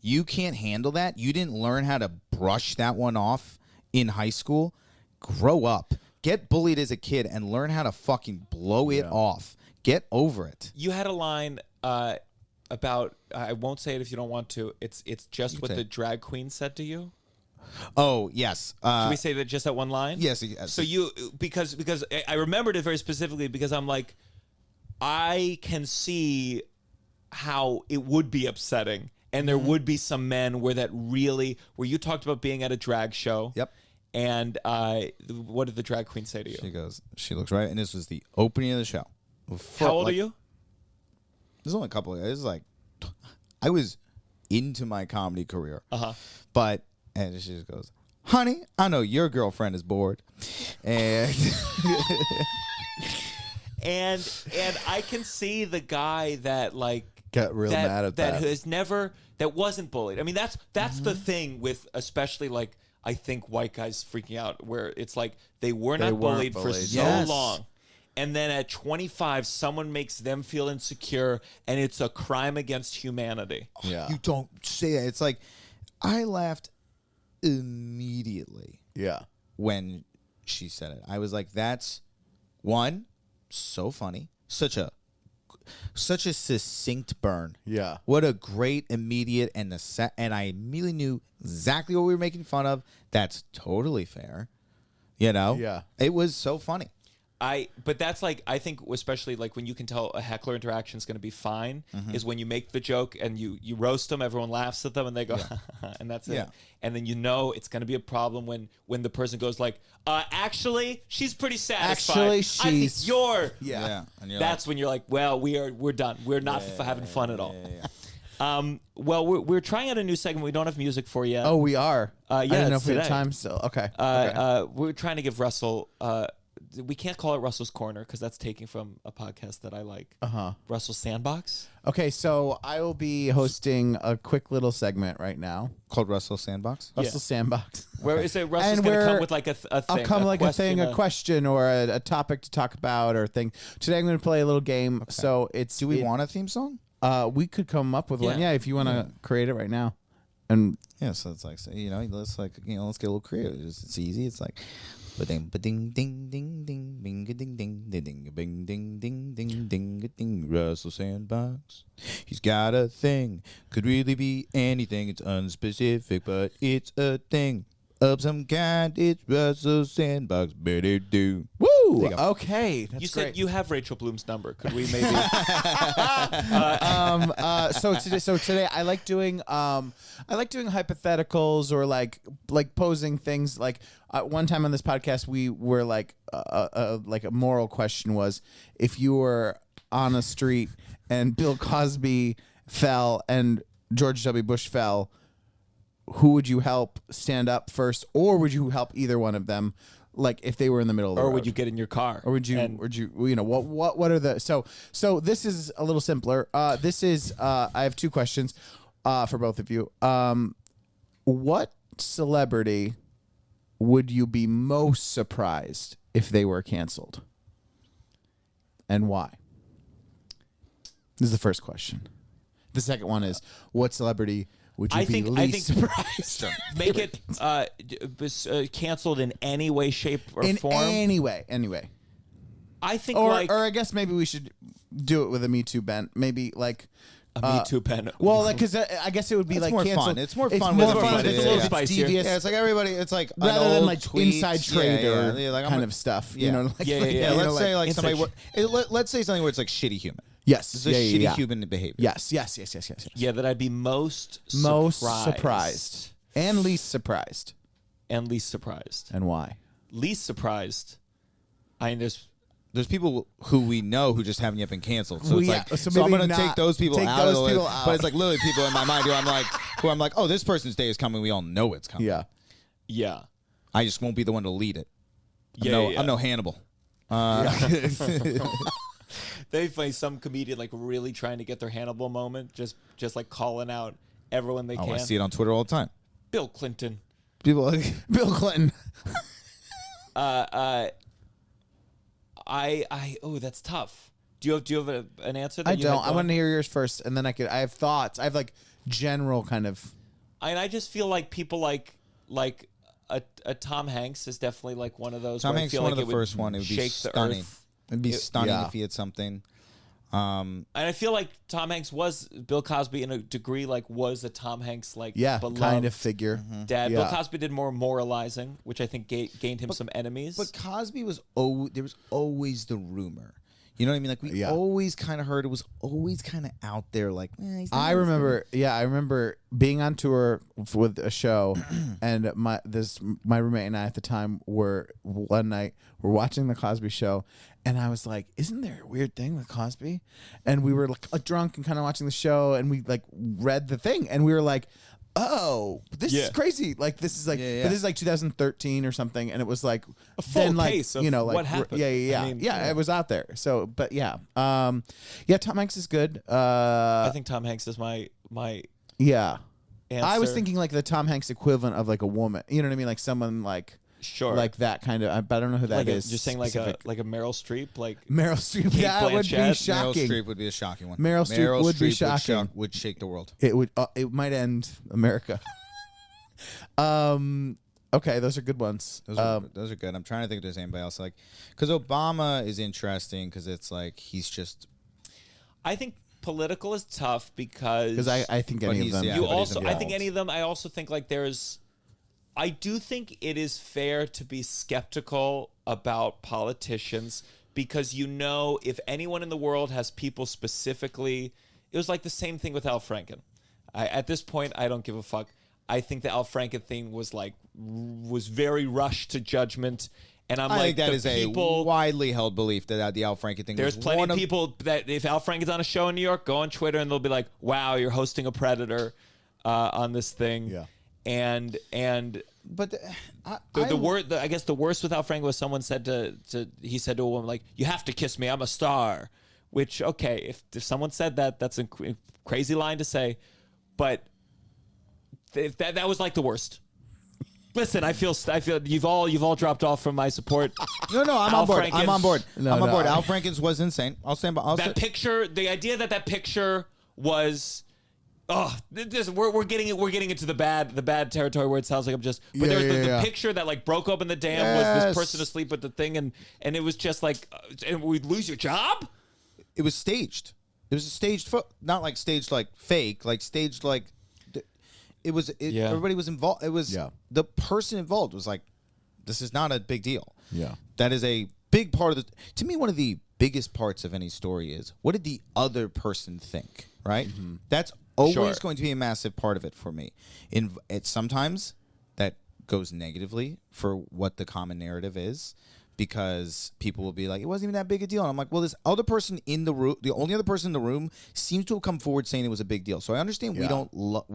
[SPEAKER 2] You can't handle that? You didn't learn how to brush that one off in high school? Grow up. Get bullied as a kid and learn how to fucking blow it off. Get over it.
[SPEAKER 1] You had a line about, I won't say it if you don't want to. It's just what the drag queen said to you.
[SPEAKER 2] Oh, yes.
[SPEAKER 1] Can we say that just that one line?
[SPEAKER 2] Yes.
[SPEAKER 1] So because I remembered it very specifically because I'm like, I can see how it would be upsetting. And there would be some men where you talked about being at a drag show.
[SPEAKER 2] Yep.
[SPEAKER 1] And what did the drag queen say to you?
[SPEAKER 2] She looks right. And this was the opening of the show.
[SPEAKER 1] How old are you?
[SPEAKER 2] There's only a couple of years. Like, I was into my comedy career.
[SPEAKER 1] Uh-huh.
[SPEAKER 2] And she just goes, honey, I know your girlfriend is bored. And
[SPEAKER 1] and I can see the guy that like
[SPEAKER 3] Got real mad at that.
[SPEAKER 1] That wasn't bullied. I mean, that's the thing with especially like I think white guys freaking out where it's like they were not bullied for so long. And then at 25, someone makes them feel insecure, and it's a crime against humanity.
[SPEAKER 3] Yeah.
[SPEAKER 2] You don't say that. It's like, I laughed immediately when she said it. I was like, that's one, so funny. Such a succinct burn.
[SPEAKER 3] Yeah.
[SPEAKER 2] What a great immediate and I immediately knew exactly what we were making fun of. That's totally fair.
[SPEAKER 3] Yeah.
[SPEAKER 2] It was so funny.
[SPEAKER 1] But that's like, I think especially like when you can tell a heckler interaction is going to be fine is when you make the joke and you roast them, everyone laughs at them and they go, and that's it. And then it's going to be a problem when the person goes like, actually, she's pretty satisfied.
[SPEAKER 3] Actually,
[SPEAKER 1] I think you're.
[SPEAKER 2] Yeah. And you're
[SPEAKER 1] That's when you're like, well, we're done. We're not having fun at all. Well, we're trying out a new segment we don't have music for yet.
[SPEAKER 3] Oh, we are? I don't know if we have
[SPEAKER 1] today.
[SPEAKER 3] time still. Okay.
[SPEAKER 1] We're trying to give Russell... we can't call it Russell's Corner because that's taken from a podcast that I like. Russell's Sandbox.
[SPEAKER 3] Okay, so I will be hosting a quick little segment right now.
[SPEAKER 2] Called Russell Sandbox?
[SPEAKER 3] Russell Sandbox.
[SPEAKER 1] Where is it? Russell's going to come with like a thing.
[SPEAKER 3] I'll come like a question or a topic to talk about or thing. Today I'm going to play a little game. Okay. So it's...
[SPEAKER 2] Do we want a theme song?
[SPEAKER 3] We could come up with one. Yeah, if you want to create it right now. And
[SPEAKER 2] so it's like, let's get a little creative. It's easy. It's like... Ba-ding, ba-ding, ding, ding, ding, bing-a-ding, ding, ding, bing, ding, ding, ding, ding, ding, Russell Sandbox. He's got a thing. Could really be anything. It's unspecific, but it's a thing of some kind. It's Russell Sandbox. Better do.
[SPEAKER 3] Woo! Okay, that's
[SPEAKER 1] you said
[SPEAKER 3] great.
[SPEAKER 1] you have Rachel Bloom's number. Could we maybe?
[SPEAKER 3] So today I like doing hypotheticals or like posing things. Like one time on this podcast we were like a moral question was, if you were on a street and Bill Cosby fell and George W. Bush fell, who would you help stand up first, or would you help either one of them? Like if they were in the middle of the road.
[SPEAKER 1] Or would you get in your car?
[SPEAKER 3] Or would you what are the so this is a little simpler. This is I have two questions for both of you. What celebrity would you be most surprised if they were canceled? And why? This is the first question. The second one is, what celebrity would you be least surprised?
[SPEAKER 1] Make it canceled in any way, shape, or form.
[SPEAKER 3] Any way.
[SPEAKER 1] I think,
[SPEAKER 3] or I guess maybe we should do it with a Me Too bent. Maybe like
[SPEAKER 1] a Me Too bent.
[SPEAKER 3] Well, like because I guess it would be
[SPEAKER 2] it's
[SPEAKER 3] like
[SPEAKER 2] more
[SPEAKER 3] canceled.
[SPEAKER 2] fun. It's more fun.
[SPEAKER 3] It's
[SPEAKER 2] with
[SPEAKER 3] more fun.
[SPEAKER 2] everybody.
[SPEAKER 3] It's a little spicier.
[SPEAKER 2] Yeah, it's like everybody. It's like
[SPEAKER 3] rather than like
[SPEAKER 2] tweets.
[SPEAKER 3] inside trade or
[SPEAKER 2] like
[SPEAKER 3] kind of stuff.
[SPEAKER 2] Yeah.
[SPEAKER 3] You know, like,
[SPEAKER 1] Yeah.
[SPEAKER 2] Let's say like
[SPEAKER 1] inside
[SPEAKER 2] somebody. Let's say something where it's like shitty human.
[SPEAKER 3] Yes,
[SPEAKER 2] This is shitty human behavior.
[SPEAKER 3] Yes.
[SPEAKER 1] Yeah, that I'd be most
[SPEAKER 3] surprised and least surprised.
[SPEAKER 1] And least surprised.
[SPEAKER 3] And why?
[SPEAKER 1] Least surprised. I mean, there's
[SPEAKER 2] there's people who we know who just haven't yet been canceled. So
[SPEAKER 3] Well,
[SPEAKER 2] it's
[SPEAKER 3] yeah,
[SPEAKER 2] like,
[SPEAKER 3] so
[SPEAKER 2] so I'm
[SPEAKER 3] maybe
[SPEAKER 2] gonna
[SPEAKER 3] not
[SPEAKER 2] take those people
[SPEAKER 3] take
[SPEAKER 2] out
[SPEAKER 3] those
[SPEAKER 2] of the
[SPEAKER 3] people
[SPEAKER 2] list.
[SPEAKER 3] out.
[SPEAKER 2] But it's like literally people in my mind who I'm like, oh, this person's day is coming. We all know it's coming.
[SPEAKER 3] Yeah.
[SPEAKER 1] Yeah.
[SPEAKER 2] I just won't be the one to lead it.
[SPEAKER 1] Yeah.
[SPEAKER 2] I'm no Hannibal.
[SPEAKER 1] They find some comedian like really trying to get their Hannibal moment, just like calling out everyone they
[SPEAKER 2] Oh,
[SPEAKER 1] can.
[SPEAKER 2] I see it on Twitter all the time.
[SPEAKER 1] Bill Clinton.
[SPEAKER 2] People like
[SPEAKER 3] Bill Clinton.
[SPEAKER 1] Oh, that's tough. Do you have an answer? That
[SPEAKER 3] I
[SPEAKER 1] you
[SPEAKER 3] don't.
[SPEAKER 1] had
[SPEAKER 3] I want
[SPEAKER 1] going?
[SPEAKER 3] to hear yours first, and then I have thoughts. I have like general kind of.
[SPEAKER 1] I just feel like people like a Tom Hanks is definitely like one of those.
[SPEAKER 2] Tom
[SPEAKER 1] where
[SPEAKER 2] Hanks
[SPEAKER 1] I feel
[SPEAKER 2] one
[SPEAKER 1] like
[SPEAKER 2] of the first one. It would be
[SPEAKER 1] shake the
[SPEAKER 2] stunning.
[SPEAKER 1] earth.
[SPEAKER 2] It'd be stunning
[SPEAKER 3] yeah.
[SPEAKER 2] if he had something.
[SPEAKER 1] And I feel like Tom Hanks was Bill Cosby in a degree, like was a Tom Hanks like beloved
[SPEAKER 3] kind of figure.
[SPEAKER 1] dad.
[SPEAKER 3] Yeah.
[SPEAKER 1] Bill Cosby did more moralizing, which I think gained him some enemies.
[SPEAKER 2] But Cosby was there was always the rumor. You know what I mean? Like we
[SPEAKER 3] Yeah.
[SPEAKER 2] always kind of heard it was always kind of out there. Like he's not
[SPEAKER 3] I
[SPEAKER 2] as
[SPEAKER 3] remember being on tour with a show, and my roommate and I at the time were one night we're watching the Cosby Show, and I was like, "Isn't there a weird thing with Cosby?" And we were like drunk and kind of watching the show, and we like read the thing, and we were like, "Oh, this is crazy!" Like this is like,
[SPEAKER 2] Yeah, yeah.
[SPEAKER 3] but this is like 2013 or something, and it was like
[SPEAKER 1] A full
[SPEAKER 3] then, like,
[SPEAKER 1] case of
[SPEAKER 3] you know, like
[SPEAKER 1] what happened.
[SPEAKER 3] Yeah,
[SPEAKER 1] I mean,
[SPEAKER 3] it was out there. So, but yeah, Tom Hanks is good.
[SPEAKER 1] I think Tom Hanks is my
[SPEAKER 3] Yeah.
[SPEAKER 1] answer.
[SPEAKER 3] I was thinking like the Tom Hanks equivalent of like a woman. You know what I mean? Like someone like
[SPEAKER 1] sure,
[SPEAKER 3] like that kind of. But I don't know who that
[SPEAKER 1] like
[SPEAKER 3] is.
[SPEAKER 1] just saying like
[SPEAKER 3] specific.
[SPEAKER 1] a Meryl Streep, like
[SPEAKER 3] Meryl Streep.
[SPEAKER 1] Kate
[SPEAKER 3] That would be
[SPEAKER 1] Blanchett.
[SPEAKER 2] Meryl
[SPEAKER 3] shocking.
[SPEAKER 2] Streep would be a shocking one.
[SPEAKER 3] Meryl Streep would be shocking.
[SPEAKER 2] Would shake the world.
[SPEAKER 3] It would. It might end America. Okay, those are good ones.
[SPEAKER 2] Those are good. I'm trying to think if there's anybody else like, because Obama is interesting because it's like he's just.
[SPEAKER 1] I think political is tough because
[SPEAKER 3] I think
[SPEAKER 2] But
[SPEAKER 3] any of
[SPEAKER 2] he's-
[SPEAKER 3] them.
[SPEAKER 2] yeah.
[SPEAKER 1] you
[SPEAKER 2] but he's
[SPEAKER 1] also I think
[SPEAKER 2] involved.
[SPEAKER 1] any of them. I also think like I do think it is fair to be skeptical about politicians because if anyone in the world has people specifically, it was like the same thing with Al Franken. At this point, I don't give a fuck. I think the Al Franken thing was very rushed to judgment, and I'm
[SPEAKER 2] I
[SPEAKER 1] like
[SPEAKER 2] think that
[SPEAKER 1] the
[SPEAKER 2] is
[SPEAKER 1] people,
[SPEAKER 2] a widely held belief that the Al Franken thing.
[SPEAKER 1] There's
[SPEAKER 2] was
[SPEAKER 1] plenty
[SPEAKER 2] one
[SPEAKER 1] of people that if Al Franken's on a show in New York, go on Twitter and they'll be like, "Wow, you're hosting a predator on this thing."
[SPEAKER 3] Yeah.
[SPEAKER 1] And
[SPEAKER 2] But
[SPEAKER 1] I guess the worst with Al Franken was someone said he said to a woman like, "You have to kiss me, I'm a star," which okay, if someone said that, that's a crazy line to say, but if that was like the worst. Listen, I feel you've all dropped off from my support.
[SPEAKER 2] No, I'm
[SPEAKER 1] Al
[SPEAKER 2] on board.
[SPEAKER 1] Franken.
[SPEAKER 2] I'm on board.
[SPEAKER 3] No,
[SPEAKER 2] I'm on
[SPEAKER 3] no.
[SPEAKER 2] board. Al Franken's was insane. I'll stand by.
[SPEAKER 1] That picture, the idea that picture was, we're getting into the bad territory where it sounds like I'm just. But
[SPEAKER 3] Yeah,
[SPEAKER 1] there's the
[SPEAKER 3] yeah.
[SPEAKER 1] picture that like broke open the dam was
[SPEAKER 2] Yes.
[SPEAKER 1] this person asleep with the thing, and it was just like, and we'd lose your job.
[SPEAKER 2] It was staged. It was a staged, not like staged like fake, like staged like.
[SPEAKER 1] Yeah.
[SPEAKER 2] Everybody was involved. It was
[SPEAKER 3] Yeah.
[SPEAKER 2] the person involved was like, this is not a big deal.
[SPEAKER 3] Yeah.
[SPEAKER 2] That is a big part of the. To me, one of the biggest parts of any story is what did the other person think, right? That's always
[SPEAKER 1] Sure.
[SPEAKER 2] going to be a massive part of it for me. Sometimes that goes negatively for what the common narrative is. Because people will be like, it wasn't even that big a deal. And I'm like, well, this other person in the room, the only other person in the room seems to have come forward saying it was a big deal. So I understand we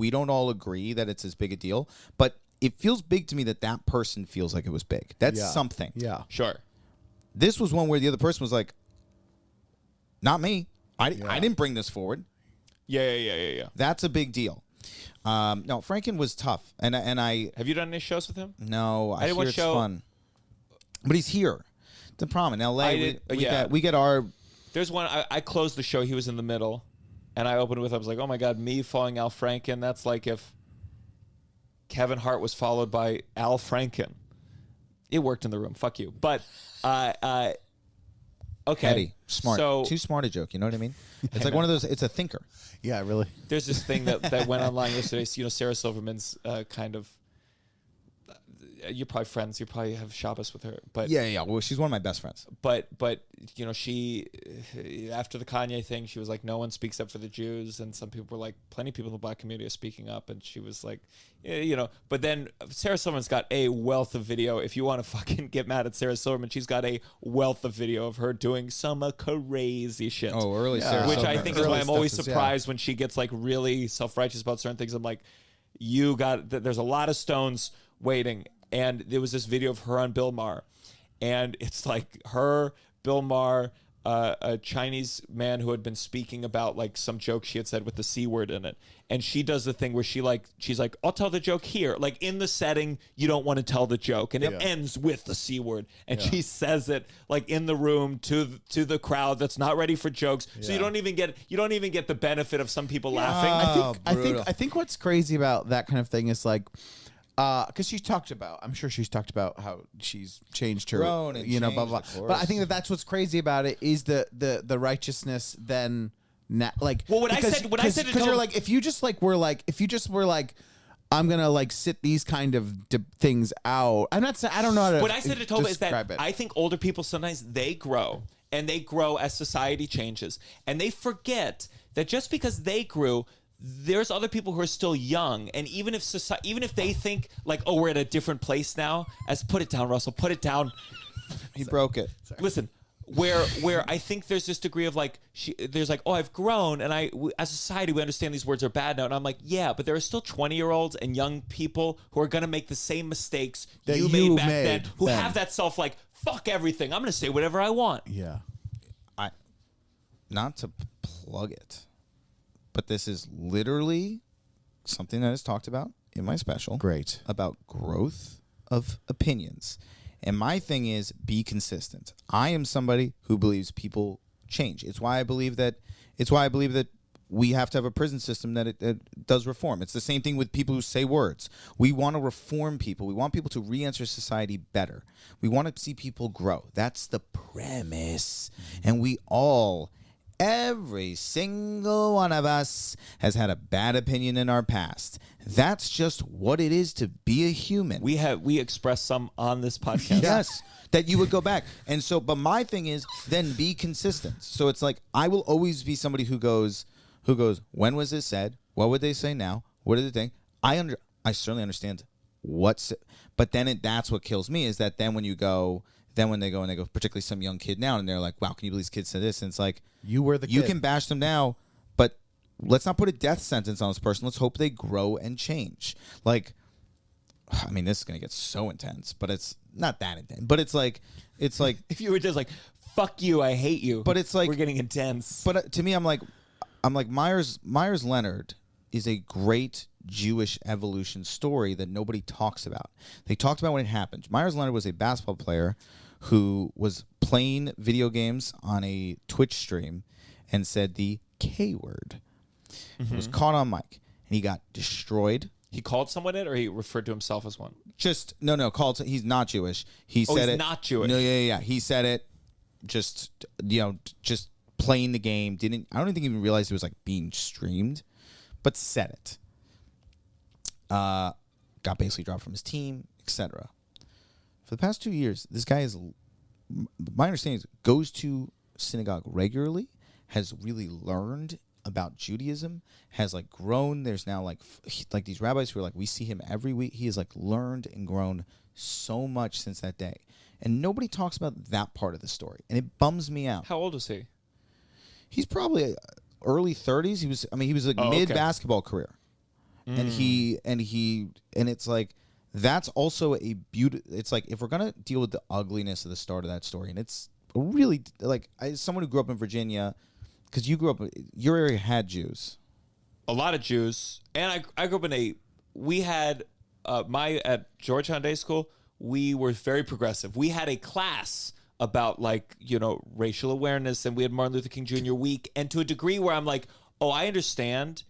[SPEAKER 2] don't all agree that it's as big a deal, but it feels big to me that person feels like it was big. That's something.
[SPEAKER 3] Yeah.
[SPEAKER 1] Sure.
[SPEAKER 2] This was one where the other person was like, not me. I didn't bring this forward.
[SPEAKER 1] Yeah.
[SPEAKER 2] That's a big deal. No, Franken was tough. And I
[SPEAKER 1] Have you done any shows with him?
[SPEAKER 2] no, I
[SPEAKER 1] did
[SPEAKER 2] hear
[SPEAKER 1] one
[SPEAKER 2] it's
[SPEAKER 1] show-
[SPEAKER 2] fun. But he's here. The problem in LA, we get our.
[SPEAKER 1] There's one. I closed the show. He was in the middle, and I opened with. I was like, "Oh my god, me following Al Franken. That's like if Kevin Hart was followed by Al Franken." It worked in the room. Fuck you. But okay,
[SPEAKER 2] Eddie, smart.
[SPEAKER 1] So
[SPEAKER 2] Too smart a joke. You know what I mean? It's like one of those. It's a thinker.
[SPEAKER 3] Yeah, really.
[SPEAKER 1] there's this thing that went online yesterday. You know, Sarah Silverman's kind of you're probably friends. You probably have Shabbos with her. But
[SPEAKER 2] Yeah. Well, she's one of my best friends.
[SPEAKER 1] But she, after the Kanye thing, she was like, no one speaks up for the Jews, and some people were like, plenty of people in the black community are speaking up, and she was like, But then Sarah Silverman's got a wealth of video. If you want to fucking get mad at Sarah Silverman, she's got a wealth of video of her doing some crazy shit.
[SPEAKER 2] Oh, early Sarah
[SPEAKER 1] which
[SPEAKER 2] Silverman.
[SPEAKER 1] I think is why I'm always surprised when she gets like really self-righteous about certain things. I'm like, there's a lot of stones waiting. And there was this video of her on Bill Maher, and it's like her, Bill Maher, a Chinese man who had been speaking about like some joke she had said with the C word in it, and she does the thing where she's like, I'll tell the joke here, like in the setting you don't want to tell the joke, and it ends with the C word, and she says it like in the room to the crowd that's not ready for jokes, so you don't even get the benefit of some people laughing.
[SPEAKER 3] I think what's crazy about that kind of thing is like, because she's talked about, I'm sure she's talked about how she's changed her,
[SPEAKER 2] Grown and
[SPEAKER 3] blah
[SPEAKER 2] changed,
[SPEAKER 3] blah.
[SPEAKER 2] of course.
[SPEAKER 3] But I think that's what's crazy about it is the righteousness then, like.
[SPEAKER 1] Well, what I said
[SPEAKER 3] because you're like, if you just were like, I'm gonna like sit these kind of things out. I'm not saying I don't know how to.
[SPEAKER 1] What I said to Tova is that
[SPEAKER 3] it.
[SPEAKER 1] I think older people sometimes they grow, and they grow as society changes, and they forget that just because they grew, there's other people who are still young, and even if they think like, oh, we're at a different place now, put it down, Russell, put it down.
[SPEAKER 2] He broke it.
[SPEAKER 1] Listen, where I think there's this degree of like, there's like, oh, I've grown, and as a society we understand these words are bad now, and I'm like, yeah, but there are still 20-year-olds and young people who are gonna make the same mistakes
[SPEAKER 3] that
[SPEAKER 1] you
[SPEAKER 3] you
[SPEAKER 1] made back
[SPEAKER 3] made
[SPEAKER 1] then, who
[SPEAKER 3] then.
[SPEAKER 1] have that self like, fuck everything, I'm gonna say whatever I want.
[SPEAKER 3] Yeah.
[SPEAKER 2] Not to plug it, but this is literally something that is talked about in my special.
[SPEAKER 3] Great.
[SPEAKER 2] About growth of opinions. And my thing is be consistent. I am somebody who believes people change. It's why I believe that we have to have a prison system that it does reform. It's the same thing with people who say words. We want to reform people. We want people to re-enter society better. We want to see people grow. That's the premise. And every single one of us has had a bad opinion in our past. That's just what it is to be a human.
[SPEAKER 1] We expressed some on this podcast.
[SPEAKER 2] Yes, that you would go back. And so, but my thing is then be consistent. So it's like, I will always be somebody who goes, when was this said? What would they say now? What did they think? I certainly understand but then that's what kills me is that then when they go, particularly some young kid now, and they're like, wow, can you believe these kids said this? And it's like,
[SPEAKER 3] You were the kid.
[SPEAKER 2] you can bash them now, but let's not put a death sentence on this person. Let's hope they grow and change. Like, I mean, this is going to get so intense, but it's not that intense. But it's like
[SPEAKER 1] If you were just like, fuck you, I hate you.
[SPEAKER 2] But it's like,
[SPEAKER 1] we're getting intense.
[SPEAKER 2] But to me, I'm like Myers Leonard is a great Jewish evolution story that nobody talks about. They talked about when it happened. Myers Leonard was a basketball player who was playing video games on a Twitch stream and said the K word. It was caught on mic, and he got destroyed.
[SPEAKER 1] He called someone it, or he referred to himself as one?
[SPEAKER 2] Just no. He's not Jewish. He said
[SPEAKER 1] he's
[SPEAKER 2] it.
[SPEAKER 1] Not Jewish.
[SPEAKER 2] No, yeah. He said it. Just playing the game. I don't think he even realized it was like being streamed, but said it. Got basically dropped from his team, etc. For the past 2 years, this guy my understanding is, goes to synagogue regularly, has really learned about Judaism, has like grown. There's now like these rabbis who are like, we see him every week. He has like learned and grown so much since that day. And nobody talks about that part of the story. And it bums me out.
[SPEAKER 1] How old is he?
[SPEAKER 2] He's probably early 30s. He was like mid basketball career. And it's like, that's also a beauty. It's like, if we're going to deal with the ugliness of the start of that story, and it's really like, as someone who grew up in Virginia, because your area had Jews.
[SPEAKER 1] A lot of Jews. And I grew up we had, at Georgetown Day School, we were very progressive. We had a class about racial awareness, and we had Martin Luther King Jr. week. And to a degree where I'm like, oh, I understand,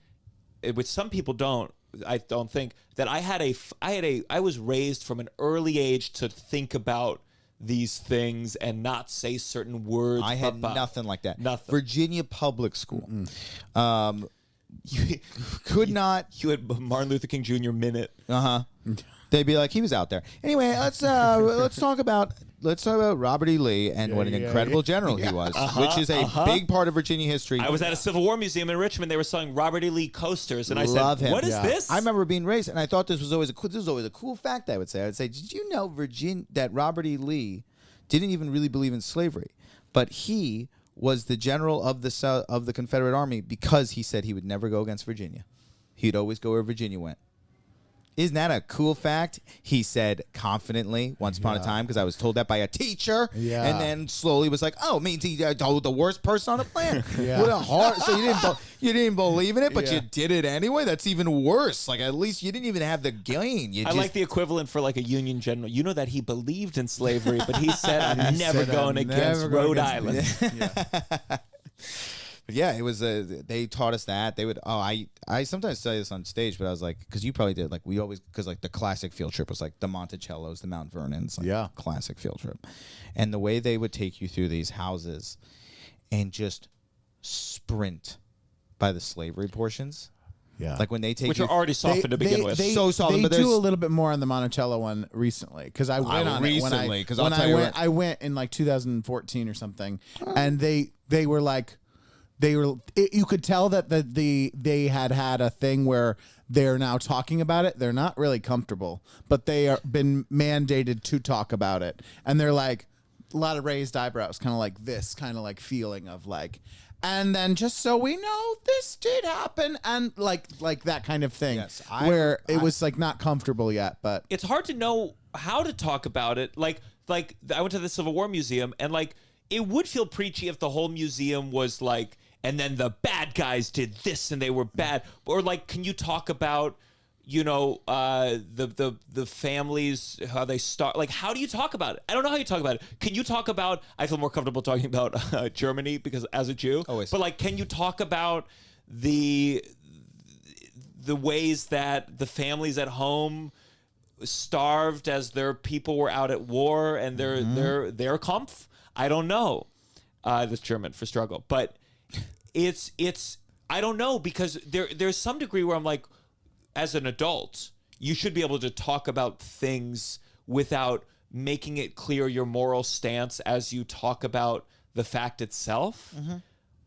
[SPEAKER 1] which some people don't. I don't think that I was raised from an early age to think about these things and not say certain words.
[SPEAKER 2] I had nothing like that.
[SPEAKER 1] Nothing.
[SPEAKER 2] Virginia public school. You could not.
[SPEAKER 1] You had Martin Luther King Jr. minute.
[SPEAKER 2] Yeah. They'd be like, he was out there. Anyway, let's talk about Robert E. Lee and what an incredible general he was, which is a big part of Virginia history.
[SPEAKER 1] I was at a Civil War museum in Richmond. They were selling Robert E. Lee coasters, and I
[SPEAKER 2] Love
[SPEAKER 1] said,
[SPEAKER 2] him.
[SPEAKER 1] "What is this?"
[SPEAKER 2] I remember being raised, and I thought this was always a cool fact. I would say, did you know that Robert E. Lee didn't even really believe in slavery, but he was the general of the Confederate Army because he said he would never go against Virginia. He'd always go where Virginia went. Isn't that a cool fact? He said confidently once upon a time, because I was told that by a teacher, and then slowly was like, "Oh, it means he told the worst person on the planet." What a hard. So you didn't believe in it, but you did it anyway. That's even worse. Like, at least you didn't even have the gain. I
[SPEAKER 1] like the equivalent for like a Union general. You know that he believed in slavery, but he said, "I'm never going against Rhode Island."
[SPEAKER 2] But yeah, it was. They taught us that. They would. I sometimes say this on stage, but I was like, because you probably did. Like, we always, because like the classic field trip was like the Monticellos, the Mount Vernons. Like, classic field trip, and the way they would take you through these houses, and just sprint by the slavery portions. Yeah, like when they take
[SPEAKER 1] which are already softened to begin with.
[SPEAKER 2] So softened,
[SPEAKER 3] they
[SPEAKER 2] but
[SPEAKER 3] do a little bit more on the Monticello one recently, because I went on recently. Because I went in like 2014 or something, and they were like. You could tell that they had a thing where they're now talking about it. They're not really comfortable, but they are been mandated to talk about it, and they're like a lot of raised eyebrows, kind of like this, kind of like feeling of like, and then just so we know this did happen, and like that kind of thing. Yes, where it was like not comfortable yet, but
[SPEAKER 1] it's hard to know how to talk about it. Like I went to the Civil War Museum, and like it would feel preachy if the whole museum was like. And then the bad guys did this, and they were bad. Or like, can you talk about, the families, how they start? Like, how do you talk about it? I don't know how you talk about it. Can you talk about? I feel more comfortable talking about Germany because as a Jew.
[SPEAKER 2] Always.
[SPEAKER 1] But like, can you talk about the ways that the families at home starved as their people were out at war and their Kampf? I don't know. That's German for struggle, but. It's I don't know, because there's some degree where I'm like, as an adult, you should be able to talk about things without making it clear your moral stance as you talk about the fact itself. Mm-hmm.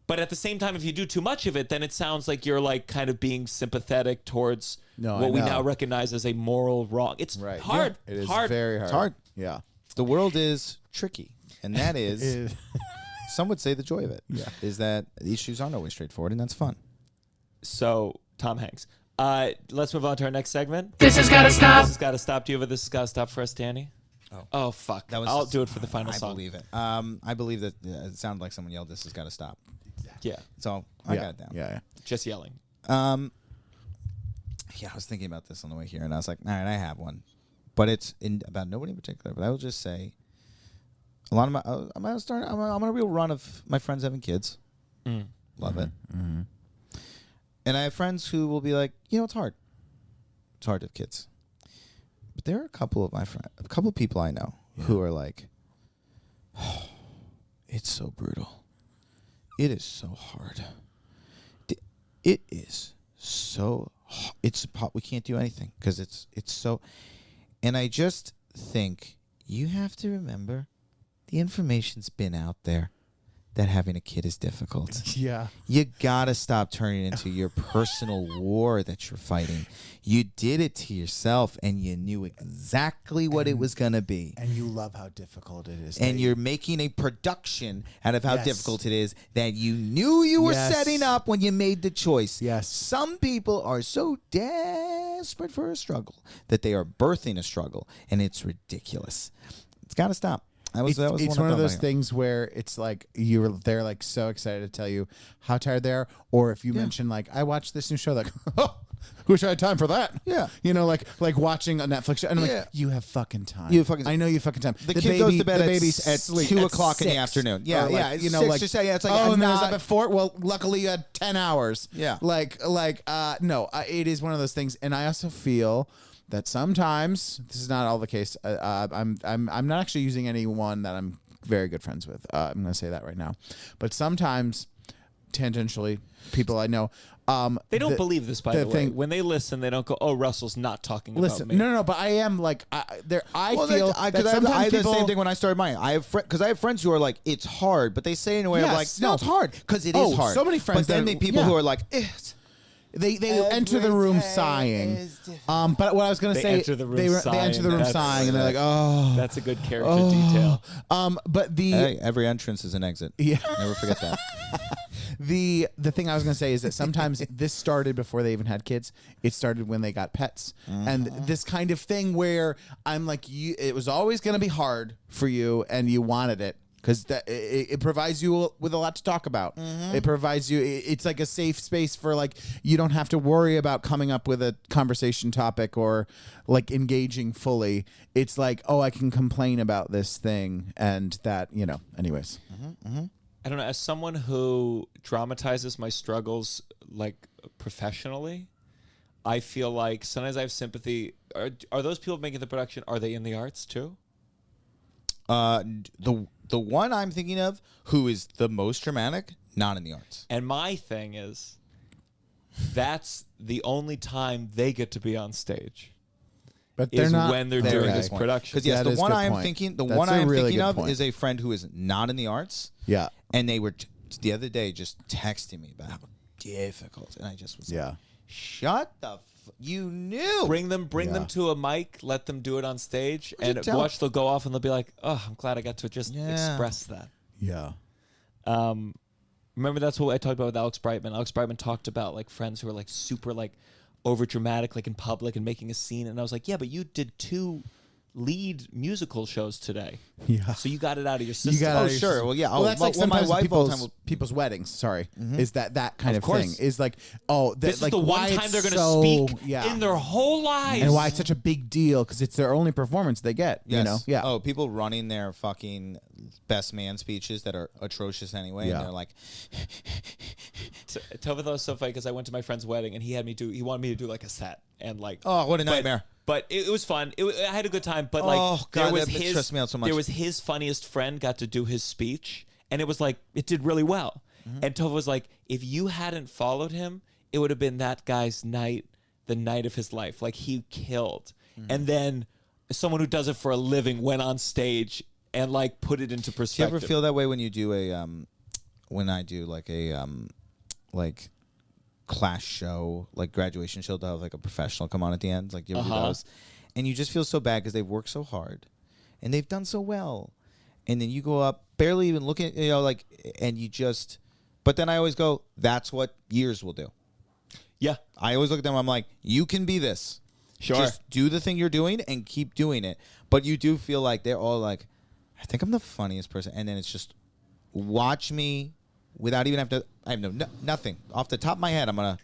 [SPEAKER 1] But at the same time, if you do too much of it, then it sounds like you're like kind of being sympathetic towards what we now recognize as a moral wrong. It's hard.
[SPEAKER 3] Yeah, it is
[SPEAKER 1] hard.
[SPEAKER 3] very hard.
[SPEAKER 2] It's hard.
[SPEAKER 3] Yeah.
[SPEAKER 2] The world is tricky, and that is. Some would say the joy of it is that the issues aren't always straightforward, and that's fun.
[SPEAKER 1] So, Tom Hanks. Let's move on to our next segment.
[SPEAKER 5] This has got to stop.
[SPEAKER 1] This has got to stop. Do you have a This Has Got to Stop for us, Danny? Oh fuck. I'll do it for the final song.
[SPEAKER 2] I believe it. I believe that it sounded like someone yelled, "This has got to stop."
[SPEAKER 1] Yeah.
[SPEAKER 2] So I got it down.
[SPEAKER 3] Yeah.
[SPEAKER 1] Just yelling.
[SPEAKER 2] I was thinking about this on the way here, and I was like, all right, I have one. But it's about nobody in particular. But I will just say, a lot of my, I'm on a real run of my friends having kids. Love it. Mm-hmm. And I have friends who will be like, it's hard. It's hard to have kids. But there are a couple of people I know who are like, oh, it's so brutal. It is so hard. It is so. We can't do anything because it's so. And I just think you have to remember, the information's been out there that having a kid is difficult.
[SPEAKER 3] Yeah.
[SPEAKER 2] You gotta stop turning it into your personal war that you're fighting. You did it to yourself, and you knew exactly what it was gonna be.
[SPEAKER 3] And you love how difficult it is.
[SPEAKER 2] And you're making a production out of how difficult it is that you knew you were setting up when you made the choice.
[SPEAKER 3] Yes.
[SPEAKER 2] Some people are so desperate for a struggle that they are birthing a struggle, and it's ridiculous. It's gotta stop.
[SPEAKER 3] It's one of those things where it's like they're like so excited to tell you how tired they are, or if you mention like, I watched this new show, like, oh, wish I had time for that.
[SPEAKER 2] Yeah,
[SPEAKER 3] like watching a Netflix show, and I'm like, you have fucking time. I know you have fucking time.
[SPEAKER 2] The kid goes to bed at 2 o'clock in the afternoon. Yeah,
[SPEAKER 3] like,
[SPEAKER 2] it's like,
[SPEAKER 3] it's like, oh, and then I was up at 4. Well, luckily you had 10 hours.
[SPEAKER 2] Yeah,
[SPEAKER 3] no, it is one of those things, and I also feel that sometimes, this is not all the case. I'm not actually using anyone that I'm very good friends with. I'm going to say that right now. But sometimes, tangentially, people I know
[SPEAKER 1] They don't believe this, by the way.
[SPEAKER 3] thing-
[SPEAKER 1] When they listen, they don't go, "Oh, Russell's not talking
[SPEAKER 3] Listen,
[SPEAKER 1] about me."
[SPEAKER 3] no, but I am like I feel that
[SPEAKER 2] because I
[SPEAKER 3] sometimes
[SPEAKER 2] had the
[SPEAKER 3] people
[SPEAKER 2] same thing when I started mine. I have because I have friends who are like, it's hard, but they say in a way of like,
[SPEAKER 3] Yes,
[SPEAKER 2] no,
[SPEAKER 3] no.
[SPEAKER 2] it's hard because it is
[SPEAKER 3] Oh,
[SPEAKER 2] hard.
[SPEAKER 3] so many friends
[SPEAKER 2] But then
[SPEAKER 3] that-
[SPEAKER 2] the people
[SPEAKER 3] yeah.
[SPEAKER 2] who are like,
[SPEAKER 3] they enter the room sighing. But what I was gonna
[SPEAKER 1] They
[SPEAKER 3] say,
[SPEAKER 1] enter the room
[SPEAKER 3] they enter the room
[SPEAKER 1] sighing.
[SPEAKER 3] sighing, and they're like, oh.
[SPEAKER 1] That's a good character detail.
[SPEAKER 3] But the
[SPEAKER 2] hey, every entrance is an exit.
[SPEAKER 3] Yeah.
[SPEAKER 2] Never forget that.
[SPEAKER 3] the thing I was gonna say is that sometimes this started before they even had kids. It started when they got pets, and this kind of thing where I'm like, it was always gonna be hard for you, and you wanted it. Because it provides you with a lot to talk about. It provides you. It's like a safe space for like you don't have to worry about coming up with a conversation topic or like engaging fully. It's like, oh, I can complain about this thing and that, Anyways,
[SPEAKER 1] I don't know. As someone who dramatizes my struggles like professionally, I feel like sometimes I have sympathy. Are those people making the production? Are they in the arts too?
[SPEAKER 2] The one I'm thinking of who is the most dramatic, not in the arts.
[SPEAKER 1] And my thing is, that's the only time they get to be on stage.
[SPEAKER 3] but they're
[SPEAKER 1] Is
[SPEAKER 3] not
[SPEAKER 1] when they're
[SPEAKER 3] there.
[SPEAKER 1] doing this production.
[SPEAKER 2] Because yes,
[SPEAKER 3] That
[SPEAKER 2] the
[SPEAKER 3] is
[SPEAKER 2] one
[SPEAKER 3] good
[SPEAKER 2] I am
[SPEAKER 3] point.
[SPEAKER 2] thinking, the
[SPEAKER 3] That's
[SPEAKER 2] one
[SPEAKER 3] a
[SPEAKER 2] I am
[SPEAKER 3] really
[SPEAKER 2] thinking
[SPEAKER 3] good
[SPEAKER 2] of
[SPEAKER 3] point.
[SPEAKER 2] is a friend who is not in the arts.
[SPEAKER 3] Yeah,
[SPEAKER 2] And they were the other day just texting me about how difficult, and I just was
[SPEAKER 3] yeah.
[SPEAKER 2] like, "Shut the! You knew."
[SPEAKER 1] Bring them
[SPEAKER 3] Yeah.
[SPEAKER 1] to a mic. Let them do it on stage,
[SPEAKER 2] Would you
[SPEAKER 1] and
[SPEAKER 2] tell-
[SPEAKER 1] watch. They'll go off and they'll be like, "Oh, I'm glad I got to just
[SPEAKER 2] Yeah.
[SPEAKER 1] express that."
[SPEAKER 3] Yeah.
[SPEAKER 1] Remember that's what I talked about with Alex Brightman. Alex Brightman talked about like friends who are like super like over dramatic like in public and making a scene, and I was like, yeah, but you did 2 lead musical shows today,
[SPEAKER 3] Yeah.
[SPEAKER 1] so you got it out of your system.
[SPEAKER 3] You got
[SPEAKER 2] Oh,
[SPEAKER 3] out of your
[SPEAKER 2] sure.
[SPEAKER 3] system.
[SPEAKER 2] Well, yeah.
[SPEAKER 3] Well,
[SPEAKER 2] Oh,
[SPEAKER 3] that's like
[SPEAKER 2] well, my
[SPEAKER 3] sometimes
[SPEAKER 2] wife all the
[SPEAKER 3] people's,
[SPEAKER 2] time will-
[SPEAKER 3] people's weddings. Sorry, is that kind of,
[SPEAKER 1] Of course.
[SPEAKER 3] thing? Is like, oh,
[SPEAKER 1] This is
[SPEAKER 3] like
[SPEAKER 1] the one
[SPEAKER 3] why
[SPEAKER 1] time
[SPEAKER 3] it's
[SPEAKER 1] they're going to
[SPEAKER 3] so-
[SPEAKER 1] speak
[SPEAKER 3] yeah.
[SPEAKER 1] in their whole lives.
[SPEAKER 3] and why it's such a big deal because it's their only performance they get.
[SPEAKER 2] Yes.
[SPEAKER 3] Yeah.
[SPEAKER 2] Oh, people running their fucking best man speeches that are atrocious anyway.
[SPEAKER 3] Yeah.
[SPEAKER 2] And they're like,
[SPEAKER 1] Tova thought was so funny because I went to my friend's wedding and he wanted me to do like a set and like,
[SPEAKER 2] "Oh, what a nightmare."
[SPEAKER 1] But it was fun. I had a good time. But
[SPEAKER 2] Oh,
[SPEAKER 1] like,
[SPEAKER 2] God,
[SPEAKER 1] there was
[SPEAKER 2] that stressed me out so much.
[SPEAKER 1] There was his funniest friend got to do his speech, and it was like it did really well. And Tova was like, if you hadn't followed him, it would have been that guy's night, the night of his life. Like he killed. And then someone who does it for a living went on stage and like put it into
[SPEAKER 2] Do you
[SPEAKER 1] perspective.
[SPEAKER 2] ever feel that way when you do when I do like a like class show, like graduation show, to have like a professional come on at the end, like you ever do those, and you just feel so bad because they've worked so hard and they've done so well, and then you go up barely even looking, like, and you just. But then I always go, that's what years will do.
[SPEAKER 1] Yeah.
[SPEAKER 2] I always look at them. I'm like, you can be this.
[SPEAKER 1] Sure.
[SPEAKER 2] Just do the thing you're doing and keep doing it. But you do feel like they're all like, I think I'm the funniest person, and then it's just watch me. Without even I have nothing off the top of my head. I'm gonna.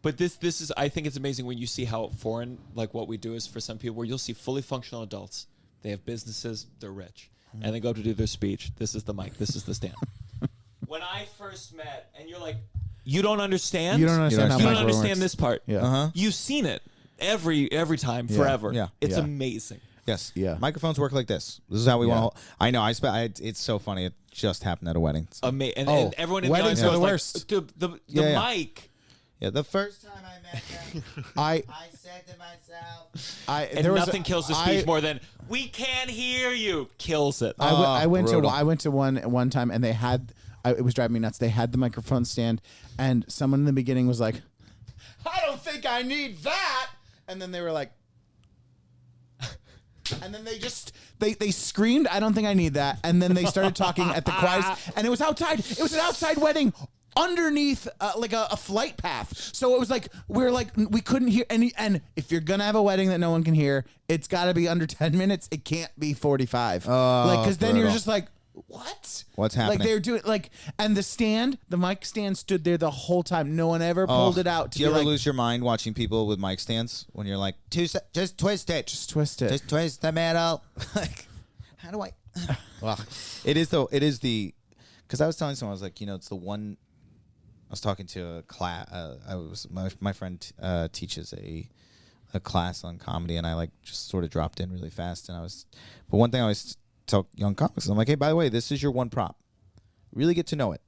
[SPEAKER 1] But this is, I think it's amazing when you see how foreign like what we do is for some people, where you'll see fully functional adults. They have businesses, they're rich, and they go up to do their speech. This is the mic. This is the stand. When I first met, and you're like, you don't understand.
[SPEAKER 3] You don't understand how
[SPEAKER 1] You don't
[SPEAKER 3] micro
[SPEAKER 1] understand
[SPEAKER 3] works.
[SPEAKER 1] this part.
[SPEAKER 3] Yeah.
[SPEAKER 1] You've seen it every time forever.
[SPEAKER 2] Yeah.
[SPEAKER 1] It's
[SPEAKER 3] Yeah.
[SPEAKER 1] amazing.
[SPEAKER 2] Yes.
[SPEAKER 3] Yeah.
[SPEAKER 2] Microphones work like this. This is how we
[SPEAKER 3] Yeah.
[SPEAKER 2] want to. I know. It's so funny. It just happened at a wedding. So.
[SPEAKER 1] And everyone in the
[SPEAKER 3] weddings
[SPEAKER 1] audience
[SPEAKER 3] are the
[SPEAKER 1] was
[SPEAKER 3] worst.
[SPEAKER 1] like, the
[SPEAKER 2] Yeah.
[SPEAKER 1] mic.
[SPEAKER 2] Yeah. The first time I met them,
[SPEAKER 3] I
[SPEAKER 2] I said to myself,
[SPEAKER 1] And nothing kills the speech more than "we can't hear you." Kills it.
[SPEAKER 3] I went
[SPEAKER 2] brutal.
[SPEAKER 3] to one time and they had it was driving me nuts. They had the microphone stand and someone in the beginning was like, I don't think I need that, and then they were like, and then they screamed, I don't think I need that, and then they started talking at the choirs, and it was outside. It was an outside wedding underneath like a flight path, so it was like we couldn't hear any. And if you're gonna have a wedding that no one can hear, it's got to be under 10 minutes. It can't be 45. Because then you're
[SPEAKER 2] brutal.
[SPEAKER 3] just like, what?
[SPEAKER 2] What's
[SPEAKER 3] Like
[SPEAKER 2] happening?
[SPEAKER 3] they're doing and the mic stand stood there the whole time. No one ever pulled it out. To
[SPEAKER 2] Do you
[SPEAKER 3] be
[SPEAKER 2] ever
[SPEAKER 3] like,
[SPEAKER 2] lose your mind watching people with mic stands when you're like, just twist it,
[SPEAKER 3] just twist it?
[SPEAKER 2] just twist the middle. Like, how do I? Well, it is the. Because I was telling someone, I was like, it's the one. I was talking to a class. My friend teaches a class on comedy, and I like just sort of dropped in really fast. And but one thing I always tell young comics, I'm like, hey, by the way, this is your one prop. Really get to know it.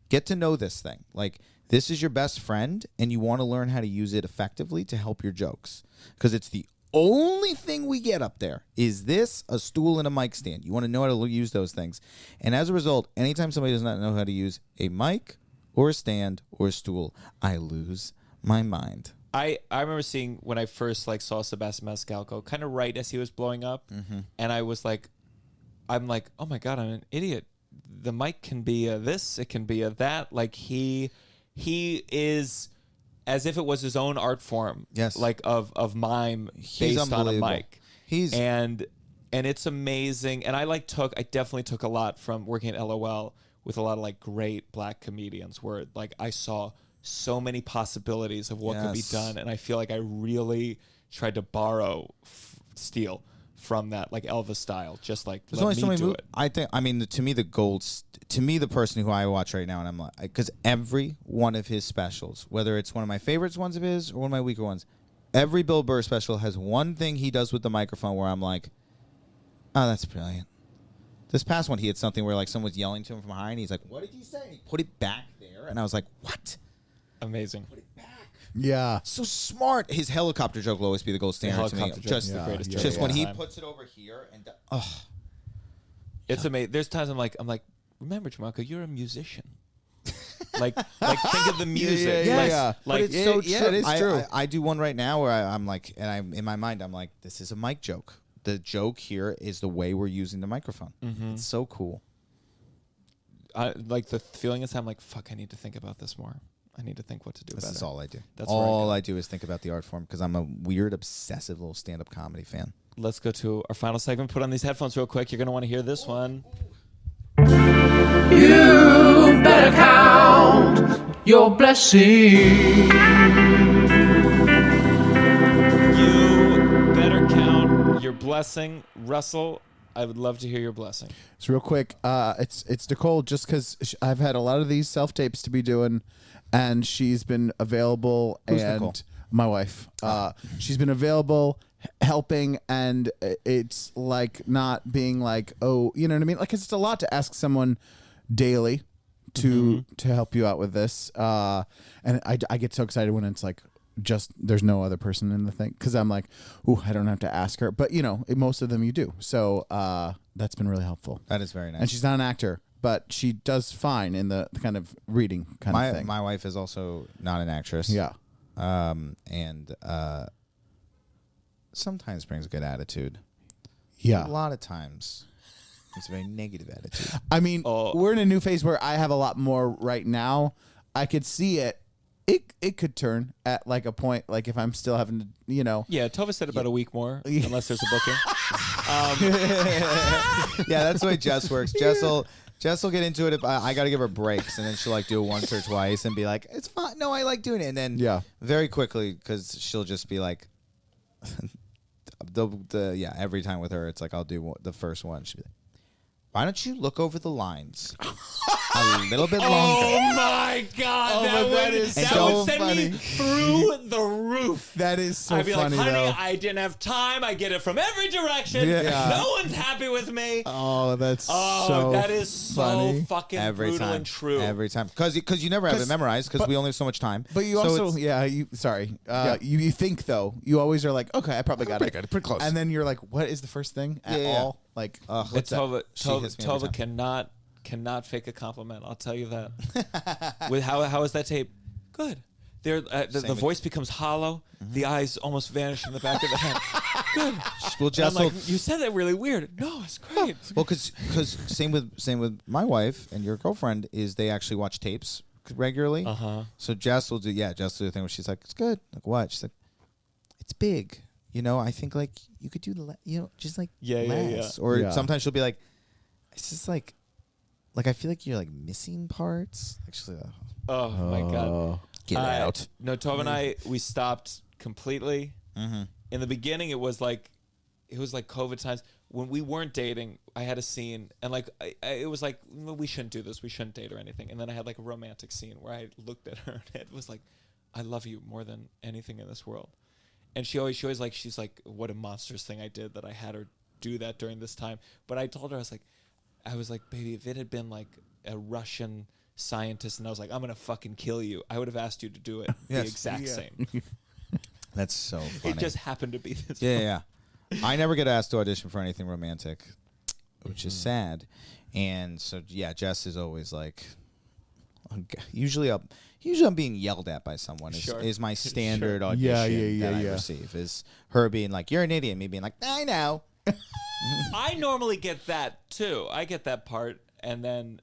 [SPEAKER 2] Get to know this thing. Like, This is your best friend, and you want to learn how to use it effectively to help your jokes. Because it's the only thing we get up there is this, a stool, and a mic stand. You want to know how to use those things. And as a result, anytime somebody does not know how to use a mic or a stand or a stool, I lose my mind.
[SPEAKER 1] I remember seeing when I first saw Sebastian Maniscalco kind of right as he was blowing up, and I was like, I'm like, oh my God, I'm an idiot. The mic can be a this, it can be a that. Like he is as if it was his own art form.
[SPEAKER 2] Yes.
[SPEAKER 1] Like of mime
[SPEAKER 2] He's
[SPEAKER 1] based on a
[SPEAKER 2] unbelievable.
[SPEAKER 1] mic.
[SPEAKER 2] He's
[SPEAKER 1] and it's amazing. And I definitely took a lot from working at LOL with a lot of great black comedians where I saw so many possibilities of what could be done, and I feel like I really tried to steal from that, Elvis style, just
[SPEAKER 2] there's
[SPEAKER 1] let
[SPEAKER 2] only
[SPEAKER 1] me
[SPEAKER 2] so many
[SPEAKER 1] do it.
[SPEAKER 2] to me, the person who I watch right now, and I'm like, because every one of his specials, whether it's one of my favorites ones of his or one of my weaker ones, every Bill Burr special has one thing he does with the microphone where I'm like, oh, that's brilliant. This past one, he had something where someone was yelling to him from behind, and he's like, what did you say? And he put it back there, and I was like, what?
[SPEAKER 1] Amazing.
[SPEAKER 3] Yeah.
[SPEAKER 2] So smart. His helicopter joke will always be the gold standard to me.
[SPEAKER 1] Helicopter joke is the greatest joke of
[SPEAKER 2] when
[SPEAKER 1] all
[SPEAKER 2] he
[SPEAKER 1] time.
[SPEAKER 2] puts it over here and
[SPEAKER 1] It's amazing. There's times I'm like, remember, Gianmarco, you're a musician. Think of the music.
[SPEAKER 3] Yeah.
[SPEAKER 2] But it's so true.
[SPEAKER 3] it is true.
[SPEAKER 2] I do one right now where I'm like, and I'm in my mind, I'm like, this is a mic joke. The joke here is the way we're using the microphone. It's so cool.
[SPEAKER 1] The feeling is I'm like, fuck, I need to think about this more. I need to think what to do
[SPEAKER 2] This
[SPEAKER 1] better.
[SPEAKER 2] is all I do.
[SPEAKER 1] That's
[SPEAKER 2] all I do is think about the art form because I'm a weird, obsessive little stand-up comedy fan.
[SPEAKER 1] Let's go to our final segment. Put on these headphones real quick. You're going to want to hear this one.
[SPEAKER 5] You better count your blessings.
[SPEAKER 1] You better count your blessing. Russell, I would love to hear your blessing.
[SPEAKER 3] So real quick, it's Nicole, just because I've had a lot of these self-tapes to be doing, and she's been available.
[SPEAKER 2] Who's
[SPEAKER 3] and
[SPEAKER 2] Nicole?
[SPEAKER 3] My wife. She's been available, helping, and it's not being oh, you know what I mean? It's a lot to ask someone daily to help you out with this. And I get so excited when it's just there's no other person in the thing, because I'm like, ooh, I don't have to ask her. But most of them you do. So that's been really helpful.
[SPEAKER 2] That is very nice.
[SPEAKER 3] And she's not an actor, but she does fine in the kind of reading kind of thing.
[SPEAKER 2] My wife is also not an actress.
[SPEAKER 3] Yeah.
[SPEAKER 2] And sometimes brings a good attitude.
[SPEAKER 3] Yeah.
[SPEAKER 2] A lot of times it's a very negative attitude.
[SPEAKER 3] I mean, we're in a new phase where I have a lot more right now. I could see it. It could turn at a point, if I'm still having to,
[SPEAKER 1] Yeah, Tova said about a week more, unless there's a booking.
[SPEAKER 2] Yeah, that's the way Jess works. Jess will get into it. I got to give her breaks, and then she'll do it once or twice and be like, it's fine. No, I like doing it. And then very quickly, because she'll just be like, every time with her, it's I'll do the first one. She'll be like, why don't you look over the lines a little bit longer?
[SPEAKER 1] Oh my God! that would send
[SPEAKER 3] funny.
[SPEAKER 1] me through the roof.
[SPEAKER 3] That is so
[SPEAKER 1] I'd be
[SPEAKER 3] funny,
[SPEAKER 1] like, honey,
[SPEAKER 3] though.
[SPEAKER 1] I didn't have time. I get it from every direction.
[SPEAKER 3] Yeah.
[SPEAKER 1] No one's happy with me.
[SPEAKER 3] Oh, that's
[SPEAKER 1] that is
[SPEAKER 3] funny.
[SPEAKER 1] so fucking
[SPEAKER 2] Every
[SPEAKER 1] brutal
[SPEAKER 2] time.
[SPEAKER 1] and true.
[SPEAKER 2] Every time. Because you never have it memorized because we only have so much time.
[SPEAKER 3] But you
[SPEAKER 2] So
[SPEAKER 3] also,
[SPEAKER 2] it's-
[SPEAKER 3] you think, though, you always are like, okay, I probably got it.
[SPEAKER 2] Pretty close.
[SPEAKER 3] And then you're like, what is the first thing at
[SPEAKER 2] Yeah.
[SPEAKER 3] all? What's that?
[SPEAKER 1] Tova,
[SPEAKER 2] She hits me every
[SPEAKER 1] Tova cannot fake a compliment. I'll tell you that. With how is that tape? Good. There, the voice becomes hollow. The eyes almost vanish in the back of the head. Good.
[SPEAKER 2] Well,
[SPEAKER 1] And
[SPEAKER 2] Jess
[SPEAKER 1] I'm
[SPEAKER 2] will,
[SPEAKER 1] like, you said that really weird. No, it's great.
[SPEAKER 2] well, because same with my wife and your girlfriend is they actually watch tapes regularly. So Jess will do the thing where she's like, it's good. Like what? She's like, it's big. I think you could do just less. Or sometimes she'll be like, it's just I feel like you're missing parts. Actually,
[SPEAKER 1] Oh my God.
[SPEAKER 2] get out.
[SPEAKER 1] No, Tova and I, we stopped completely. In the beginning, it was like COVID times when we weren't dating. I had a scene, and it was we shouldn't do this. We shouldn't date or anything. And then I had a romantic scene where I looked at her, and it was like, I love you more than anything in this world. And she's like, what a monstrous thing I did that I had her do that during this time. But I told her, I was like, baby, if it had been a Russian scientist and I was like, I'm gonna fucking kill you, I would have asked you to do it the
[SPEAKER 2] Yes.
[SPEAKER 1] exact same.
[SPEAKER 2] That's so funny.
[SPEAKER 1] It just happened to be this.
[SPEAKER 2] Yeah. I never get asked to audition for anything romantic, which is sad. And so, yeah, Jess is always like, usually I'm being yelled at by someone is my standard audition that I receive, is her being like, you're an idiot, and me being like, I know.
[SPEAKER 1] I normally get that too. I get that part, and then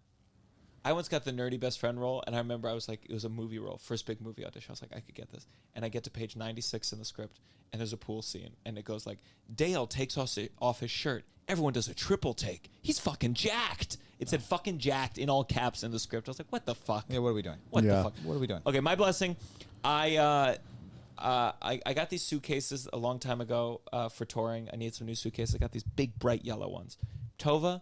[SPEAKER 1] I once got the nerdy best friend role, and I remember I was like, it was a movie role, first big movie audition. I was like, I could get this, and I get to page 96 in the script, and there's a pool scene, and it goes like, Dale takes off his shirt. Everyone does a triple take. He's fucking jacked. It said fucking jacked in all caps in the script. I was like, what the fuck?
[SPEAKER 2] Yeah, what are we doing?
[SPEAKER 1] What the fuck?
[SPEAKER 2] What are we doing?
[SPEAKER 1] Okay, my blessing. I got these suitcases a long time ago for touring. I need some new suitcases. I got these big, bright yellow ones. Tova,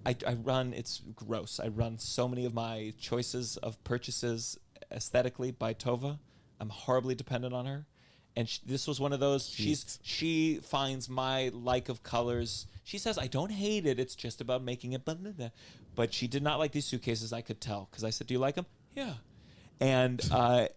[SPEAKER 1] I run, it's gross. I run so many of my choices of purchases aesthetically by Tova. I'm horribly dependent on her. And this was one of those. She finds my like of colors. She says, I don't hate it. It's just about making it. Blah, blah, blah. But she did not like these suitcases. I could tell. Because I said, do you like them? Yeah. And the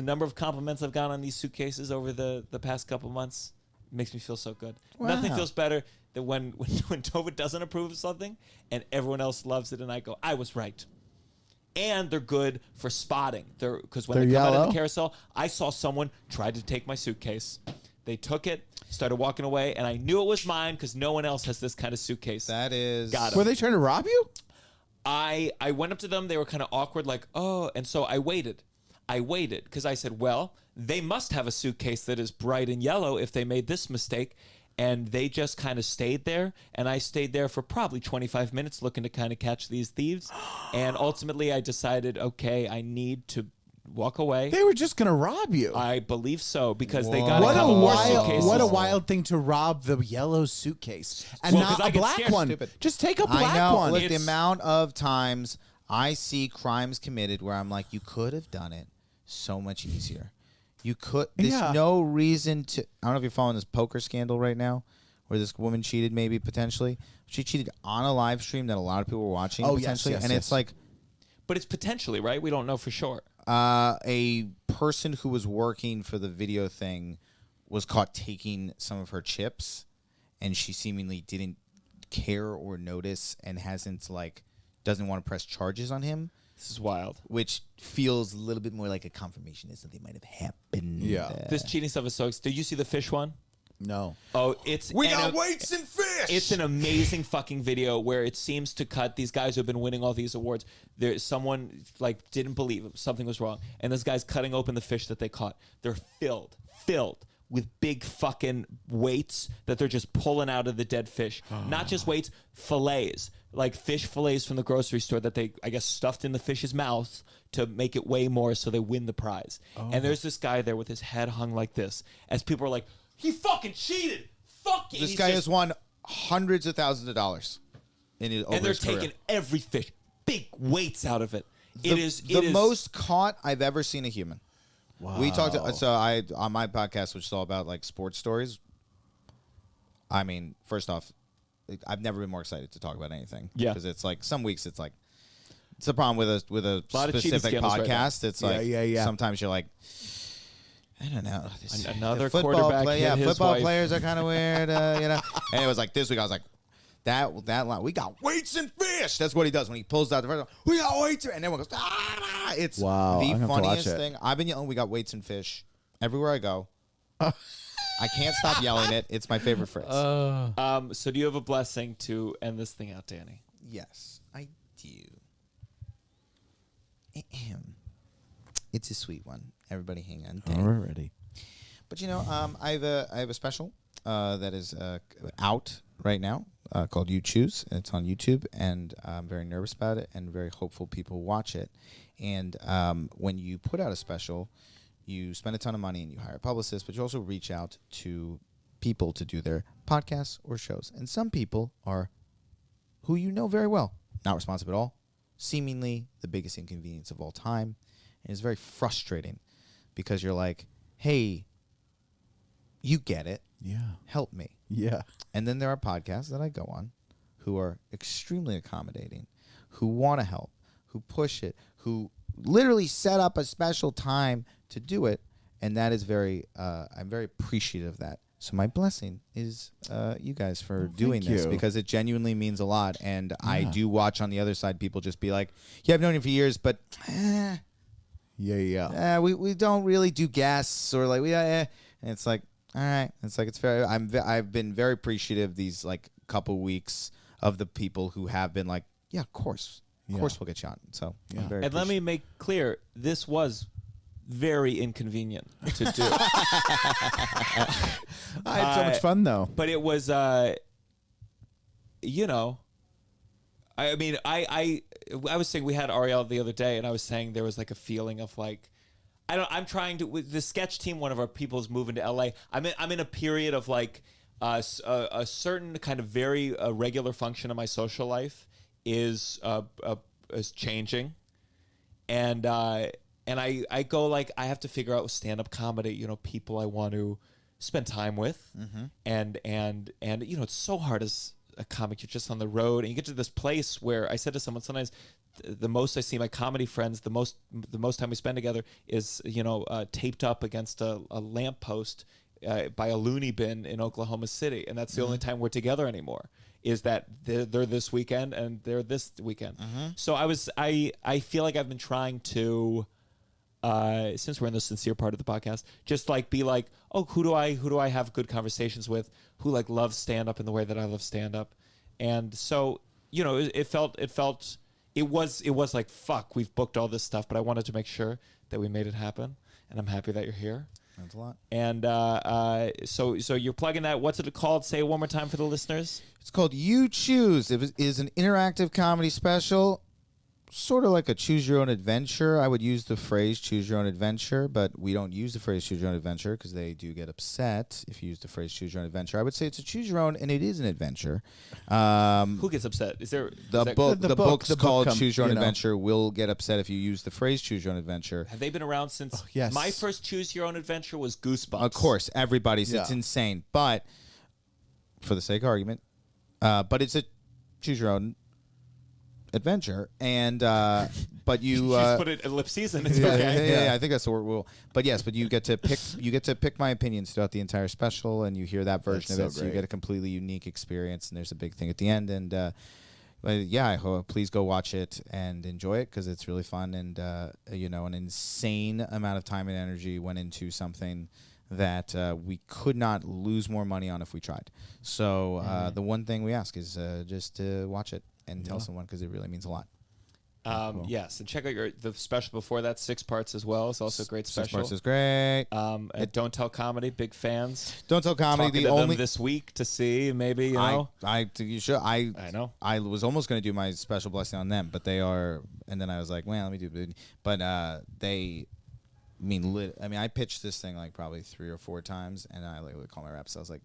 [SPEAKER 1] number of compliments I've gotten on these suitcases over the past couple months makes me feel so good.
[SPEAKER 3] Wow.
[SPEAKER 1] Nothing feels better than when Tova doesn't approve of something and everyone else loves it and I go, I was right. And they're good for spotting. Because when they come out of the carousel, I saw someone try to take my suitcase. They took it, started walking away, and I knew it was mine because no one else has this kind of suitcase.
[SPEAKER 2] That is...
[SPEAKER 1] Got it.
[SPEAKER 3] Were they trying to rob you?
[SPEAKER 1] I went up to them. They were kind of awkward, like, oh. And so I waited because I said, well, they must have a suitcase that is bright and yellow if they made this mistake. And they just kind of stayed there. And I stayed there for probably 25 minutes looking to kind of catch these thieves. And ultimately I decided, okay, I need to walk away.
[SPEAKER 3] They were just going to rob you.
[SPEAKER 1] I believe so because they got
[SPEAKER 3] What
[SPEAKER 1] a couple more suitcases.
[SPEAKER 3] What a wild thing to rob the yellow suitcase. And
[SPEAKER 1] Well, 'cause
[SPEAKER 3] not
[SPEAKER 1] I
[SPEAKER 3] a
[SPEAKER 1] get
[SPEAKER 3] black
[SPEAKER 1] scared.
[SPEAKER 3] one.
[SPEAKER 1] Stupid.
[SPEAKER 3] Just take a
[SPEAKER 2] I
[SPEAKER 3] black
[SPEAKER 2] know.
[SPEAKER 3] one.
[SPEAKER 2] Look, the
[SPEAKER 1] It's-
[SPEAKER 2] amount of times I see crimes committed where I'm like, you could have done it so much easier. You could. There's no reason to. I don't know if you're following this poker scandal right now, where this woman cheated, maybe potentially. She cheated on a live stream that a lot of people were watching, potentially, and it's like.
[SPEAKER 1] But it's potentially, right? We don't know for sure.
[SPEAKER 2] A person who was working for the video thing was caught taking some of her chips, and she seemingly didn't care or notice, and doesn't want to press charges on him.
[SPEAKER 1] This is wild.
[SPEAKER 2] Which feels a little bit more like a confirmation that something might have happened.
[SPEAKER 3] Yeah.
[SPEAKER 1] This cheating stuff is so. Did you see the fish one?
[SPEAKER 3] No.
[SPEAKER 1] Oh, it's
[SPEAKER 2] We got weights and fish.
[SPEAKER 1] It's an amazing fucking video where it seems to cut these guys who have been winning all these awards. There's someone didn't believe something was wrong, and this guy's cutting open the fish that they caught. They're filled with big fucking weights that they're just pulling out of the dead fish. Not just weights, fillets, like fish fillets from the grocery store that they, I guess, stuffed in the fish's mouth to make it weigh more so they win the prize. And there's this guy there with his head hung like this as people are like, he fucking cheated. Fuck it.
[SPEAKER 2] This guy has won hundreds of thousands of dollars in his, over
[SPEAKER 1] and they're
[SPEAKER 2] his career.
[SPEAKER 1] taking every fish, big weights out of it. It is
[SPEAKER 2] the most caught I've ever seen a human.
[SPEAKER 3] Wow.
[SPEAKER 2] We talked. I on my podcast, which is all about sports stories. I mean, first off, I've never been more excited to talk about anything.
[SPEAKER 1] Yeah,
[SPEAKER 2] because it's some weeks it's a problem with a specific podcast. It's sometimes you're like, I don't know.
[SPEAKER 1] Another
[SPEAKER 2] football
[SPEAKER 1] quarterback hit his
[SPEAKER 2] football
[SPEAKER 1] wife.
[SPEAKER 2] players are kind of weird, And it was like this week I was like, that line, we got weights and fish. That's what he does when he pulls out the first one. We got weights, and everyone goes, ah! It's
[SPEAKER 3] I'm gonna
[SPEAKER 2] the
[SPEAKER 3] have to
[SPEAKER 2] funniest
[SPEAKER 3] watch it.
[SPEAKER 2] thing. I've been yelling, we got weights and fish everywhere I go. I can't stop yelling it. It's my favorite phrase.
[SPEAKER 1] So do you have a blessing to end this thing out, Danny?
[SPEAKER 2] Yes, I do. It's a sweet one. Everybody hang on.
[SPEAKER 3] We're ready.
[SPEAKER 2] But I have a special that is out right now called You Choose. It's on YouTube, and I'm very nervous about it and very hopeful people watch it. And when you put out a special, you spend a ton of money and you hire a publicist, but you also reach out to people to do their podcasts or shows. And some people are who you know very well, not responsive at all, seemingly the biggest inconvenience of all time. And it's very frustrating because you're like, hey, you get it.
[SPEAKER 3] Yeah.
[SPEAKER 2] Help me.
[SPEAKER 3] Yeah.
[SPEAKER 2] And then there are podcasts that I go on who are extremely accommodating, who want to help, who push it, who literally set up a special time to do it, and that is I'm very appreciative of that. So my blessing is you guys for doing this because it genuinely means a lot. And I do watch on the other side people just be like, yeah, I've known you for years, but we don't really do guests or like and it's like, all right, it's like it's fair. I've been very appreciative these like couple weeks of the people who have been like, yeah, of course we'll get you on. So I'm very
[SPEAKER 1] and let me make clear, this was very inconvenient to do.
[SPEAKER 3] I had so much fun though.
[SPEAKER 1] But it was, you know, I mean, I was saying we had Ariel the other day, and I was saying there was like a feeling of like, I'm trying to, with the sketch team, one of our people is moving to LA. I'm in a period of like a certain kind of very regular function of my social life is changing, and I go like, I have to figure out with stand-up comedy, you know, people I want to spend time with, and you know, it's so hard as a comic. You're just on the road, and you get to this place where I said to someone, sometimes the most I see my comedy friends, the most time we spend together is, you know, taped up against a lamppost by a loony bin in Oklahoma City, and that's the only time we're together anymore. Is that they're this weekend and they're this weekend. So I feel like I've been trying to. Since we're in the sincere part of the podcast, just like be like, oh, who do I have good conversations with, who like loves stand up in the way that I love stand up, and so, you know, it was like, fuck, we've booked all this stuff, but I wanted to make sure that we made it happen, and I'm happy that you're here.
[SPEAKER 2] That's a lot.
[SPEAKER 1] And so you're plugging that. What's it called? Say it one more time for the listeners.
[SPEAKER 2] It's called You Choose. It is an interactive comedy special. Sort of like a choose your own adventure. I would use the phrase choose your own adventure, but we don't use the phrase choose your own adventure because they do get upset if you use the phrase choose your own adventure. I would say it's a choose your own, and it is an adventure.
[SPEAKER 1] Who gets upset? Is there
[SPEAKER 2] the book's called
[SPEAKER 3] come,
[SPEAKER 2] Choose Your Own
[SPEAKER 3] you know.
[SPEAKER 2] Adventure will get upset if you use the phrase choose your own adventure.
[SPEAKER 1] Have they been around since?
[SPEAKER 3] Yes.
[SPEAKER 1] My first choose your own adventure was Goosebumps.
[SPEAKER 2] Of course, everybody's. It's
[SPEAKER 3] Yeah.
[SPEAKER 2] insane, but for the sake of argument, but it's a choose your own adventure, and but you
[SPEAKER 1] just put it ellipses and it's
[SPEAKER 2] yeah,
[SPEAKER 1] okay.
[SPEAKER 2] yeah, I think that's the word rule. But yes, but you get to pick my opinions throughout the entire special, and you hear that version
[SPEAKER 3] That's
[SPEAKER 2] of
[SPEAKER 3] so
[SPEAKER 2] it, so you
[SPEAKER 3] great.
[SPEAKER 2] get a completely unique experience. And there's a big thing at the end, and but yeah, I hope, please go watch it and enjoy it because it's really fun, and you know, an insane amount of time and energy went into something that we could not lose more money on if we tried. So the one thing we ask is just to watch it and tell someone because it really means a lot.
[SPEAKER 1] Cool. Yes, and check out the special before that, 6 parts as well. It's also a great special.
[SPEAKER 2] 6 parts is great.
[SPEAKER 1] At Don't Tell Comedy, big fans.
[SPEAKER 2] Don't Tell Comedy.
[SPEAKER 1] Talking
[SPEAKER 2] The
[SPEAKER 1] to
[SPEAKER 2] only
[SPEAKER 1] them this week to see maybe, you know.
[SPEAKER 2] you should. I
[SPEAKER 1] know.
[SPEAKER 2] I was almost going to do my special blessing on them, but they are. And then I was like, well, let me do it. But they. I mean, I pitched this thing like probably 3 or 4 times, and I literally call my reps. I was like,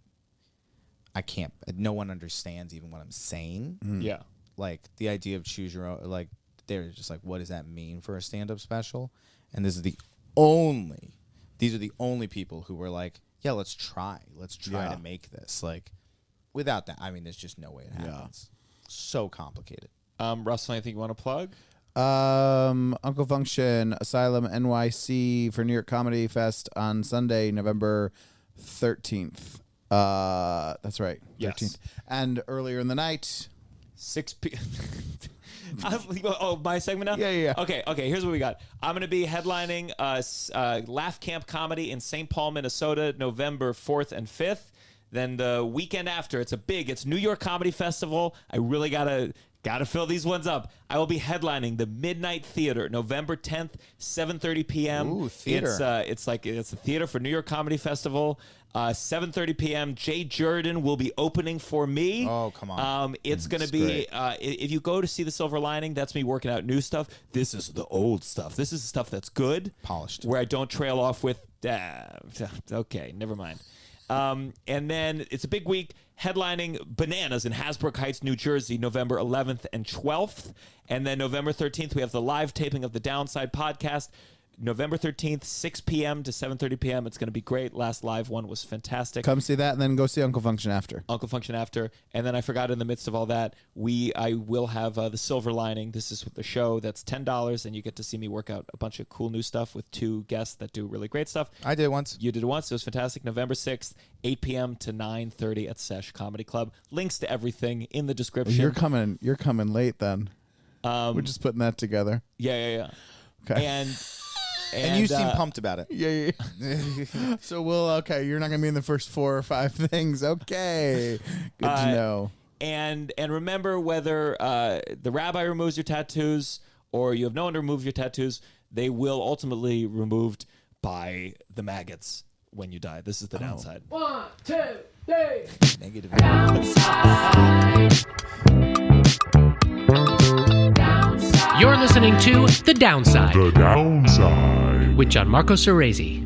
[SPEAKER 2] I can't. No one understands even what I'm saying.
[SPEAKER 1] Yeah.
[SPEAKER 2] Like the idea of choose your own. Like they're just like, what does that mean for a stand-up special? And these are the only people who were like, yeah, let's try to make this. Like without that, I mean, there's just no way it happens. So complicated.
[SPEAKER 1] Russell, anything you want to plug?
[SPEAKER 3] Uncle Function, Asylum NYC for New York Comedy Fest on Sunday, November 13th. That's right.
[SPEAKER 1] Yes.
[SPEAKER 3] 13th. And earlier in the night,
[SPEAKER 1] 6 p.m. Oh, my segment now?
[SPEAKER 3] Yeah.
[SPEAKER 1] Okay, here's what we got. I'm going to be headlining Laugh Camp Comedy in St. Paul, Minnesota, November 4th and 5th. Then the weekend after, it's New York Comedy Festival. I really gotta fill these ones up. I will be headlining the Midnight Theater, November 10th, 7:30 p.m.
[SPEAKER 2] Ooh, theater.
[SPEAKER 1] It's a theater for New York Comedy Festival. 7:30 p.m. Jay Jordan will be opening for me.
[SPEAKER 2] Oh, come on.
[SPEAKER 1] It's going to be, if you go to see The Silver Lining, that's me working out new stuff. This is the old stuff. This is the stuff that's good.
[SPEAKER 2] Polished.
[SPEAKER 1] Where I don't trail off with, okay, never mind. And then it's a big week headlining Bananas in Hasbrook Heights, New Jersey, November 11th and 12th. And then November 13th, we have the live taping of the Downside podcast. November 13th, 6 p.m. to 7:30 p.m. It's going to be great. Last live one was fantastic.
[SPEAKER 3] Come see that, and then go see Uncle Function after.
[SPEAKER 1] Uncle Function after. And then I forgot, in the midst of all that, I will have the Silver Lining. This is the show that's $10, and you get to see me work out a bunch of cool new stuff with 2 guests that do really great stuff.
[SPEAKER 2] I did once.
[SPEAKER 1] You did it once. It was fantastic. November 6th, 8 p.m. to 9:30 at Sesh Comedy Club. Links to everything in the description.
[SPEAKER 3] You're coming late then. We're just putting that together.
[SPEAKER 1] Yeah.
[SPEAKER 3] Okay.
[SPEAKER 2] And you seem pumped about it.
[SPEAKER 3] Yeah. So you're not gonna be in the first 4 or 5 things. Okay. Good to know.
[SPEAKER 1] And remember, whether the rabbi removes your tattoos or you have no one to remove your tattoos, they will ultimately removed by the maggots when you die. This is the downside.
[SPEAKER 4] 1, 2, 3.
[SPEAKER 2] Negative.
[SPEAKER 5] You're listening to The Downside
[SPEAKER 6] The Downside.
[SPEAKER 5] with Gianmarco Soresi.